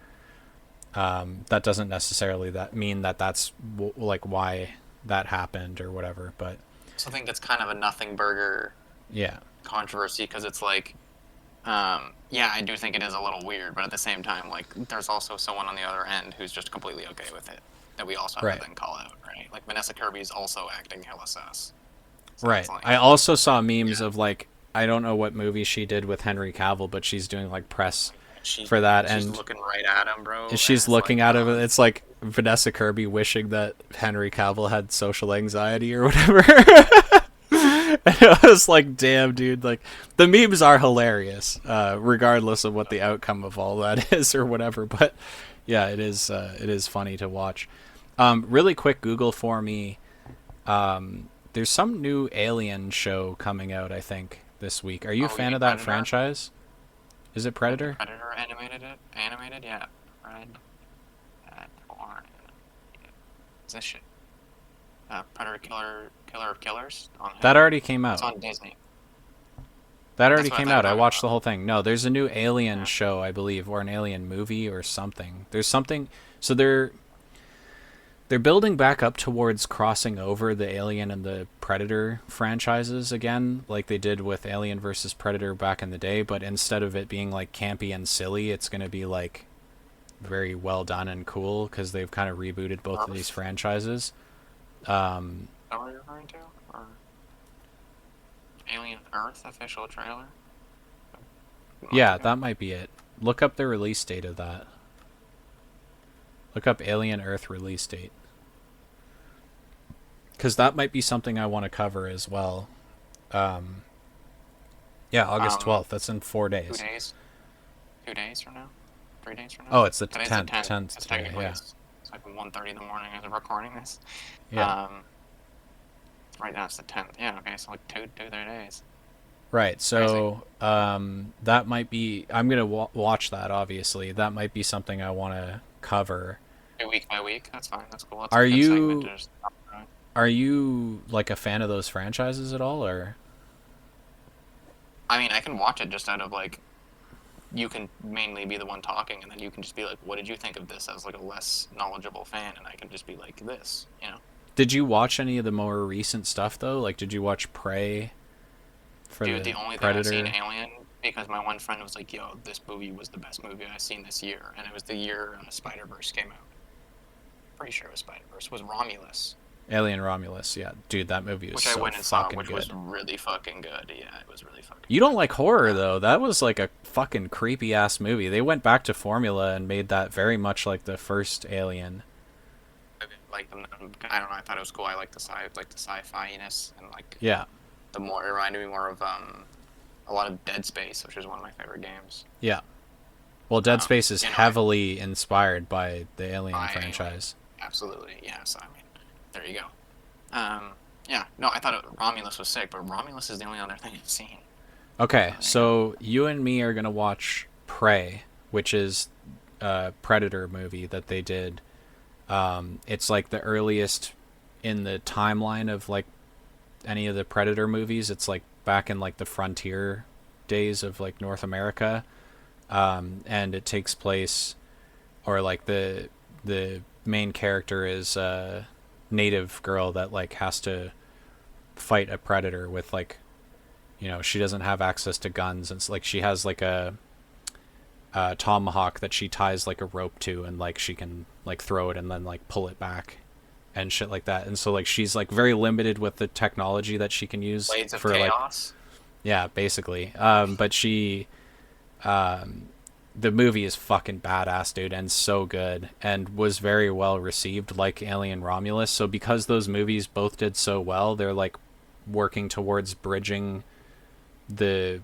that doesn't necessarily mean that that's like why that happened or whatever. But so I think that's kind of a nothing burger controversy, because it's like, I do think it is a little weird, but at the same time, like, there's also someone on the other end who's just completely okay with it that we also have to then call out, right? Like, Vanessa Kirby's also acting hella sus. So right. Like, I also saw memes of like, I don't know what movie she did with Henry Cavill, but she's doing like press for that, she's and looking right at him, bro. She's looking at him, and it's like Vanessa Kirby wishing that Henry Cavill had social anxiety or whatever. And it was like, damn, dude, like, the memes are hilarious, regardless of what the outcome of all that is or whatever. But yeah, it is funny to watch. Really quick Google for me. There's some new Alien show coming out, I think, this week. Are you a fan of that franchise? Is it Predator? Predator animated it? Animated, yeah. What's this shit? Predator Killer of Killers? That already came out. It's on Disney. That already That's what I came thought you out. were I talking watched the about. whole thing. No, there's a new Alien Yeah. show, I believe, or an Alien movie or something. There's something. So they're building back up towards crossing over the Alien and the Predator franchises again, like they did with Alien versus Predator back in the day. But instead of it being like campy and silly, it's going to be like very well done and cool because they've kind of rebooted both of these Earth. franchises. Is that what you're referring to? Or Alien Earth official trailer? A month Yeah, ago. that might be it. Look up the release date of that. Look up Alien Earth release date. Because that might be something I want to cover as well. Um, yeah, August Um, 12th. That's in 4 days. 2 days. 2 days from now. 3 days from now. Oh, it's the Today's the 10th. 10th. 10th It's today, technically yeah. it's like 1:30 in the morning as I'm recording this. Yeah. Um, right now it's the 10th. Yeah. Okay. So like 3 days. Right. Crazy. So that might be. I'm gonna watch that. Obviously, that might be something I want to cover. Do week by week. That's fine. That's cool. That's a Are good segment to you just. are you like a fan of those franchises at all, or? I mean, I can watch it just out of like you can mainly be the one talking, and then you can just be like, "What did you think of this?" As like a less knowledgeable fan, and I can just be like, "This," you know. Did you watch any of the more recent stuff though? Like, did you watch Prey for Dude, the the only thing I've seen Predator? Alien because my one friend was like, "Yo, this movie was the best movie I've seen this year," and it was the year Spider-Verse came out. Pretty sure it was Spider-Verse. Was Romulus, Alien Romulus. Yeah, dude, that movie is which I so went and saw, fucking which was good. really fucking good. Yeah, it was really fucking You don't good. like horror Um, though. That was like a fucking creepy ass movie. They went back to formula and made that very much like the first Alien. I didn't like them. I don't know. I thought it was cool. I like the sci-fi-ness and like Yeah. the more it reminded me more of a lot of Dead Space, which is one of my favorite games. Yeah. Well, Dead Space is You know, heavily inspired by the Alien by Alien. franchise. Absolutely, yeah. So I mean, there you go. Yeah. No, I thought Romulus was sick, but Romulus is the only other thing I've seen. Okay, There you go. so you and me are gonna watch Prey, which is a Predator movie that they did. It's like the earliest in the timeline of like any of the Predator movies. It's like back in like the frontier days of like North America, and it takes place, or like the main character is a native girl that like has to fight a predator with like, she doesn't have access to guns. It's like she has like a tomahawk that she ties like a rope to, and like she can like throw it and then like pull it back and shit like that. And so like she's like very limited with the technology that she can use Blades of for like, Chaos. yeah, basically. But she the movie is fucking badass, dude, and so good, and was very well received, like Alien Romulus. So because those movies both did so well, they're like working towards bridging the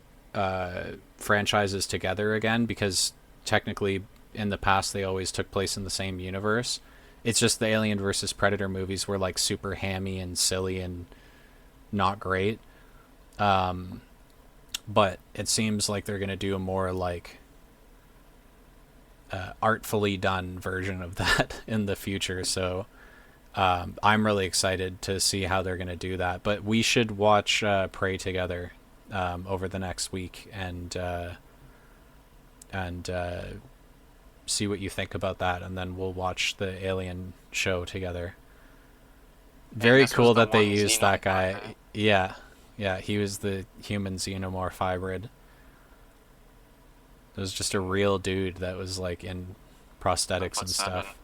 franchises together again, because technically in the past they always took place in the same universe. It's just the Alien versus Predator movies were like super hammy and silly and not great. But it seems like they're gonna do a more like artfully done version of that in the future. So I'm really excited to see how they're going to do that. But we should watch Prey together over the next week, and see what you think about that, and then we'll watch the Alien show together. And Very this was cool the that they one used that xenomorph, guy. eh? Yeah, yeah, he was the human xenomorph hybrid. It was just a real dude that was like in So prosthetics put and seven. stuff.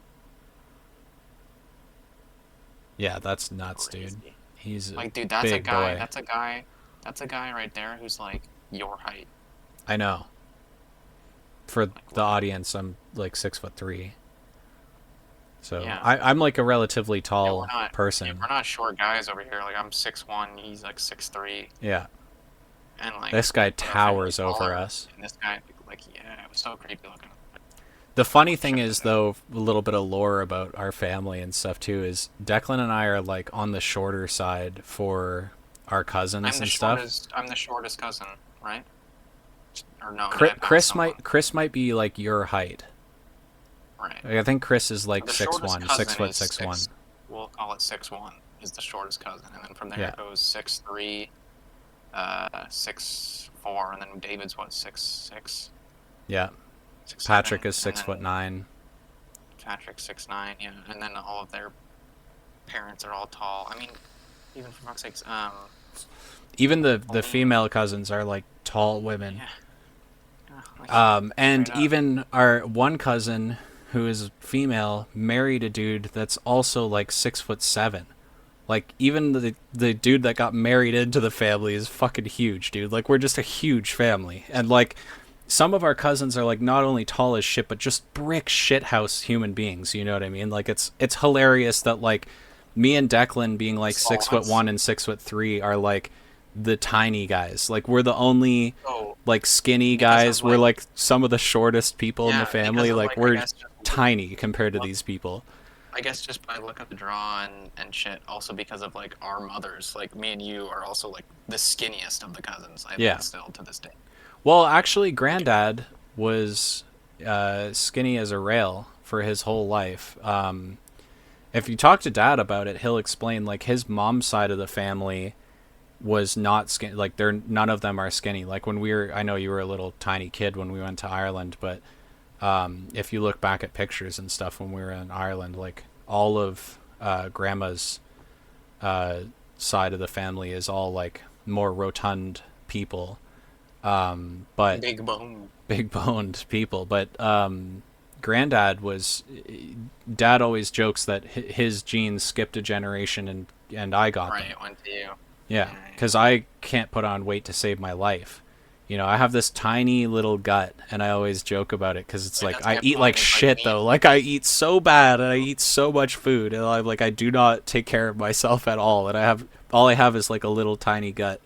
Yeah, that's nuts, dude. Crazy. He's a Like, dude, that's a big guy. boy. That's a guy right there who's like your height. I know. For Like, the literally. audience, I'm like 6'3", so Yeah. I'm like a relatively Yeah, tall we're person. not short guys over here. Like I'm 6'1", he's like 6'3", Yeah, and like this guy our friend was towers over taller, us. and this guy like yeah, it was so creepy looking. The I funny would thing check is, that out. though, a little bit of lore about our family and stuff too is Declan and I are like on the shorter side for our cousins and stuff. I'm the shortest cousin, right? Or no, did Chris, I pass Chris someone? might Chris might be like your height. Right. Like, I think Chris is like The six shortest one, six cousin foot is six one. six. We'll call it 6'1" is the shortest cousin, and then from there Yeah. it goes 6'3", 6'4", and then David's what, 6'6", Yeah. 6'7", Patrick is and six foot then nine. Patrick 6'9", yeah, and then all of their parents are all tall. I mean, even for fuck's sakes, Even the only female cousins are like tall women. yeah, yeah, like And straight up. even our one cousin, who is female, married a dude that's also like 6'7". Like even the dude that got married into the family is fucking huge, dude. Like we're just a huge family, and like some of our cousins are like not only tall as shit, but just brick shithouse human beings. You know what I mean? Like it's hilarious that like me and Declan being like Small six foot ones. one and 6'3" are like the tiny guys. Like we're the only So like skinny because of guys. We're like like some of the shortest people in the yeah, because family. of Like like I we're guess just tiny compared to look, these people. I guess just by look of the draw and shit. Also because of like our mothers, like me and you are also like the skinniest of the cousins. I Yeah. think still to this day. Well, actually, Like Granddad was skinny as a rail for his whole life. If you talk to Dad about it, he'll explain like his mom's side of the family was not skinny. Like they're none of them are skinny. Like when we were, I know you were a little tiny kid when we went to Ireland, but if you look back at pictures and stuff when we were in Ireland, like all of Grandma's uh, side of the family is all like more rotund people, but big bone. big boned people. But Granddad was, Dad always jokes that his genes skipped a generation and I got Right, them. it went to you. Yeah, Yeah, because I can't put on weight to save my life. You know, I have this tiny little gut, and I always joke about it because it's right, like that's I my eat point. like Is like shit me and though. Like I eat so bad, and I you, eat so much food, and I'm like I do not take care of myself at all. And I have all I have is like a little tiny gut,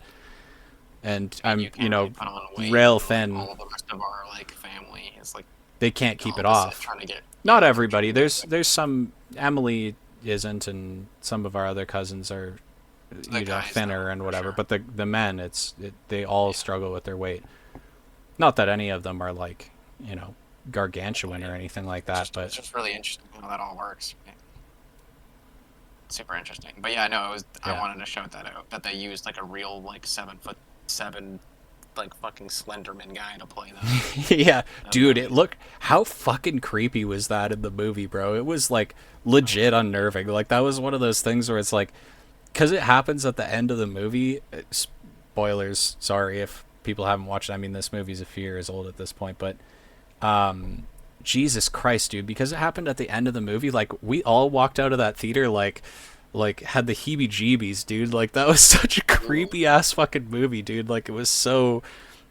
and me and I'm you can't really put on weight, rail and like thin. all of the rest of our like family is like They can't the keep it opposite, off. trying to get Not trying everybody. to get There's some Emily isn't, and some of our other cousins are the guys thinner though and for whatever. sure. But the men, they all Yeah, struggle with their weight. Not that any of them are like well, gargantuan yeah. or anything like that, It's but just really interesting how that all works. Yeah, super interesting. But yeah, no, it was. I yeah. wanted to show that out that they used like a real like 7'7" like fucking Slenderman guy to play Yeah, the dude, it villain. looked how fucking creepy was that in the movie, bro? It was like legit unnerving. Like that was one of those things where it's like cuz it happens at the end of the movie. Spoilers, sorry if people haven't watched it. I mean, this movie's a few years old at this point, but Jesus Christ, dude, because it happened at the end of the movie, like we all walked out of that theater like had the heebie-jeebies, dude. Like that was such a Ooh. creepy ass fucking movie, dude. Like it was so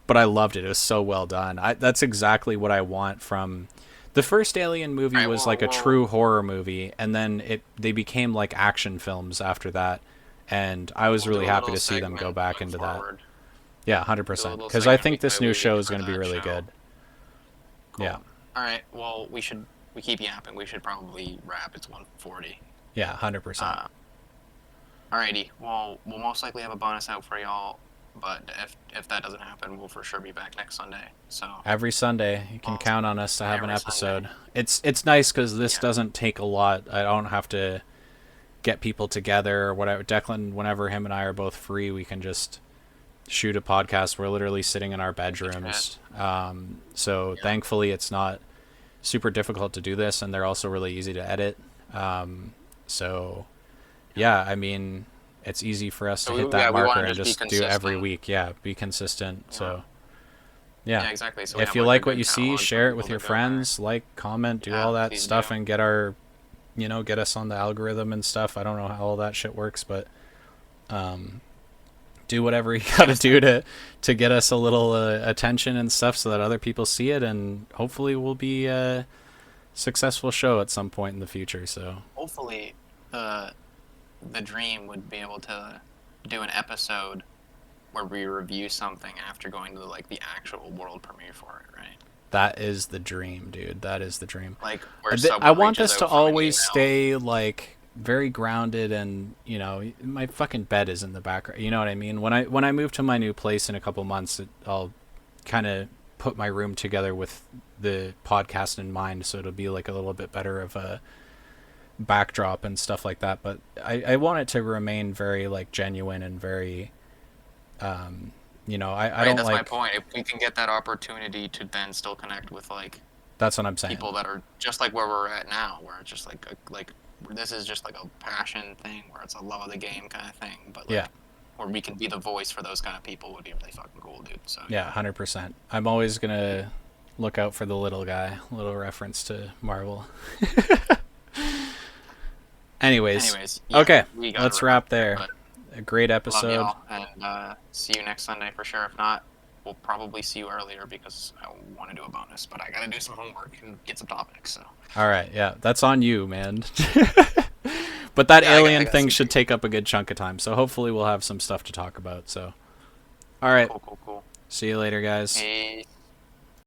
but I loved it. It was so well done. That's exactly what I want from the first Alien movie All right, was like a well, true horror movie and then they became like action films after that and I was we'll do really a happy little to see them go segment back moving into that. forward. Yeah, Do a 100% little cuz I segment think this by new week show is for going to be that really show. good. Yeah. Cool. All right. Well, we keep yapping. We should probably wrap. It's 1:40. Yeah, 100%. Alrighty. Well, we'll most likely have a bonus out for y'all, but if that doesn't happen, we'll for sure be back next Sunday. So, Every Sunday, you can well, count on us to have an every Sunday. episode. It's nice cuz this Yeah. doesn't take a lot. I don't have to get people together or whatever. Declan, whenever him and I are both free, we can just shoot a podcast. We're literally sitting in our Shoot the shit. bedrooms. So Yeah. thankfully, it's not super difficult to do this, and they're also really easy to edit. So Yeah. yeah, I mean, it's easy for us to So hit that we marker want to and just be just do every consistent. week. Yeah, be consistent. You know. So yeah, Yeah, exactly. So we if have you like a like what good you see, catalog for share it people with to your go back. friends, like, comment, do Yeah, all that please stuff, do. and get our, get us on the algorithm and stuff. I don't know how all that shit works, but do whatever you got Give to us do to get us a little attention and stuff so that other people see it and hopefully we'll be a successful show at some point in the future. So hopefully the dream would be able to do an episode where we review something after going to like the actual world premiere for it, right? that is the dream, dude. That is the dream. Like where I someone want reaches this to out from an always email. stay like very grounded and my fucking bed is in the background, you know what I mean. When I move to my new place in a couple months, I'll kind of put my room together with the podcast in mind, so it'll be like a little bit better of a backdrop and stuff like that. But I want it to remain very like genuine and very You know, I Right, don't that's my like. point. If we can get that opportunity to then still connect with like That's what I'm saying. people that are just like where we're at now, where it's just like like this is just like a passion thing, where it's a love of the game kind of thing, but Yeah, like where we can be the voice for those kind of people would be really fucking cool, dude. So yeah, yeah. 100%. I'm always gonna look out for the little guy. Little reference to Marvel. Anyways, Anyways, yeah, okay, we gotta let's wrap wrap here, there. but A great love episode. y'all and see you next Sunday for sure. If not, we'll probably see you earlier because I want to do a bonus, but I gotta do some homework and get some topics. So All right, yeah, that's on you, man. But that yeah, I alien got thing some should things. take up a good chunk of time. So hopefully we'll have some stuff to talk about. So, all right, Cool, cool, cool. see you later, guys. Peace.